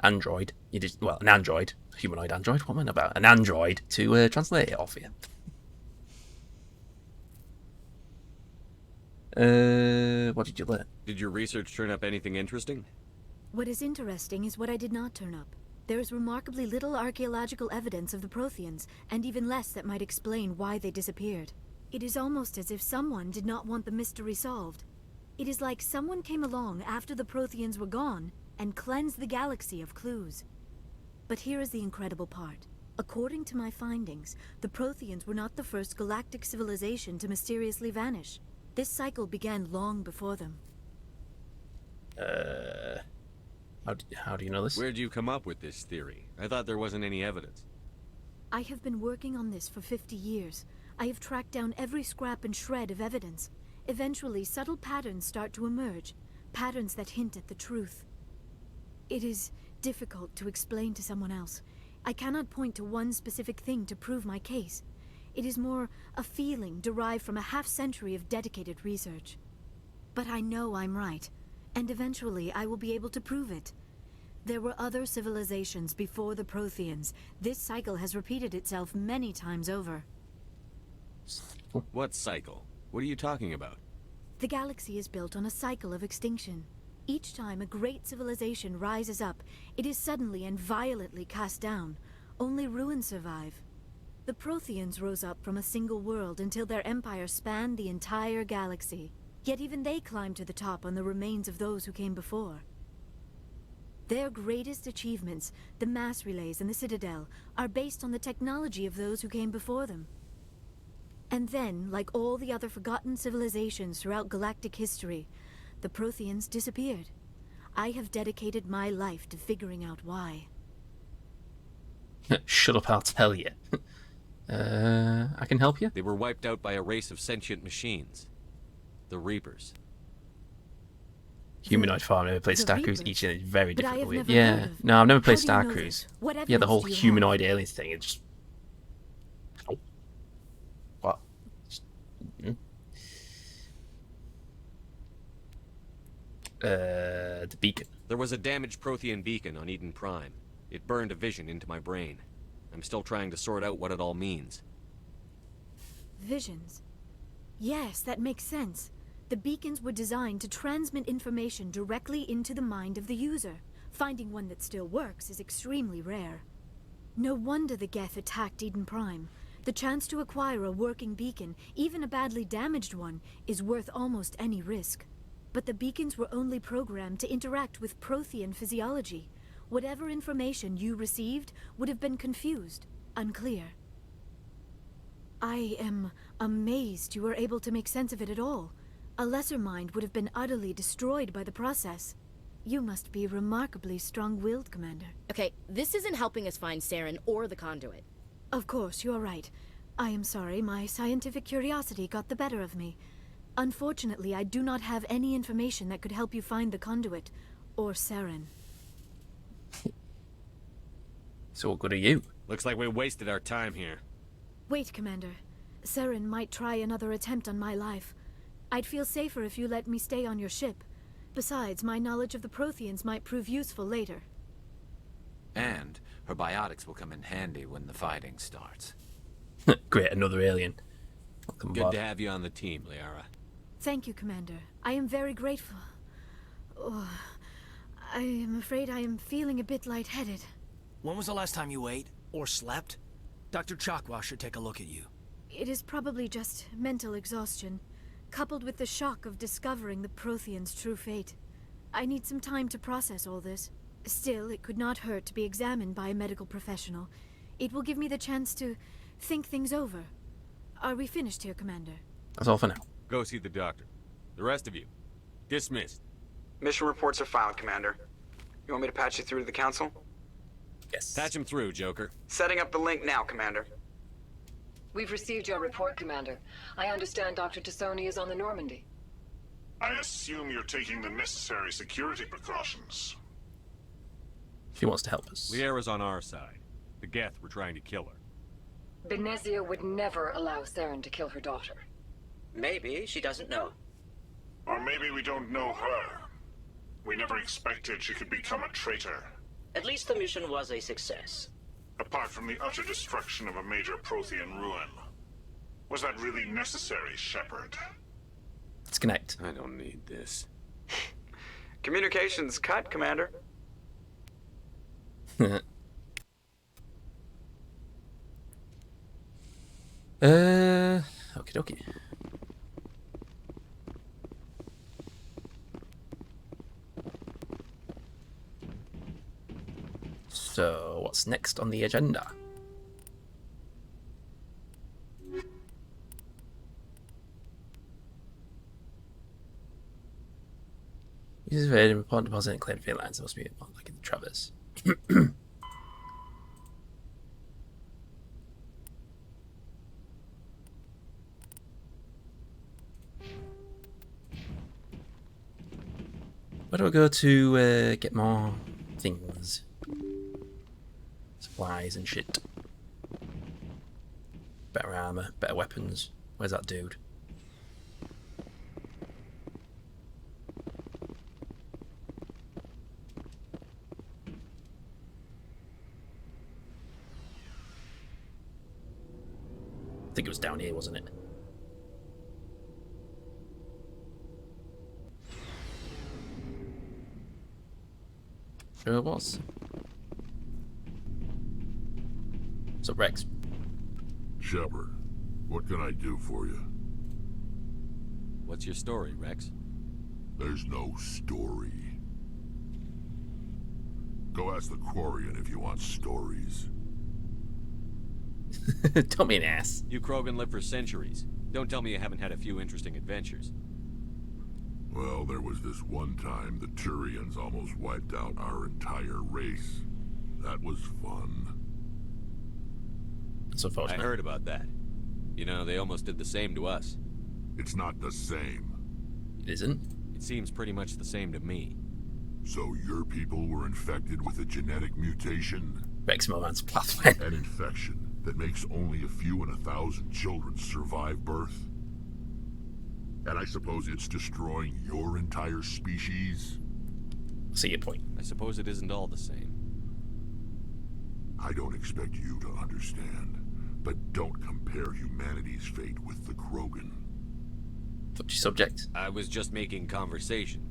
android. You just an android, humanoid android. What am I on about? An android to translate it all for you. What did you learn? Did your research turn up anything interesting? What is interesting is what I did not turn up. There is remarkably little archaeological evidence of the Protheans, and even less that might explain why they disappeared. It is almost as if someone did not want the mystery solved. It is like someone came along after the Protheans were gone and cleansed the galaxy of clues. But here is the incredible part. According to my findings, the Protheans were not the first galactic civilization to mysteriously vanish. This cycle began long before them. How do you know this? Where'd you come up with this theory? I thought there wasn't any evidence. I have been working on this for 50 years. I have tracked down every scrap and shred of evidence. Eventually, subtle patterns start to emerge, patterns that hint at the truth. It is difficult to explain to someone else. I cannot point to one specific thing to prove my case. It is more a feeling derived from a half-century of dedicated research. But I know I'm right, and eventually I will be able to prove it. There were other civilizations before the Protheans. This cycle has repeated itself many times over. What cycle? What are you talking about? The galaxy is built on a cycle of extinction. Each time a great civilization rises up, it is suddenly and violently cast down. Only ruins survive. The Protheans rose up from a single world until their empire spanned the entire galaxy. Yet even they climbed to the top on the remains of those who came before. Their greatest achievements, the mass relays and the Citadel, are based on the technology of those who came before them. And then, like all the other forgotten civilizations throughout galactic history, the Protheans disappeared. I have dedicated my life to figuring out why. Shut up, I'll tell you. I can help you. They were wiped out by a race of sentient machines. The Reapers. Humanoid farm. Never played the Star Cruise. Reapers? Each is very But I different. have Weird. never heard Yeah. of- No, I've never How played do you Star know Cruise. this? What Yeah, the evidence whole do you have? humanoid aliens thing. It just. Oh. What? The beacon. There was a damaged Prothean beacon on Eden Prime. It burned a vision into my brain. I'm still trying to sort out what it all means. Visions. Yes, that makes sense. The beacons were designed to transmit information directly into the mind of the user. Finding one that still works is extremely rare. No wonder the Geth attacked Eden Prime. The chance to acquire a working beacon, even a badly damaged one, is worth almost any risk. But the beacons were only programmed to interact with Prothean physiology. Whatever information you received would have been confused, unclear. I am amazed you were able to make sense of it at all. A lesser mind would have been utterly destroyed by the process. You must be remarkably strong-willed, Commander. Okay, this isn't helping us find Saren or the conduit. Of course, you're right. I am sorry, my scientific curiosity got the better of me. Unfortunately, I do not have any information that could help you find the conduit, or Saren. So what good are you? Looks like we wasted our time here. Wait, Commander. Saren might try another attempt on my life. I'd feel safer if you let me stay on your ship. Besides, my knowledge of the Protheans might prove useful later. And her biotics will come in handy when the fighting starts. Great, another alien. Welcome Good aboard. to have you on the team, Liara. Thank you, Commander. I am very grateful. Oh, I am afraid I am feeling a bit lightheaded. When was the last time you ate or slept? Dr. Chakwa should take a look at you. It is probably just mental exhaustion, coupled with the shock of discovering the Protheans' true fate. I need some time to process all this. Still, it could not hurt to be examined by a medical professional. It will give me the chance to think things over. Are we finished here, Commander? That's all for now. Go see the doctor. The rest of you, dismissed. Mission reports are filed, Commander. You want me to patch you through to the Council? Yes. Patch him through, Joker. Setting up the link now, Commander. We've received your report, Commander. I understand Dr. Tassoni is on the Normandy. I assume you're taking the necessary security precautions. She wants to help us. Liara's on our side. The Geth were trying to kill her. Benezia would never allow Saren to kill her daughter. Maybe she doesn't know. Or maybe we don't know her. We never expected she could become a traitor. At least the mission was a success. Apart from the utter destruction of a major Prothean ruin. Was that really necessary, Shepard? Let's connect. I don't need this. Communications cut, Commander. Okie dokie. So, what's next on the agenda? This is very important deposit in cleared field lines. It must be like in the Traverse. Where do I go to get more things? Supplies and shit. Better armor, better weapons. Where's that dude? I think it was down here, wasn't it? Sure it was. So Rex. Shepard, what can I do for you? What's your story, Rex? There's no story. Go ask the Quarian if you want stories. Don't be an ass. You Krogan live for centuries. Don't tell me you haven't had a few interesting adventures. Well, there was this one time the Turians almost wiped out our entire race. That was fun. That's unfortunate. I heard about that. You know, they almost did the same to us. It's not the same. It isn't? It seems pretty much the same to me. So your people were infected with a genetic mutation? Rex Moman's pathway. An infection that makes only a few in 1,000 children survive birth? And I suppose it's destroying your entire species? I see your point. I suppose it isn't all the same. I don't expect you to understand, but don't compare humanity's fate with the Krogan. Touchy subject. I was just making conversation.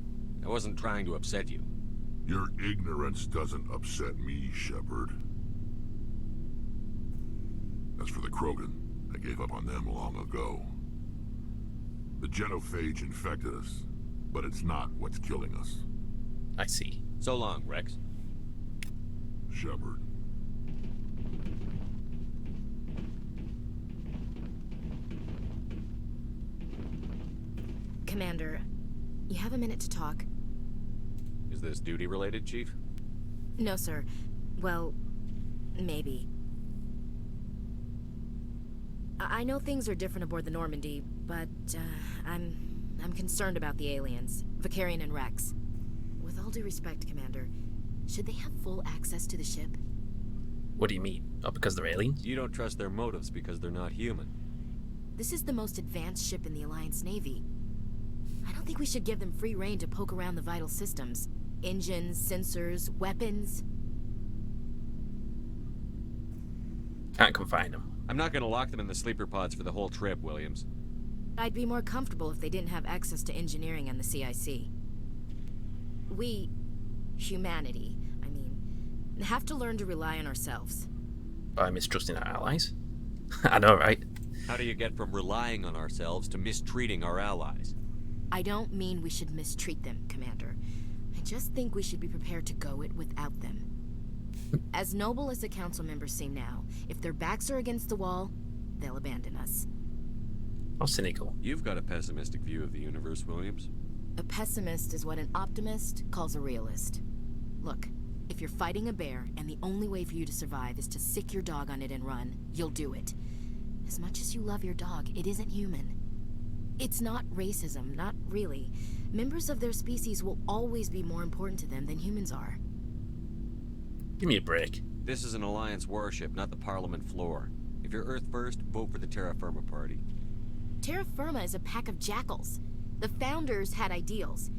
I wasn't trying to upset you. Your ignorance doesn't upset me, Shepard. As for the Krogan, I gave up on them long ago. The genophage infected us, but it's not what's killing us. I see. So long, Rex. Shepard. Commander, you have a minute to talk? Is this duty-related, Chief? No, sir. Well, maybe. I know things are different aboard the Normandy, but I'm concerned about the aliens, Vicarian and Rex. With all due respect, Commander, should they have full access to the ship? What do you mean? Oh, because they're aliens? You don't trust their motives because they're not human. This is the most advanced ship in the Alliance Navy. I don't think we should give them free rein to poke around the vital systems. Engines, sensors, weapons. Can't confine them. I'm not gonna lock them in the sleeper pods for the whole trip, Williams. I'd be more comfortable if they didn't have access to engineering and the CIC. We, humanity, I mean, have to learn to rely on ourselves. By mistrusting our allies? I know, right? How do you get from relying on ourselves to mistreating our allies? I don't mean we should mistreat them, Commander. I just think we should be prepared to go it without them. As noble as the council members seem now, if their backs are against the wall, they'll abandon us. How cynical. You've got a pessimistic view of the universe, Williams. A pessimist is what an optimist calls a realist. Look, if you're fighting a bear and the only way for you to survive is to sick your dog on it and run, you'll do it. As much as you love your dog, it isn't human. It's not racism, not really. Members of their species will always be more important to them than humans are. Give me a break. This is an Alliance warship, not the Parliament floor. If you're Earth first, vote for the Terra Firma Party. Terra Firma is a pack of jackals. The founders had ideals.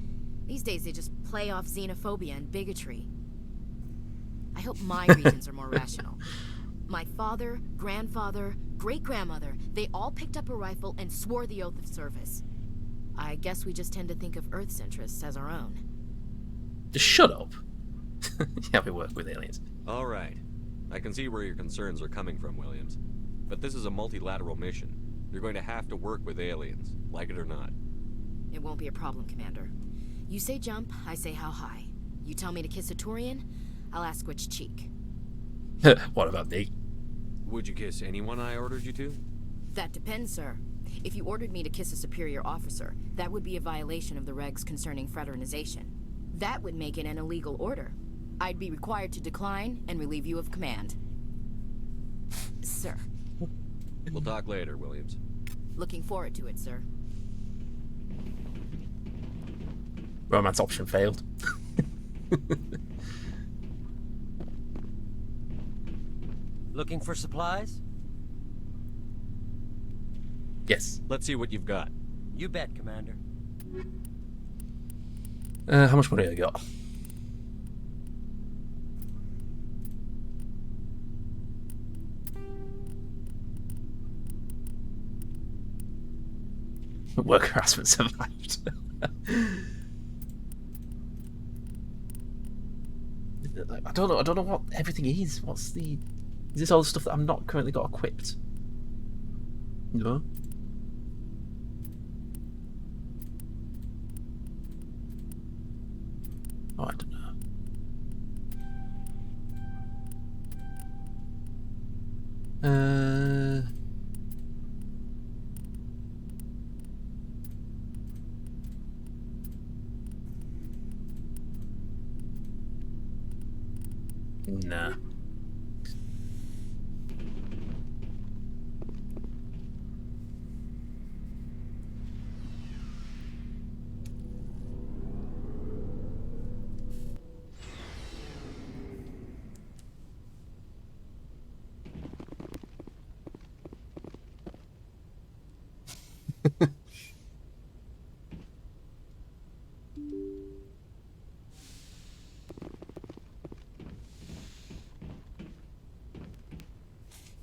These days they just play off xenophobia and bigotry. I hope my regions are more rational. My father, grandfather, great-grandmother, they all picked up a rifle and swore the oath of service. I guess we just tend to think of Earth's interests as our own. Just shut up. Yeah, we work with aliens. All right. I can see where your concerns are coming from, Williams. But this is a multilateral mission. You're going to have to work with aliens, like it or not. It won't be a problem, Commander. You say jump, I say how high. You tell me to kiss a Turian, I'll ask which cheek. What about me? Would you kiss anyone I ordered you to? That depends, sir. If you ordered me to kiss a superior officer, that would be a violation of the regs concerning fraternization. That would make it an illegal order. I'd be required to decline and relieve you of command. Sir. We'll talk later, Williams. Looking forward to it, sir. Romance option failed. Looking for supplies? Yes. Let's see what you've got. You bet, Commander. How much money have I got? Work harassment survived. I don't know what everything is. What's the... Is this all the stuff that I'm not currently got equipped? No? Oh, I don't know. Nah.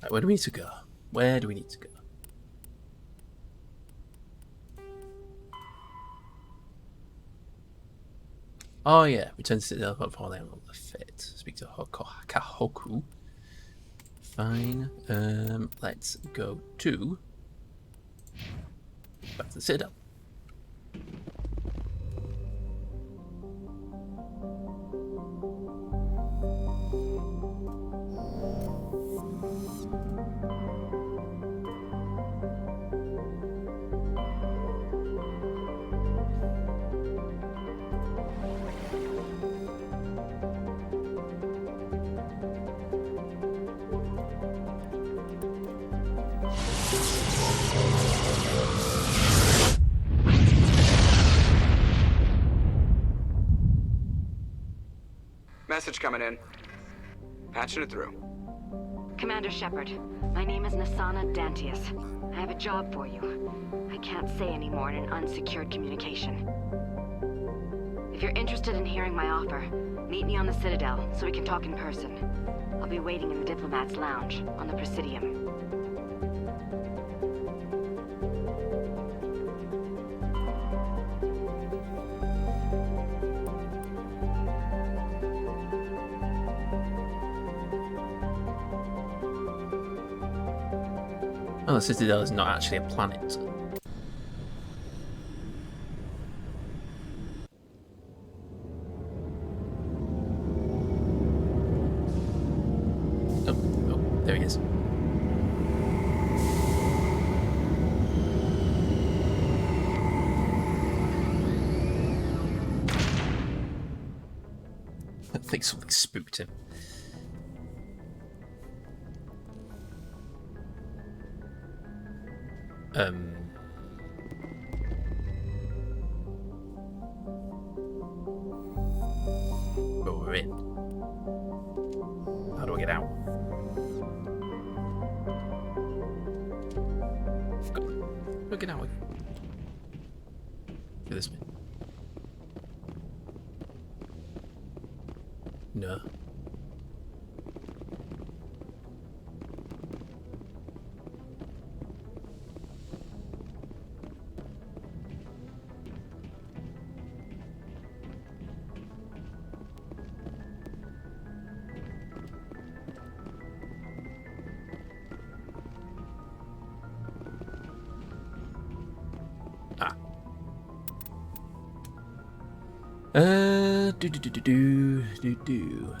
Right, where do we need to go? Where do we need to go? Oh yeah, return to Citadel before they unlock the fit. Speak to Kahoku. Fine. Let's go to back to the Citadel. Message coming in. Patching it through. Commander Shepard, my name is Nasana Dantius. I have a job for you. I can't say any more in an unsecured communication. If you're interested in hearing my offer, meet me on the Citadel so we can talk in person. I'll be waiting in the Diplomat's Lounge on the Presidium. Oh, the Citadel is not actually a planet. Oh, there he is. I think something spooked him. But we're in. How do I get out? Look at out. Go this way. No. Do.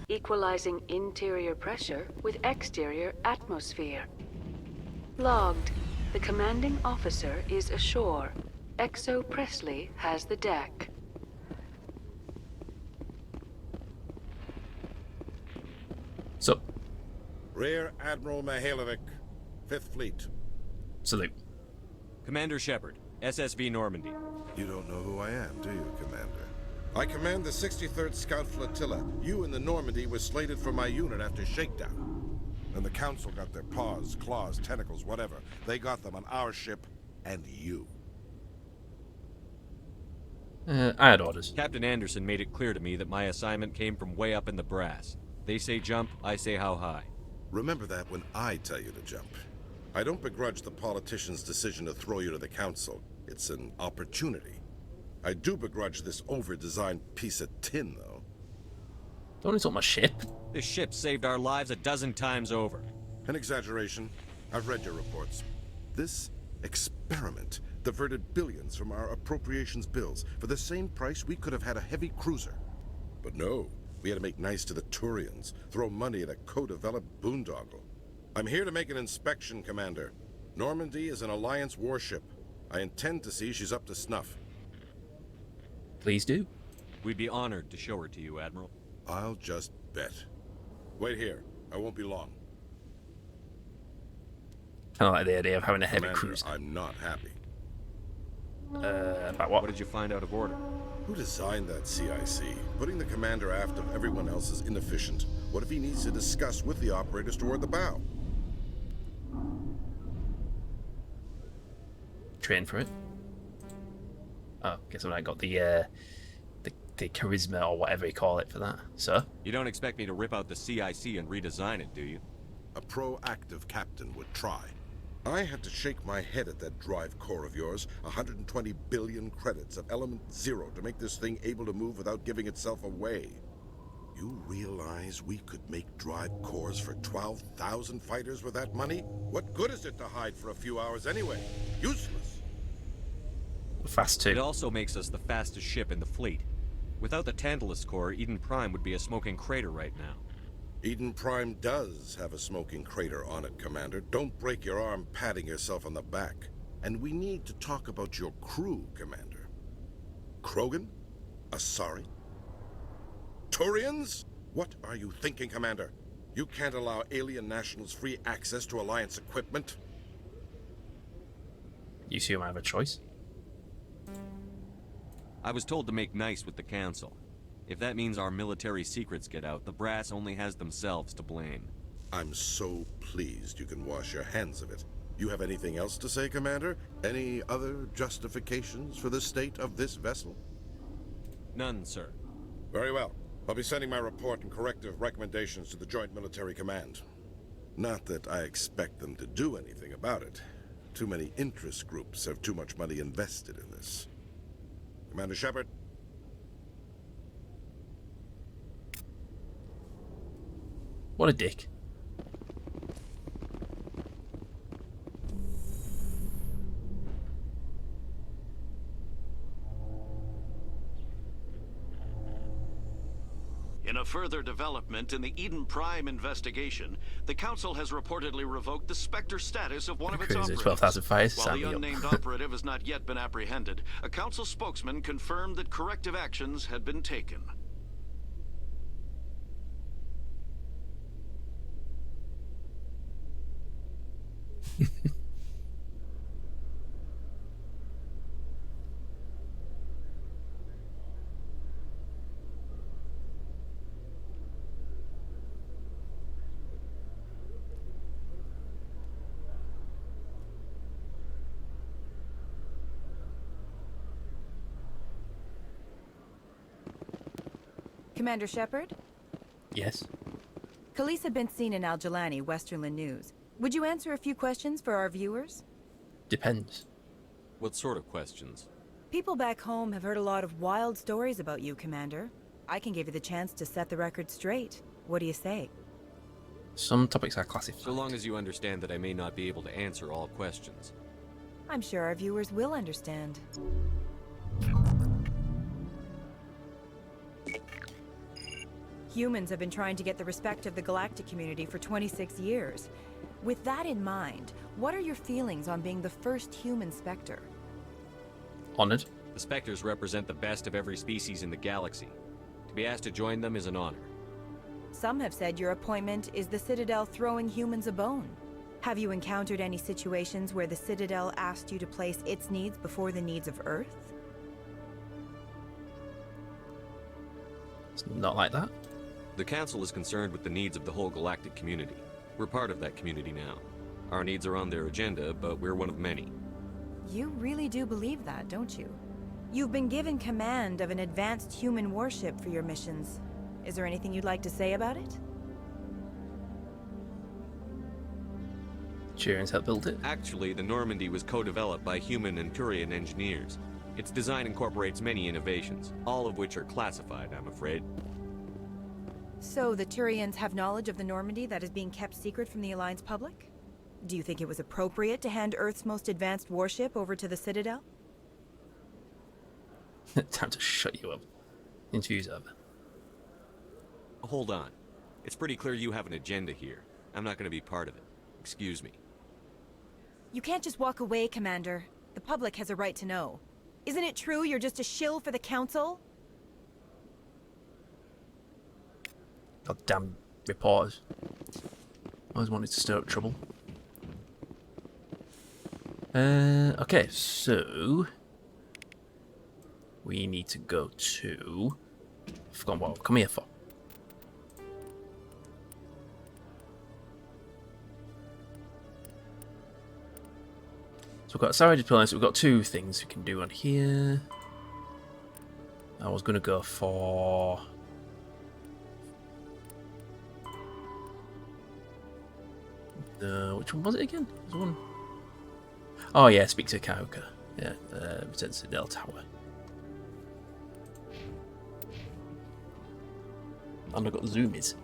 Equalizing interior pressure with exterior atmosphere. Logged. The commanding officer is ashore. Exo Presley has the deck. So. Rear Admiral Mihailovic, 5th Fleet. Salute. Commander Shepard, SSV Normandy. You don't know who I am, do you, Commander? I command the 63rd Scout Flotilla. You and the Normandy were slated for my unit after shakedown. And the Council got their paws, claws, tentacles, whatever. They got them on our ship and you. I had orders. Captain Anderson made it clear to me that my assignment came from way up in the brass. They say jump, I say how high. Remember that when I tell you to jump. I don't begrudge the politician's decision to throw you to the Council. It's an opportunity. I do begrudge this over-designed piece of tin, though. Don't insult my ship. This ship saved our lives a dozen times over. An exaggeration. I've read your reports. This experiment diverted billions from our appropriations bills. For the same price, we could have had a heavy cruiser. But no. We had to make nice to the Turians, throw money at a co-developed boondoggle. I'm here to make an inspection, Commander. Normandy is an Alliance warship. I intend to see she's up to snuff. Please do. We'd be honored to show her to you, Admiral. I'll just bet. Wait here. I won't be long. Kind of like the idea of having a heavy Commander, cruiser. I'm not happy. About what? What did you find out of order? Who designed that CIC? Putting the commander aft of everyone else is inefficient. What if he needs to discuss with the operators toward the bow? Train for it. Oh, guess I got the charisma or whatever you call it for that. So? You don't expect me to rip out the CIC and redesign it, do you? A proactive captain would try. I had to shake my head at that drive core of yours. 120 billion credits of element 0 to make this thing able to move without giving itself away. You realize we could make drive cores for 12,000 fighters with that money? What good is it to hide for a few hours anyway? Useless. Fast too. It also makes us the fastest ship in the fleet. Without the Tantalus core, Eden Prime would be a smoking crater right now. Eden Prime does have a smoking crater on it, Commander. Don't break your arm patting yourself on the back. And we need to talk about your crew, Commander. Krogan? Asari? Turians? What are you thinking, Commander? You can't allow alien nationals free access to Alliance equipment. You assume I have a choice? I was told to make nice with the Council. If that means our military secrets get out, the brass only has themselves to blame. I'm so pleased you can wash your hands of it. You have anything else to say, Commander? Any other justifications for the state of this vessel? None, sir. Very well. I'll be sending my report and corrective recommendations to the Joint Military Command. Not that I expect them to do anything about it. Too many interest groups have too much money invested in this. Commander Shepard? What a dick. In a further development in the Eden Prime investigation, the Council has reportedly revoked the Spectre status of one of its operatives. 12,000 fires. While the unnamed operative has not yet been apprehended, a Council spokesman confirmed that corrective actions had been taken. Commander Shepard? Yes? Khalees had been seen in Al-Jalani, Westerland News. Would you answer a few questions for our viewers? Depends. What sort of questions? People back home have heard a lot of wild stories about you, Commander. I can give you the chance to set the record straight. What do you say? Some topics are classified. So long as you understand that I may not be able to answer all questions. I'm sure our viewers will understand. Humans have been trying to get the respect of the galactic community for 26 years. With that in mind, what are your feelings on being the first human Spectre? Honored. The Spectres represent the best of every species in the galaxy. To be asked to join them is an honor. Some have said your appointment is the Citadel throwing humans a bone. Have you encountered any situations where the Citadel asked you to place its needs before the needs of Earth? It's not like that. The Council is concerned with the needs of the whole galactic community. We're part of that community now. Our needs are on their agenda, but we're one of many. You really do believe that, don't you? You've been given command of an advanced human warship for your missions. Is there anything you'd like to say about it? Turians helped build it. Actually, the Normandy was co-developed by human and Turian engineers. Its design incorporates many innovations, all of which are classified, I'm afraid. So the Turians have knowledge of the Normandy that is being kept secret from the Alliance public? Do you think it was appropriate to hand Earth's most advanced warship over to the Citadel? Time to shut you up. Interview's over. Hold on. It's pretty clear you have an agenda here. I'm not going to be part of it. Excuse me. You can't just walk away, Commander. The public has a right to know. Isn't it true you're just a shill for the Council? Goddamn reporters. Always wanted to stir up trouble. Okay, so we need to go to. I've forgotten what I've come here for. So we've got Sarah deployment, so we've got two things we can do on here. I was going to go for... which one was it again? There was one. Oh yeah, speak to Kaoka. Yeah, return to the Dell Tower. And I've got zoomies.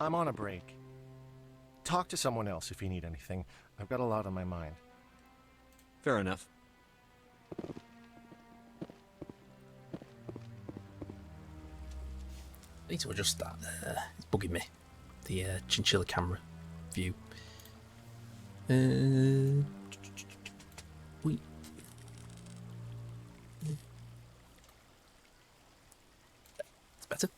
I'm on a break. Talk to someone else if you need anything. I've got a lot on my mind. Fair enough. I need to adjust that. It's bugging me. The chinchilla camera view. Wait. It's better.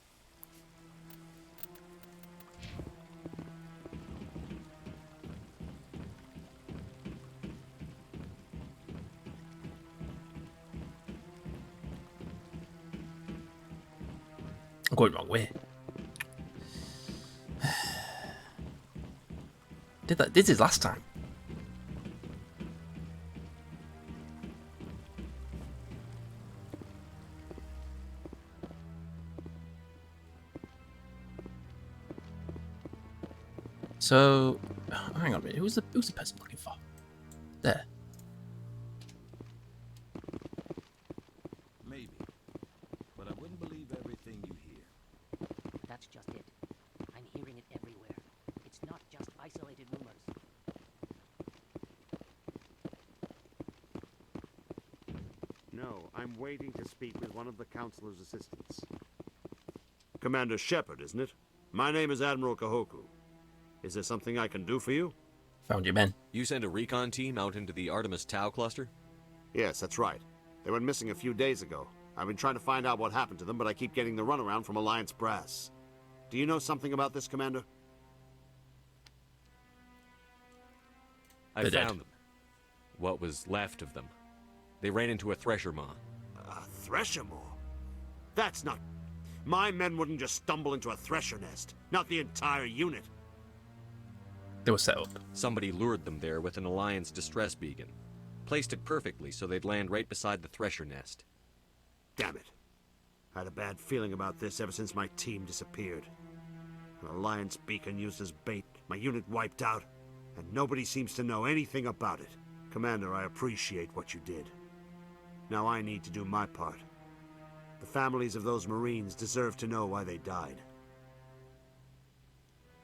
I'm going the wrong way. Did this last time. So, hang on a minute. Who's the person looking for? There. Maybe, but I wouldn't believe everything you hear. That's just it. I'm hearing it everywhere. It's not just isolated rumors. No, I'm waiting to speak with one of the Councilor's assistants. Commander Shepard, isn't it? My name is Admiral Kahoku. Is there something I can do for you? Found your men. You sent a recon team out into the Artemis Tau cluster? Yes, that's right. They went missing a few days ago. I've been trying to find out what happened to them, but I keep getting the runaround from Alliance brass. Do you know something about this, Commander? I found them. What was left of them. They ran into a thresher maw. A thresher maw? That's not... My men wouldn't just stumble into a thresher nest. Not the entire unit. They were set up. Somebody lured them there with an Alliance distress beacon. Placed it perfectly so they'd land right beside the thresher nest. Damn it. I had a bad feeling about this ever since my team disappeared. An Alliance beacon used as bait, my unit wiped out, and nobody seems to know anything about it. Commander, I appreciate what you did. Now I need to do my part. The families of those Marines deserve to know why they died.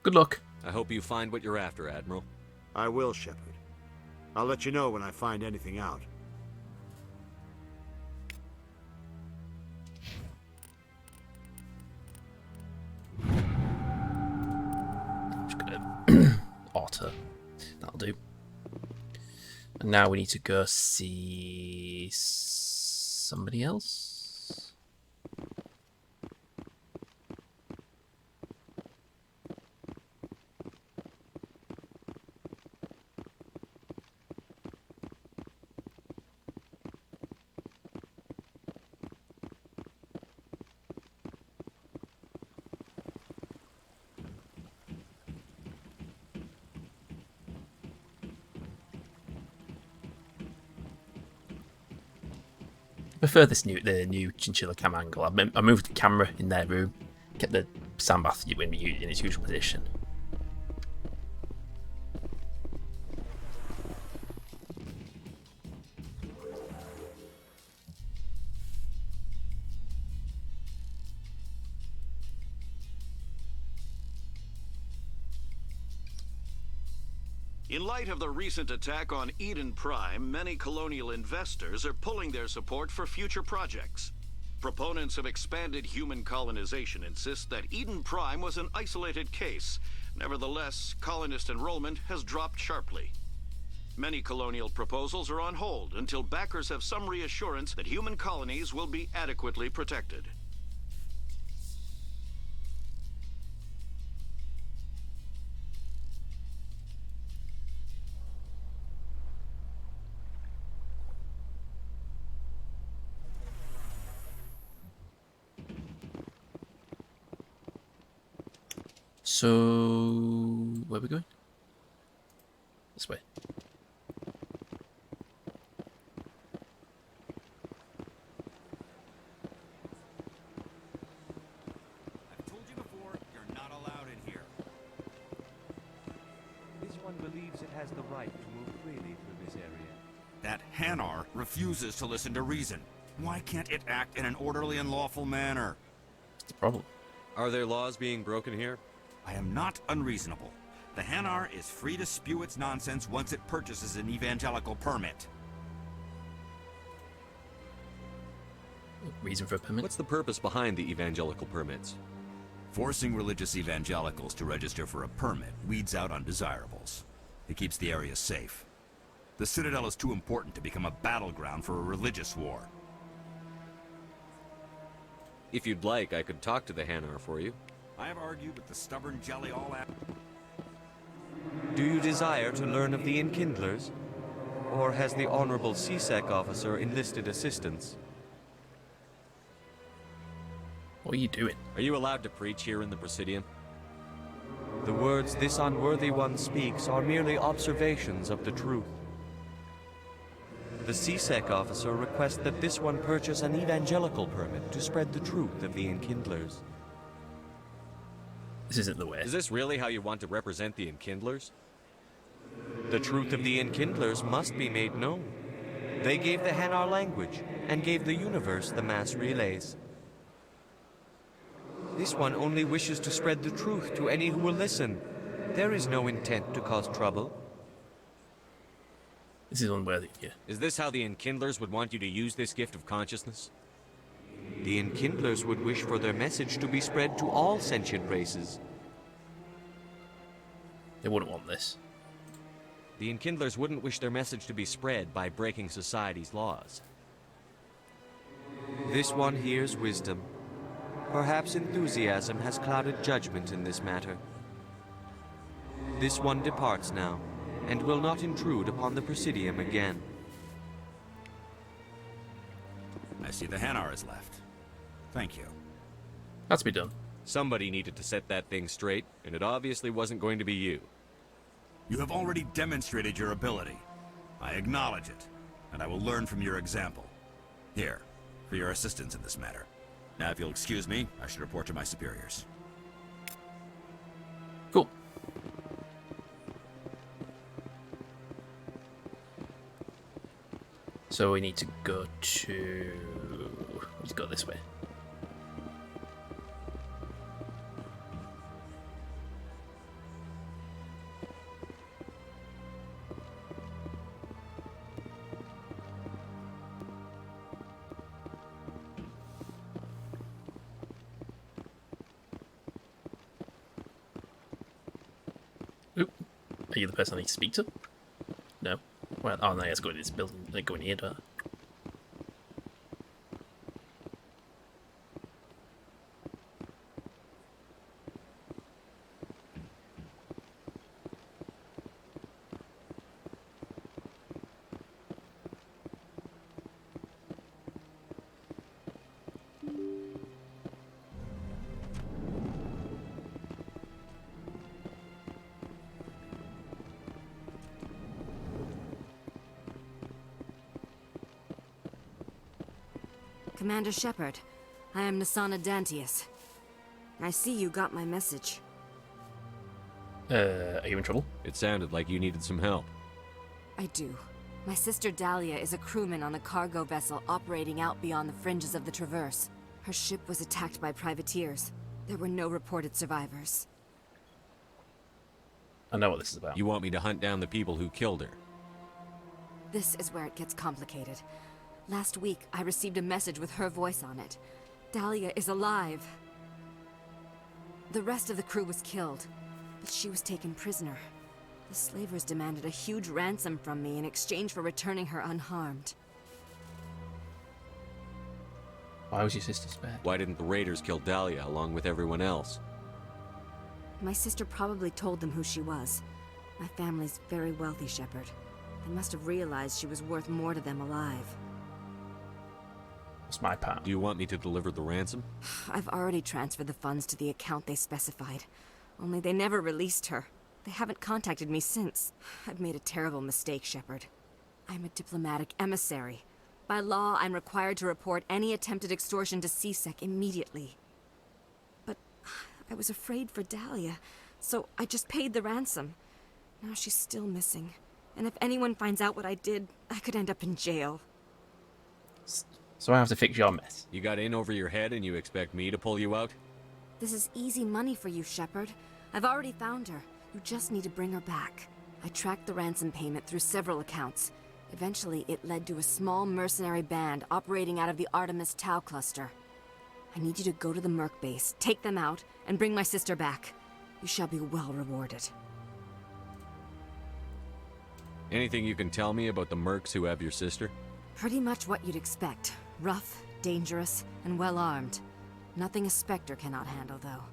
Good luck. I hope you find what you're after, Admiral. I will, Shepard. I'll let you know when I find anything out. I'm just gonna auto. That'll do. And now we need to go see somebody else. I prefer the new chinchilla cam angle. I moved the camera in their room, kept the sandbath in its usual position. In light of the recent attack on Eden Prime, many colonial investors are pulling their support for future projects. Proponents of expanded human colonization insist that Eden Prime was an isolated case. Nevertheless, colonist enrollment has dropped sharply. Many colonial proposals are on hold until backers have some reassurance that human colonies will be adequately protected. So, where are we going? This way. I've told you before, you're not allowed in here. This one believes it has the right to move freely through this area. That Hanar refuses to listen to reason. Why can't it act in an orderly and lawful manner? What's the problem? Are there laws being broken here? I am not unreasonable. The Hanar is free to spew its nonsense once it purchases an evangelical permit. Reason for a permit? What's the purpose behind the evangelical permits? Forcing religious evangelicals to register for a permit weeds out undesirables. It keeps the area safe. The Citadel is too important to become a battleground for a religious war. If you'd like, I could talk to the Hanar for you. I have argued with the stubborn jelly all that. Do you desire to learn of the Enkindlers? Or has the Honorable CSEC officer enlisted assistance? What are you doing? Are you allowed to preach here in the Presidium? The words this unworthy one speaks are merely observations of the truth. The CSEC officer requests that this one purchase an evangelical permit to spread the truth of the Enkindlers. This isn't the way. Is this really how you want to represent the Enkindlers? The truth of the Enkindlers must be made known. They gave the Hanar language, and gave the universe the mass relays. This one only wishes to spread the truth to any who will listen. There is no intent to cause trouble. This is unworthy of you. Is this how the Enkindlers would want you to use this gift of consciousness? The Enkindlers would wish for their message to be spread to all sentient races. They wouldn't want this. The Enkindlers wouldn't wish their message to be spread by breaking society's laws. This one hears wisdom. Perhaps enthusiasm has clouded judgment in this matter. This one departs now, and will not intrude upon the Presidium again. I see the Hanar is left. Thank you. Has to be done. Somebody needed to set that thing straight, and it obviously wasn't going to be you. You have already demonstrated your ability. I acknowledge it, and I will learn from your example. Here, for your assistance in this matter. Now, if you'll excuse me, I should report to my superiors. Cool. So we need to go to... Let's go this way. Oop. Are you the person I need to speak to? No. Well, oh no, let's go to this building. Like, go in here, don't I? Commander Shepard, I am Nasana Dantius. I see you got my message. Are you in trouble? It sounded like you needed some help. I do. My sister Dahlia is a crewman on a cargo vessel operating out beyond the fringes of the Traverse. Her ship was attacked by privateers. There were no reported survivors. I know what this is about. You want me to hunt down the people who killed her? This is where it gets complicated. Last week, I received a message with her voice on it. Dahlia is alive. The rest of the crew was killed, but she was taken prisoner. The slavers demanded a huge ransom from me in exchange for returning her unharmed. Why was your sister spared? Why didn't the raiders kill Dahlia along with everyone else? My sister probably told them who she was. My family's very wealthy, Shepard. They must have realized she was worth more to them alive. What's my part? Do you want me to deliver the ransom? I've already transferred the funds to the account they specified. Only they never released her. They haven't contacted me since. I've made a terrible mistake, Shepard. I'm a diplomatic emissary. By law, I'm required to report any attempted extortion to CSEC immediately. But I was afraid for Dahlia, so I just paid the ransom. Now she's still missing. And if anyone finds out what I did, I could end up in jail. So I have to fix your mess. You got in over your head and you expect me to pull you out? This is easy money for you, Shepard. I've already found her. You just need to bring her back. I tracked the ransom payment through several accounts. Eventually, it led to a small mercenary band operating out of the Artemis Tau cluster. I need you to go to the Merc base, take them out, and bring my sister back. You shall be well rewarded. Anything you can tell me about the mercs who have your sister? Pretty much what you'd expect. Rough, dangerous, and well-armed. Nothing a Spectre cannot handle, though.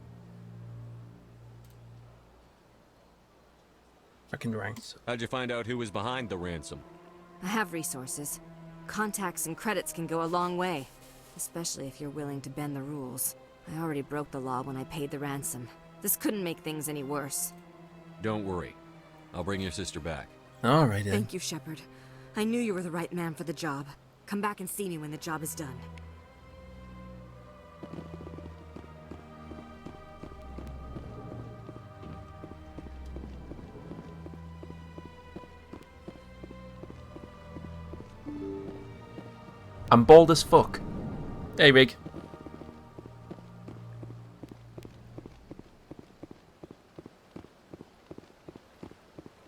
Second ranks. How'd you find out who was behind the ransom? I have resources. Contacts and credits can go a long way. Especially if you're willing to bend the rules. I already broke the law when I paid the ransom. This couldn't make things any worse. Don't worry. I'll bring your sister back. Alright then. Thank you, Shepard. I knew you were the right man for the job. Come back and see me when the job is done. I'm bald as fuck. Hey, Rig.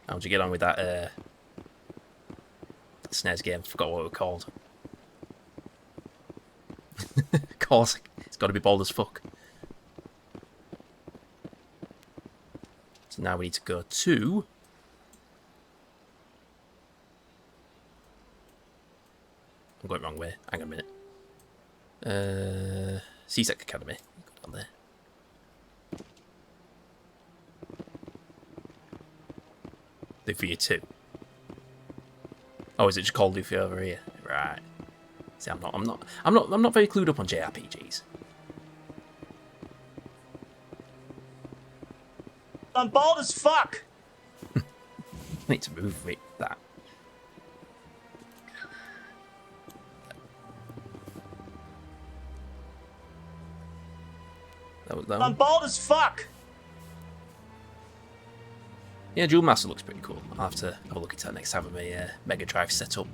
How'd you get on with that, SNES game? Forgot what it was called. Of course, it's got to be bald as fuck. So now we need to go to... I'm going the wrong way. Hang on a minute. CSEC Academy. Go down there. Lufia 2. Oh, is it just called Lufia over here? Right. See, I'm not very clued up on JRPGs. I'm bald as fuck. I need to move that. I'm bald as fuck. Yeah, Dual Master looks pretty cool. I'll have to have a look at that next time with my Mega Drive set up.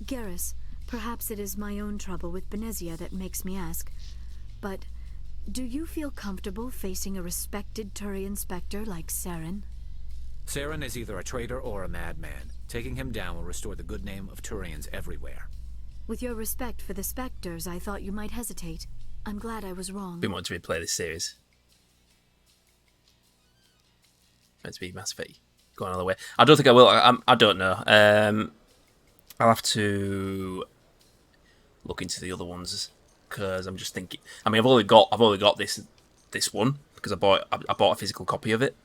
Garrus, perhaps it is my own trouble with Benezia that makes me ask, but do you feel comfortable facing a respected Turian Spectre like Saren? Saren is either a traitor or a madman. Taking him down will restore the good name of Turians everywhere. With your respect for the Spectres, I thought you might hesitate. I'm glad I was wrong. Been wanting to replay this series. Meant to be Mass Effect. Going all the way. I don't think I will. I don't know. I'll have to look into the other ones because I'm just thinking. I mean, I've only got this one because I bought a physical copy of it,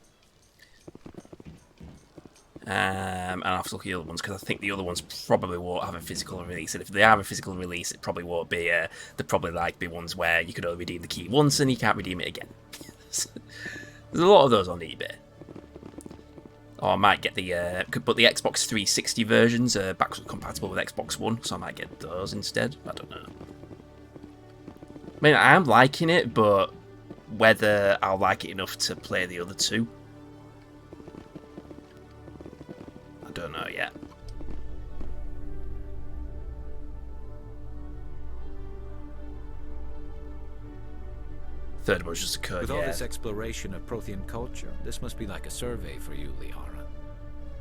and I'll have to look at the other ones because I think the other ones probably won't have a physical release. And if they have a physical release, it probably won't be. They're probably like be ones where you could only redeem the key once and you can't redeem it again. There's a lot of those on eBay. Or I might get but the Xbox 360 versions are backwards compatible with Xbox One, so I might get those instead. I don't know. I mean, I am liking it, but whether I'll like it enough to play the other two, I don't know yet. Third one was just a code, With yeah. all this exploration of Prothean culture, this must be like a survey for you, Liara.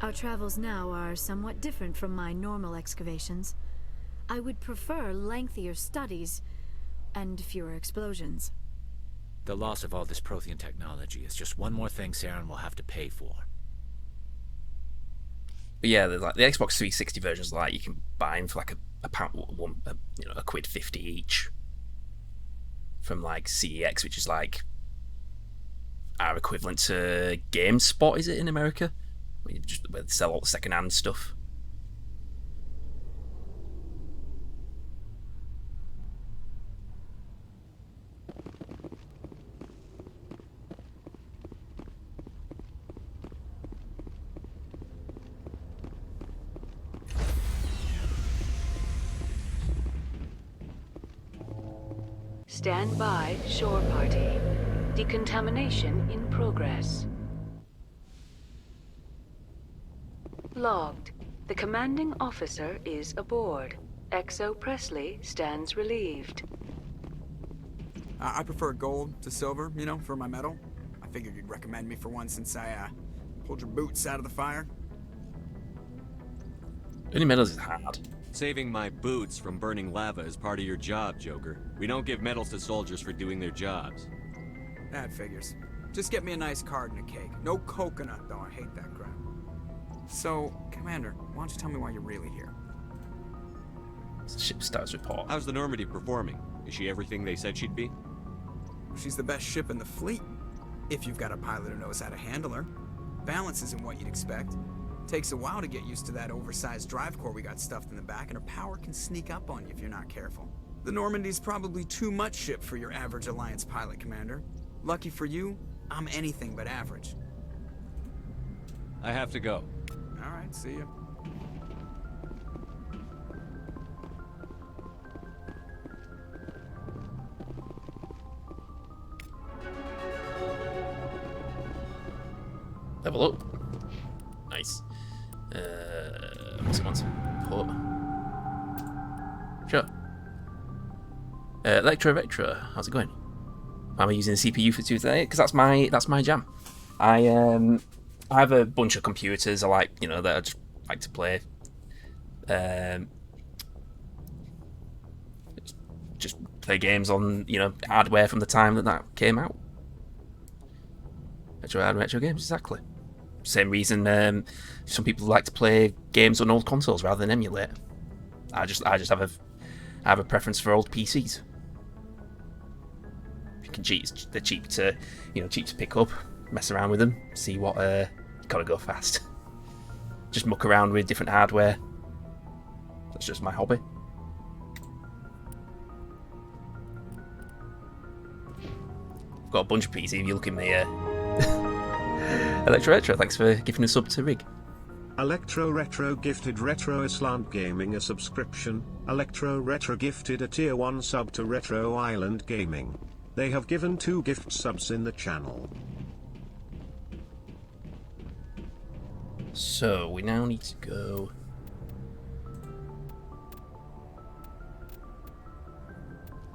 Our travels now are somewhat different from my normal excavations. I would prefer lengthier studies and fewer explosions. The loss of all this Prothean technology is just one more thing Saren will have to pay for. But yeah, like the Xbox 360 versions, like you can buy them for like a pound, £1.50 each. From like CEX, which is like our equivalent to GameSpot, is it in America? Just where they sell all the second-hand stuff. Stand by, shore party. Decontamination in progress. Logged. The commanding officer is aboard. XO Presley stands relieved. I prefer gold to silver, you know, for my medal. I figured you'd recommend me for one since I pulled your boots out of the fire. Only medals is hard. Saving my boots from burning lava is part of your job, Joker. We don't give medals to soldiers for doing their jobs. That figures. Just get me a nice card and a cake. No coconut, though. I hate that crap. So, Commander, why don't you tell me why you're really here? Ship status report. How's the Normandy performing? Is she everything they said she'd be? She's the best ship in the fleet. If you've got a pilot who knows how to handle her. Balance isn't what you'd expect. Takes a while to get used to that oversized drive core we got stuffed in the back, and her power can sneak up on you if you're not careful. The Normandy's probably too much ship for your average Alliance pilot, Commander. Lucky for you, I'm anything but average. I have to go. Alright, see ya. Level up. Nice. What's it want to put? Sure. Retro, how's it going? Am I using the CPU for today? Because that's my jam. I have a bunch of computers I like, that I just like to play. Just play games on, hardware from the time that came out. Retro games, exactly. Same reason some people like to play games on old consoles rather than emulate. I just have a preference for old PCs. You can cheat. They're cheap to pick up, mess around with them, see what gotta go fast. Just muck around with different hardware. That's just my hobby. I've got a bunch of PCs. If you look in the Retro, thanks for giving a sub to Rig. Retro gifted Retro Island Gaming a subscription. Retro gifted a tier 1 sub to Retro Island Gaming. They have given 2 gift subs in the channel. So we now need to go.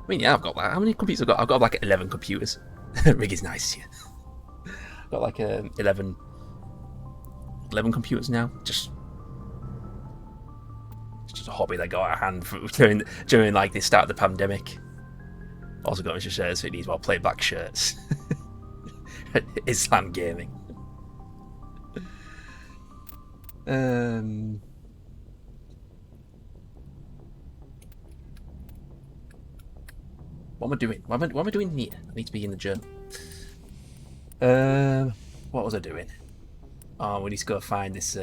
I mean, yeah, I've got that. How many computers I've got? I've got like 11 computers. Rig is nice, yeah. I've got like 11 computers now. Just a hobby that got out of hand during like the start of the pandemic. Also got Mr. Shirts, so it needs more play black shirts. Islam Gaming. What am I doing? What am I doing here? I need to be in the journal. What was I doing? Oh, we need to go find this.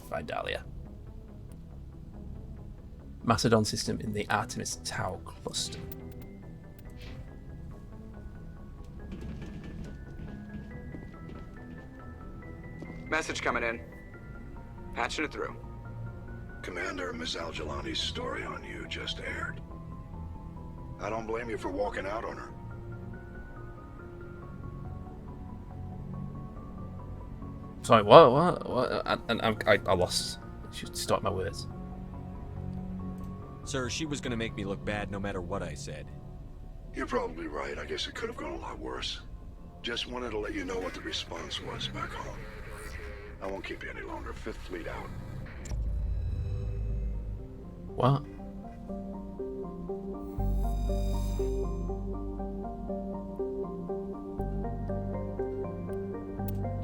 Find Dahlia. Macedon system in the Artemis Tau cluster. Message coming in. Patching it through. Commander, Miss Al-Jalani's story on you just aired. I don't blame you for walking out on her. Sorry, what? I lost. I should start my words. Sir, she was gonna make me look bad no matter what I said. You're probably right. I guess it could have gone a lot worse. Just wanted to let you know what the response was back home. I won't keep you any longer. Fifth Fleet out. What?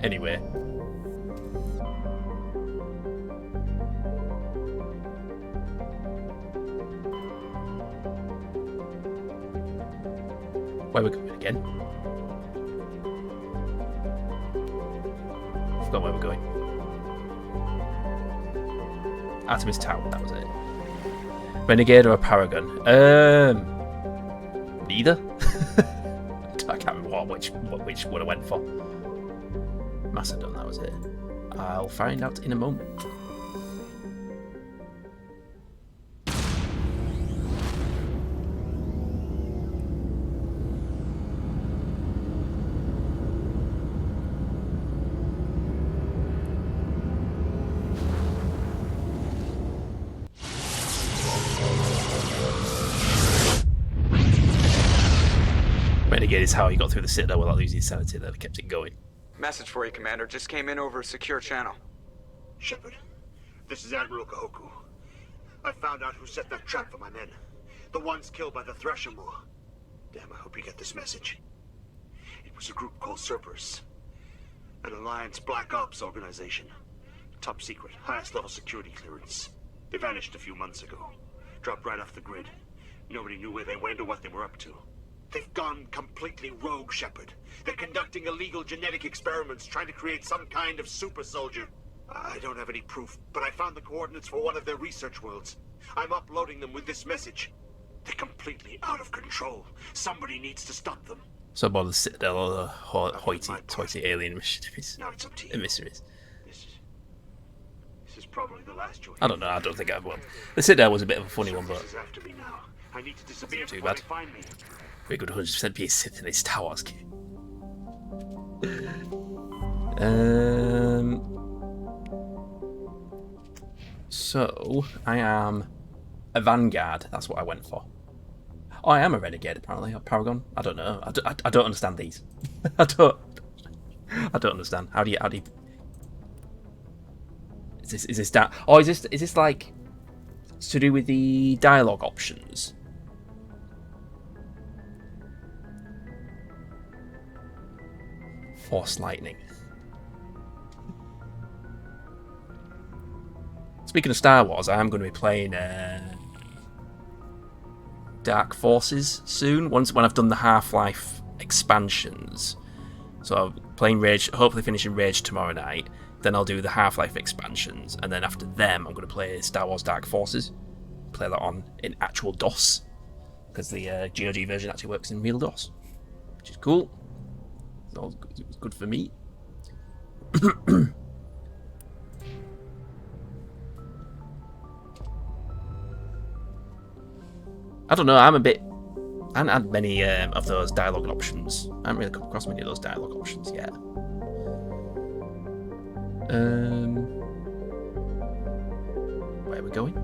Anyway. Where we're going again? I forgot where we're going. Artemis Tower, that was it. Renegade or a Paragon? Neither. I can't remember which one I went for. Macedon, that was it. I'll find out in a moment. Renegade is how he got through the Citadel without losing his sanity that kept it going. Message for you, Commander. Just came in over a secure channel. Shepard, this is Admiral Kahoku. I found out who set that trap for my men. The ones killed by the Thresher Moor. Damn, I hope you get this message. It was a group called Cerberus. An Alliance Black Ops organization. Top secret, highest level security clearance. They vanished a few months ago. Dropped right off the grid. Nobody knew where they went or what they were up to. They've gone completely rogue, Shepard. They're conducting illegal genetic experiments, trying to create some kind of super soldier. I don't have any proof, but I found the coordinates for one of their research worlds. I'm uploading them with this message. They're completely out of control. Somebody needs to stop them. So about the Citadel or the hoity alien mysteries. Now it's up to you. Mysteries. This is probably the last choice. I don't know, I don't think I've won. The Citadel was a bit of a funny one, but After me now. I need to disappear too before bad. they find me. We could 100% be sitting in his towers. So I am a Vanguard. That's what I went for. Oh, I am a Renegade apparently. A Paragon. I don't know. I don't understand these. I don't understand. How do you? Is this that? Oh, is this like to do with the dialogue options? Force lightning. Speaking of Star Wars, I am going to be playing Dark Forces soon. When I've done the Half-Life expansions, so I'm playing Rage. Hopefully, finishing Rage tomorrow night. Then I'll do the Half-Life expansions, and then after them, I'm going to play Star Wars Dark Forces. Play that on in actual DOS, because the GOG version actually works in real DOS, which is cool. It was good for me. I don't know, I'm a bit... I haven't had many of those dialogue options. I haven't really come across many of those dialogue options yet. Where are we going?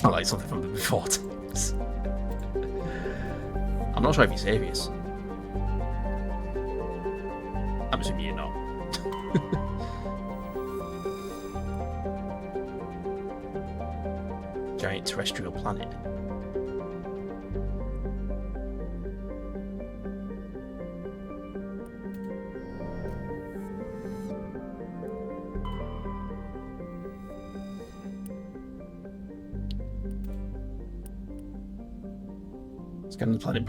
I like something from the before times. I'm not sure if he's serious. I'm assuming you're not. Giant terrestrial planet. Scanning the planet,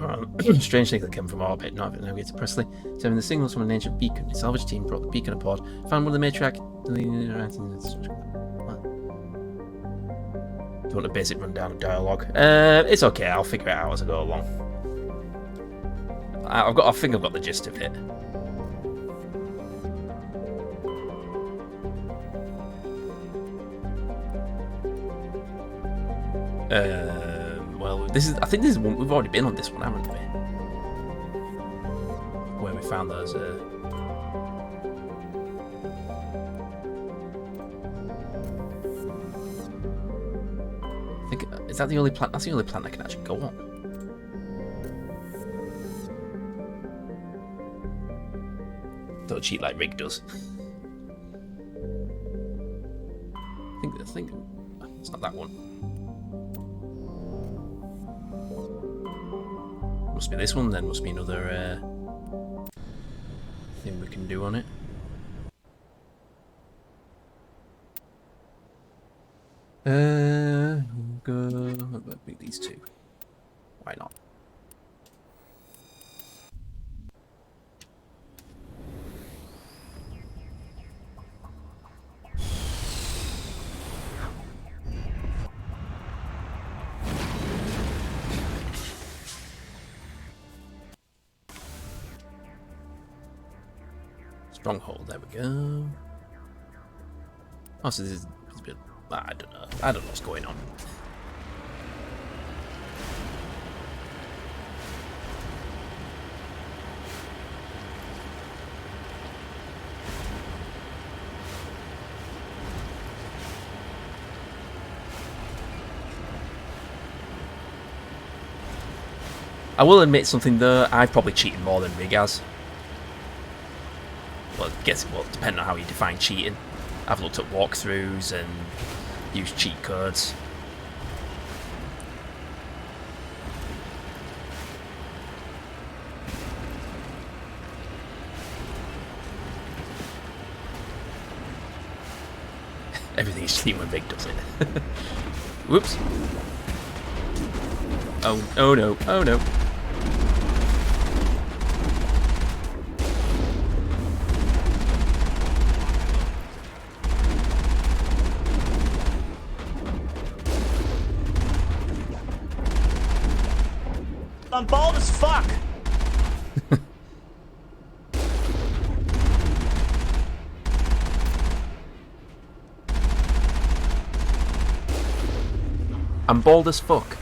strange things that came from orbit, not having navigated Presley. Serving the signals from an ancient beacon. The salvage team brought the beacon aboard, found one of the matriarch. Do you want a basic rundown of dialogue? It's okay, I'll figure it out as I go along. I think I've got the gist of it. Well, I think this is one we've already been on this one, haven't we? Where we found those think, is that the only plant? That's the only plant I can actually go on. Don't cheat like Rig does. I think it's not that one. Must be this one then. Must be another thing we can do on it. Let's make these two. Why not? Stronghold, there we go. Oh, so this is a bit. I don't know. I don't know what's going on. I will admit something though, I've probably cheated more than Rig has. Well, depending on how you define cheating. I've looked at walkthroughs and used cheat codes. Everything is cheating when Rig does it. Whoops. Oh no, oh no. I'm bald as fuck. I'm bald as fuck.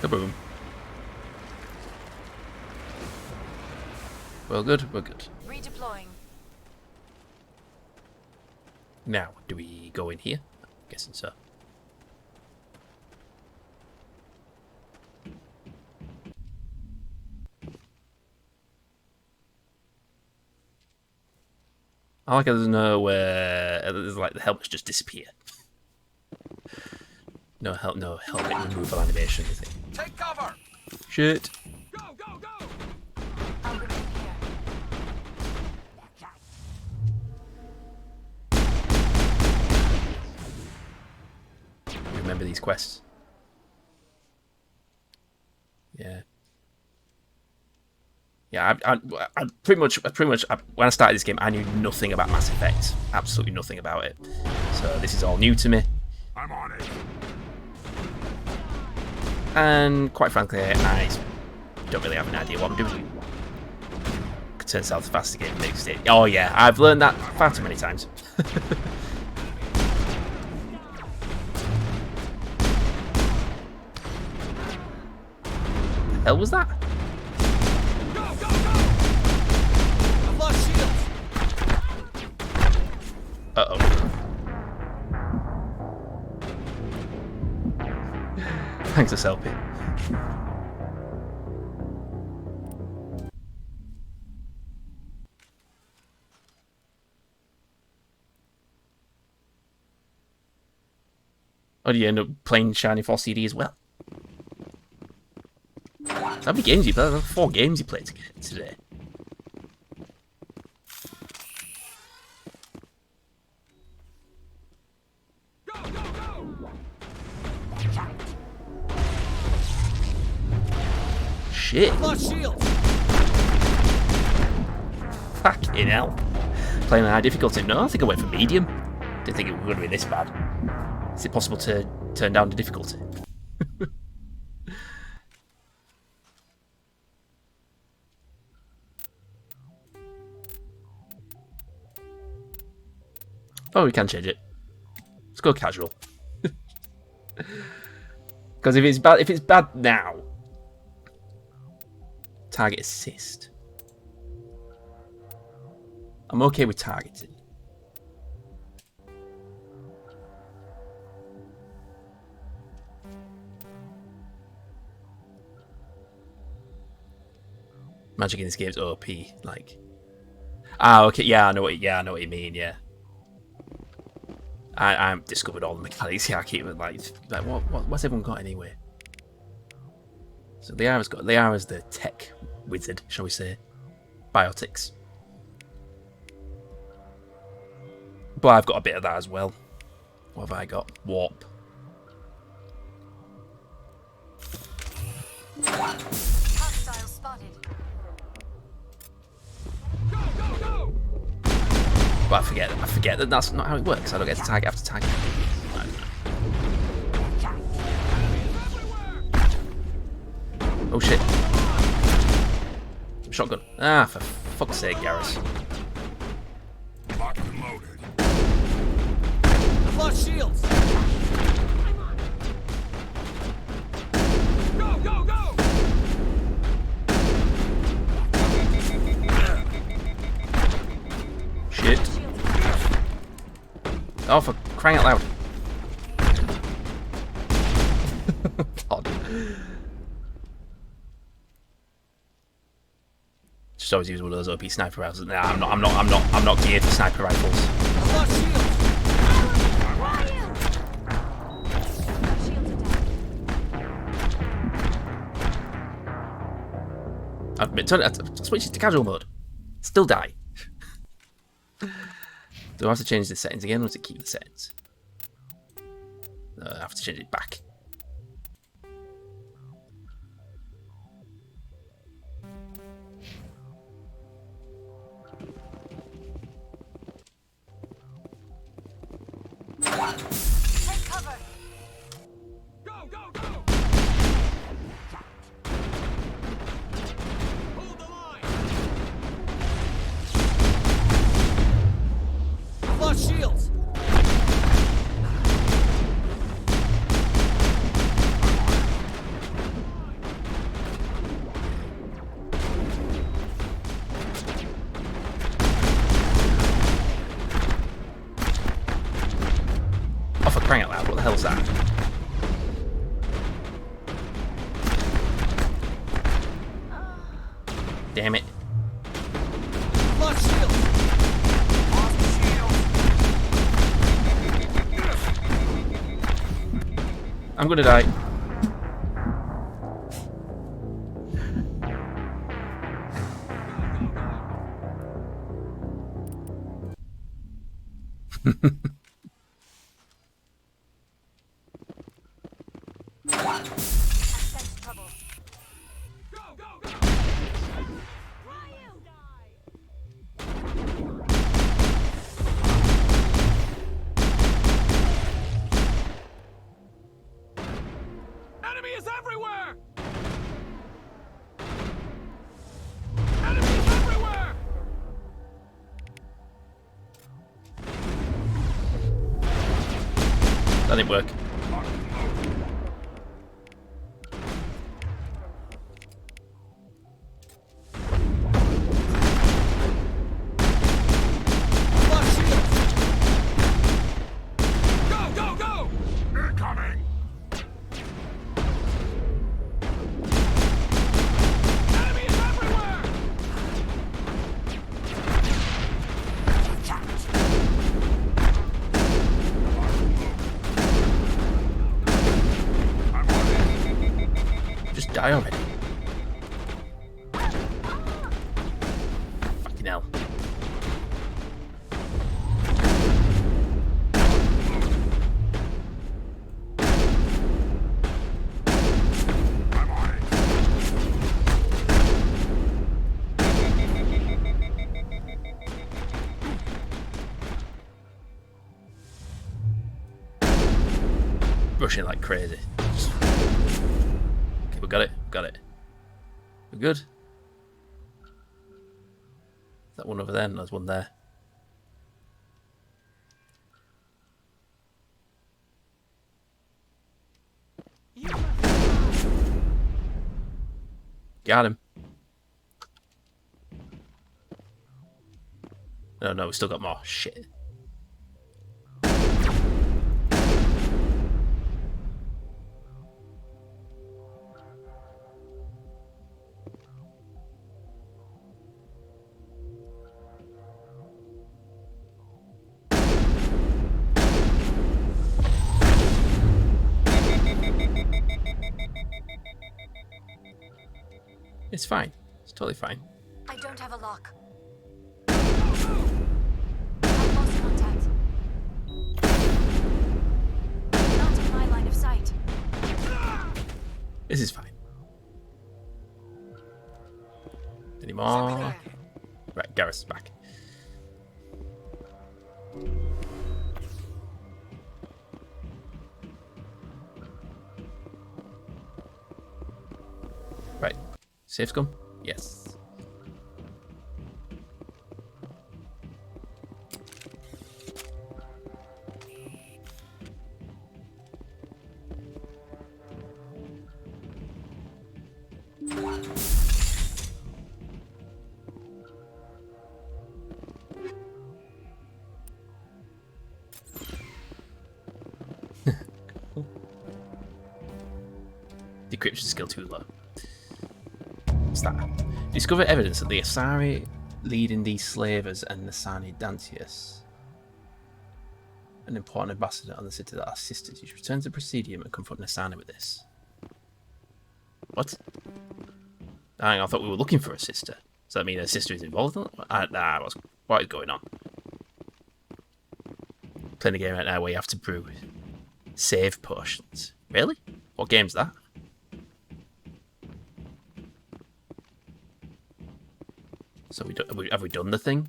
Kaboom. Well, good. We're good. Redeploying. Now, do we go in here? I'm guessing so. I like how there's no there's like the helmets just disappear. No helmet removal animation, is it? Take cover. Shit. Go, go, go. Remember these quests. Yeah. Yeah, I pretty much when I started this game, I knew nothing about Mass Effect, absolutely nothing about it. So this is all new to me. I'm on it. And quite frankly, I don't really have an idea what I'm doing. Could turn south fast to get fixed it. Oh yeah, I've learned that far too many times. The hell was that? I've lost shields. Uh-oh. Thanks, SLP. Or do you end up playing Shining Force CD as well? How many games you played? 4 games you played today. Shit. Lost shields. Fucking hell. Playing on high difficulty. No, I think I went for medium. Didn't think it was going to be this bad. Is it possible to turn down the difficulty? Oh, we can change it. Let's go casual. Because if it's bad now, target assist. I'm okay with targeting. Magic in this game is OP. Like, okay, yeah, I know what you mean. Yeah, I'm discovered all the mechanics. Yeah, I keep it like what's everyone got anyway? So Liara's the tech wizard, shall we say? Biotics. But I've got a bit of that as well. What have I got? Warp. Hostile spotted. But I forget that that's not how it works. I don't get to target after target. Oh shit. Shotgun. Ah, for fuck's sake, Garrus. Locked and loaded. I've lost shields. Go, go, go! Shit. Oh, for crying out loud. God. Just always use one of those OP sniper rifles. Nah, I'm not geared for sniper rifles. I've switched it to casual mode. Still die. Do I have to change the settings again, or does it keep the settings? No, I have to change it back. Take cover. Go, go, go! Hold the line. I've lost shields. Oh, for crying out loud, what the hell's that? Damn it. Lost shields. I'm gonna die. Enemy is everywhere! Enemy is everywhere! That didn't work. Lost shields. Go, go, go! Incoming! Enemy is everywhere! Just die already. Fucking hell. Rushing like crazy. Okay, we got it. Got it. We're good. Is that one over there? No, there's one there. Got him. Oh no, we still got more. Shit. It's fine. It's totally fine. I don't have a lock. I've lost contact. Not in my line of sight. This is fine. Any more? Right, Gareth's back. Right. Safe scum? Yes. Decryption skill too low. What's that? Discover evidence that the Asari leading these slavers and Nasani Dantius, an important ambassador on the city that are sisters. You should return to the Presidium and confront Nasani with this. What? Hang on, I thought we were looking for a sister. Does that mean a sister is involved in it? Nah, what is going on? Playing a game right now where you have to brew save potions. Really? What game's that? So have we done the thing?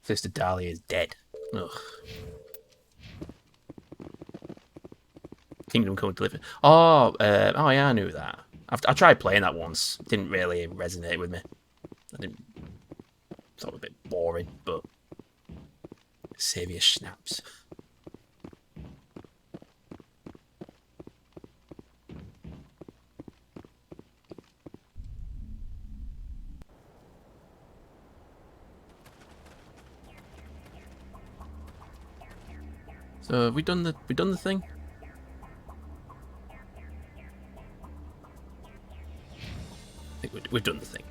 Sister Dahlia is dead. Ugh. Kingdom Come Deliver. Oh yeah, I knew that. I tried playing that once. Didn't really resonate with me. I didn't. Thought it was a bit boring, but Saviour snaps. So have we done the thing? I think we've done the thing.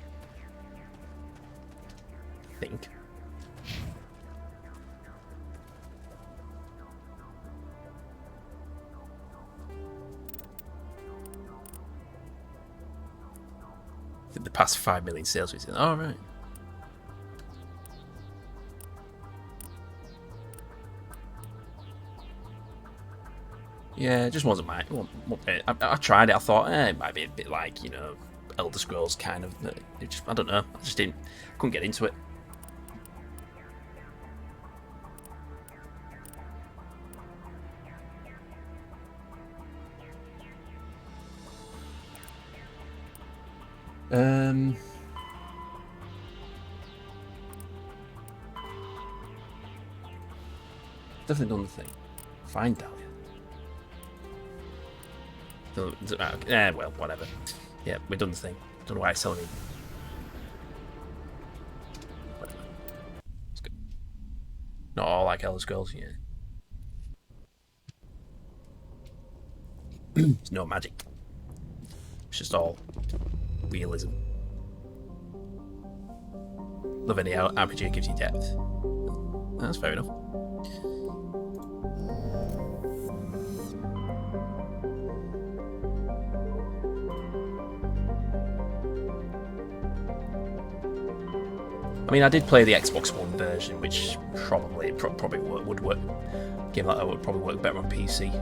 I think. The past 5 million sales we've seen. Oh, right. Yeah, it just wasn't my. I tried it. I thought it might be a bit like, you know, Elder Scrolls kind of. It just, I don't know. I just couldn't get into it. Definitely done the thing. Fine, Dahlia. Well, whatever. Yeah, we've done the thing. Don't know why it's telling me. Whatever. It's good. Not all like Elder Scrolls, yeah. It's no magic. It's just all realism. Love any RPG gives you depth. That's fair enough. I mean, I did play the Xbox One version, which probably would work. Game like that would probably work better on PC.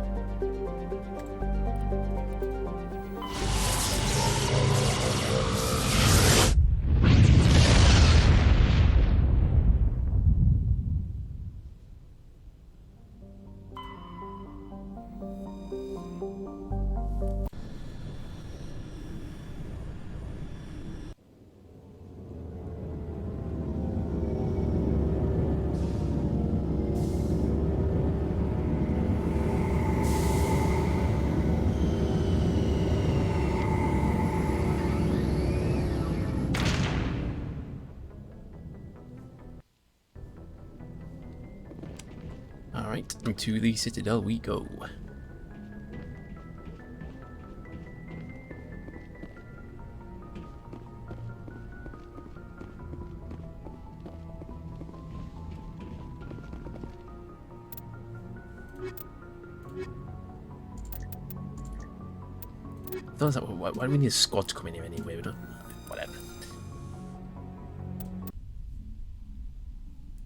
Right, into the Citadel we go. Why do we need a squad to come in here anyway? We don't. Whatever.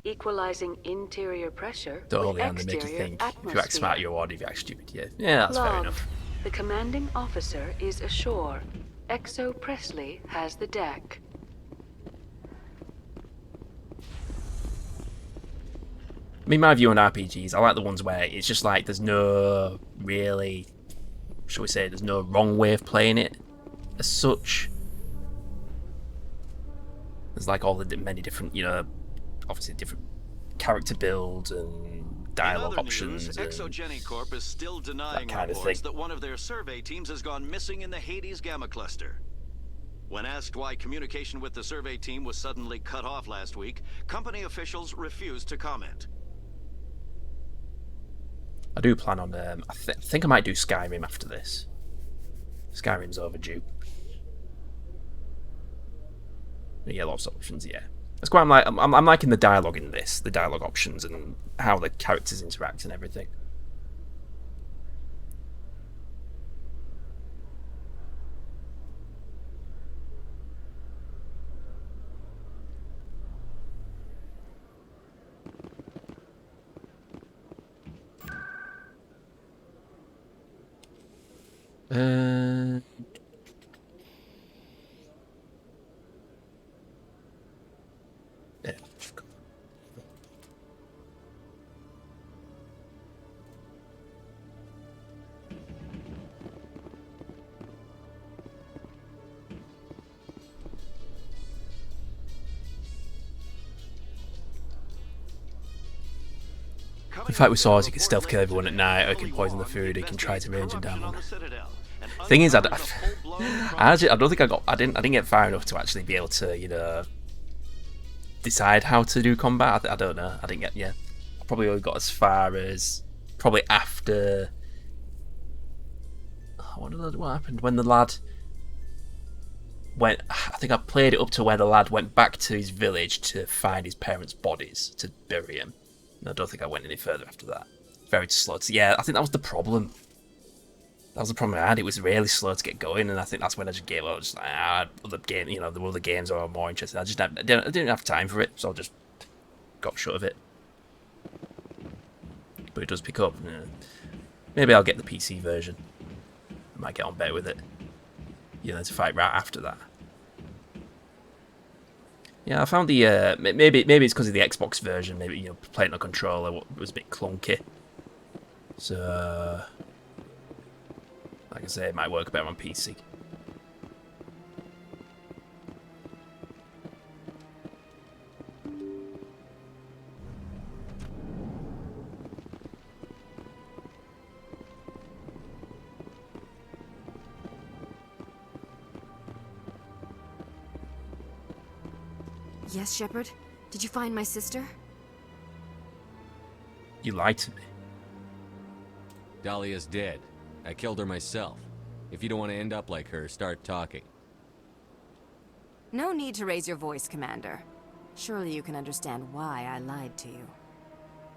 Equalizing interior pressure Oh, with yeah, and they make you exterior think. If you act atmosphere. smart, you're odd. If you act stupid, yeah. Yeah, that's fair Log. enough. The commanding officer is ashore. XO Presley has the deck. I mean, my view on RPGs, I like the ones where it's just like there's no really, shall we say, there's no wrong way of playing it as such. There's like all the many different, you know, obviously different character builds and dialogue options. News, Exogeny Corp is still denying kind of reports thing. that one of their survey teams has gone missing in the Hades Gamma Cluster. When asked why communication with the survey team was suddenly cut off last week, company officials refused to comment. I do plan on, I think I might do Skyrim after this. Skyrim's overdue. Yeah, lots of options, yeah. That's why I'm liking the dialogue in this, the dialogue options and how the characters interact and everything. Yeah. In fact, with swords, you can stealth kill everyone at night, or you can poison the food, or you can try to range them down. Thing is, I don't think I didn't get far enough to actually be able to, you know, decide how to do combat. I don't know. I didn't get, yeah. I probably only got as far as probably after. What happened when the lad went? I think I played it up to where the lad went back to his village to find his parents' bodies to bury him. And I don't think I went any further after that. Very slow. Yeah, I think that was the problem. That was the problem I had. It was really slow to get going, and I think that's when I just gave up. I was just like, other game, you know, the other games are more interesting. I didn't have time for it, so I just got shut of it. But it does pick up. Yeah. Maybe I'll get the PC version. I might get on better with it. You know, to fight right after that. Yeah, I found the maybe it's because of the Xbox version. Maybe, you know, playing on a controller was a bit clunky. So, like I say, it might work better on PC. Yes, Shepard? Did you find my sister? You lied to me. Dahlia's dead. I killed her myself. If you don't want to end up like her, start talking. No need to raise your voice, Commander. Surely you can understand why I lied to you.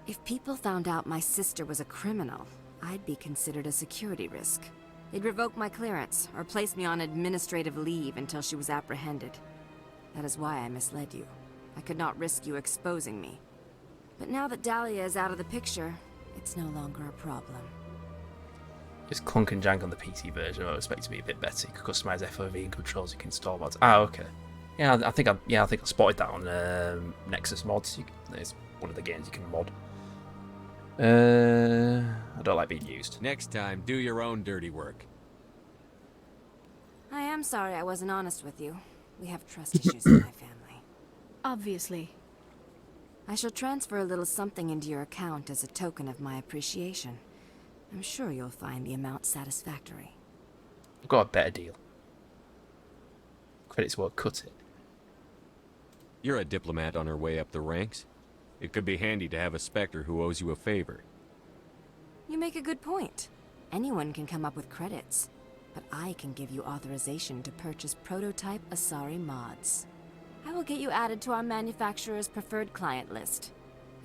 If people found out my sister was a criminal, I'd be considered a security risk. They'd revoke my clearance, or place me on administrative leave until she was apprehended. That is why I misled you. I could not risk you exposing me. But now that Dahlia is out of the picture, it's no longer a problem. It's clunk and jank on the PC version. I expect it to be a bit better. You can customize FOV and controls. You can install mods. Ah, okay. Yeah, I think I spotted that on Nexus mods. It's one of the games you can mod. I don't like being used. Next time, do your own dirty work. I am sorry I wasn't honest with you. We have trust issues in my family. Obviously. I shall transfer a little something into your account as a token of my appreciation. I'm sure you'll find the amount satisfactory. I've got a better deal. Credits won't cut it. You're a diplomat on her way up the ranks. It could be handy to have a Spectre who owes you a favor. You make a good point. Anyone can come up with credits, but I can give you authorization to purchase prototype Asari mods. I will get you added to our manufacturer's preferred client list.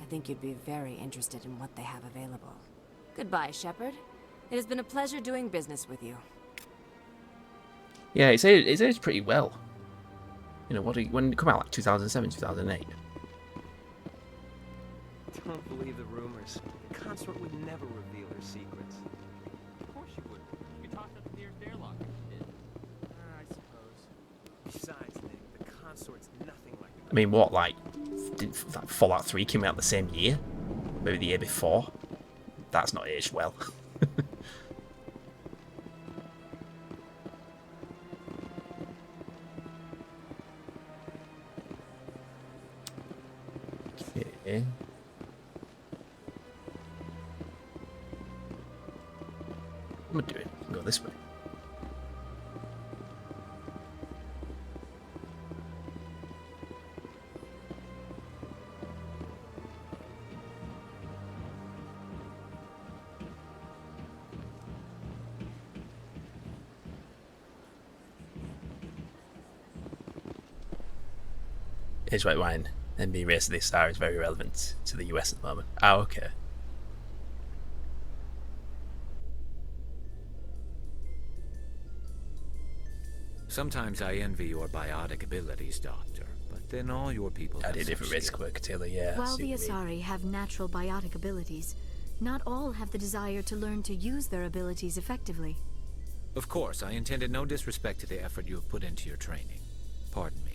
I think you'd be very interested in what they have available. Goodbye, Shepard. It has been a pleasure doing business with you. Yeah, it says pretty well. You know, when it come out, like 2007, 2008. Don't believe the rumors. The consort would never reveal her secrets. Of course you would. You tossed out the nearest airlock. I suppose. Besides, Nick, the consort's nothing like I mean, what, like Fallout 3 came out the same year? Maybe the year before? That's not aged well. Okay. I'm gonna do it. Go this way. Is white wine and being raised to this star is very relevant to the US at the moment. Oh, okay. Sometimes I envy your biotic abilities, Doctor, but then all your people I have did a different risk work, Taylor, yeah. While the Asari have natural biotic abilities, not all have the desire to learn to use their abilities effectively. Of course, I intended no disrespect to the effort you have put into your training. Pardon me.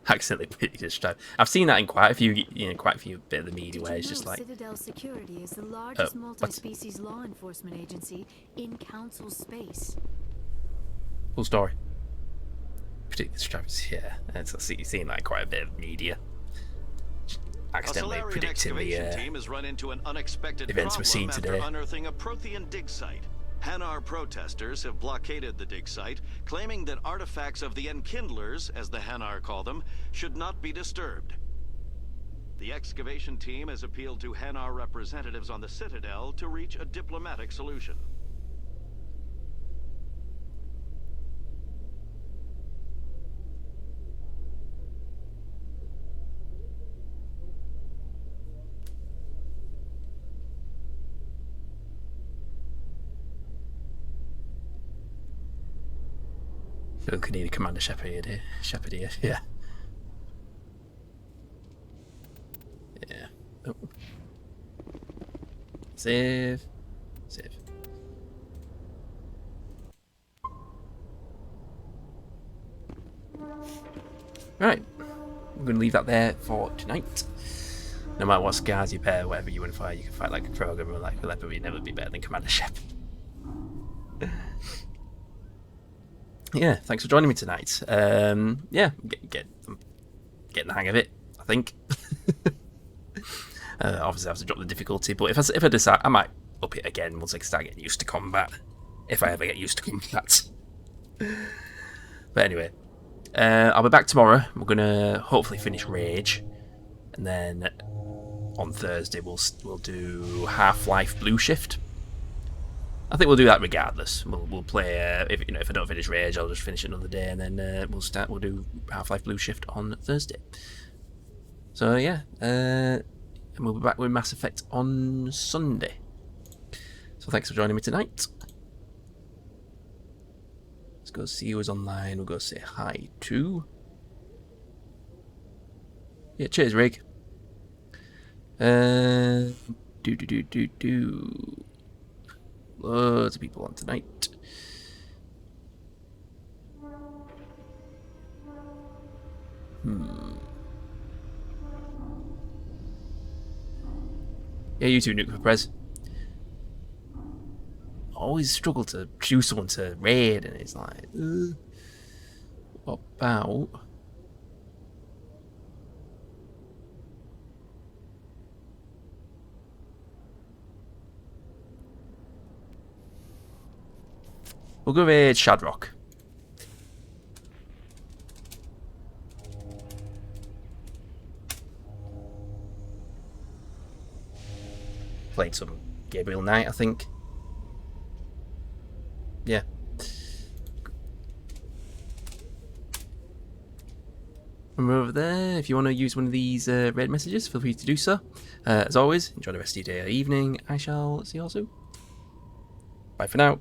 Accidentally put you to I've seen that in quite a few, bit of the media where it's just like, Citadel Security is the largest what? multi-species law enforcement agency in Council space. Full story. Particularly straps, yeah. And so you've seen like quite a bit of media. Accidentally a predicting the team has run into an unexpected events we're seeing problem today. after unearthing a Prothean dig site. Hanar protesters have blockaded the dig site, claiming that artifacts of the Enkindlers, as the Hanar call them, should not be disturbed. The excavation team has appealed to Hanar representatives on the Citadel to reach a diplomatic solution. We could need a Commander Shepard here. Yeah. Yeah. Oh. Save. Right. I'm going to leave that there for tonight. No matter what scars you bear, whatever you want to fight, you can fight like a Krogan or like a leopard, but you'll never be better than Commander Shepard. Yeah, thanks for joining me tonight. Yeah, I'm getting the hang of it, I think. Obviously, I have to drop the difficulty, but if I decide, I might up it again once I start getting used to combat. If I ever get used to combat. But anyway, I'll be back tomorrow. We're gonna hopefully finish Rage, and then on Thursday we'll do Half-Life Blue Shift. I think we'll do that regardless. We'll play. If I don't finish Rage, I'll just finish it another day, and then we'll do Half-Life Blue Shift on Thursday. So yeah, and we'll be back with Mass Effect on Sunday. So thanks for joining me tonight. Let's go see who's online. We'll go say hi to. Yeah, cheers, Rig. Loads of people on tonight. Yeah, you too, Nuke for Prez. always struggle to choose someone to raid, and it's like, what about? We'll go with Shadrock. Played some Gabriel Knight, I think. Yeah. And we're over there. If you want to use one of these red messages, feel free to do so. As always, enjoy the rest of your day or evening. I shall see you all soon. Bye for now.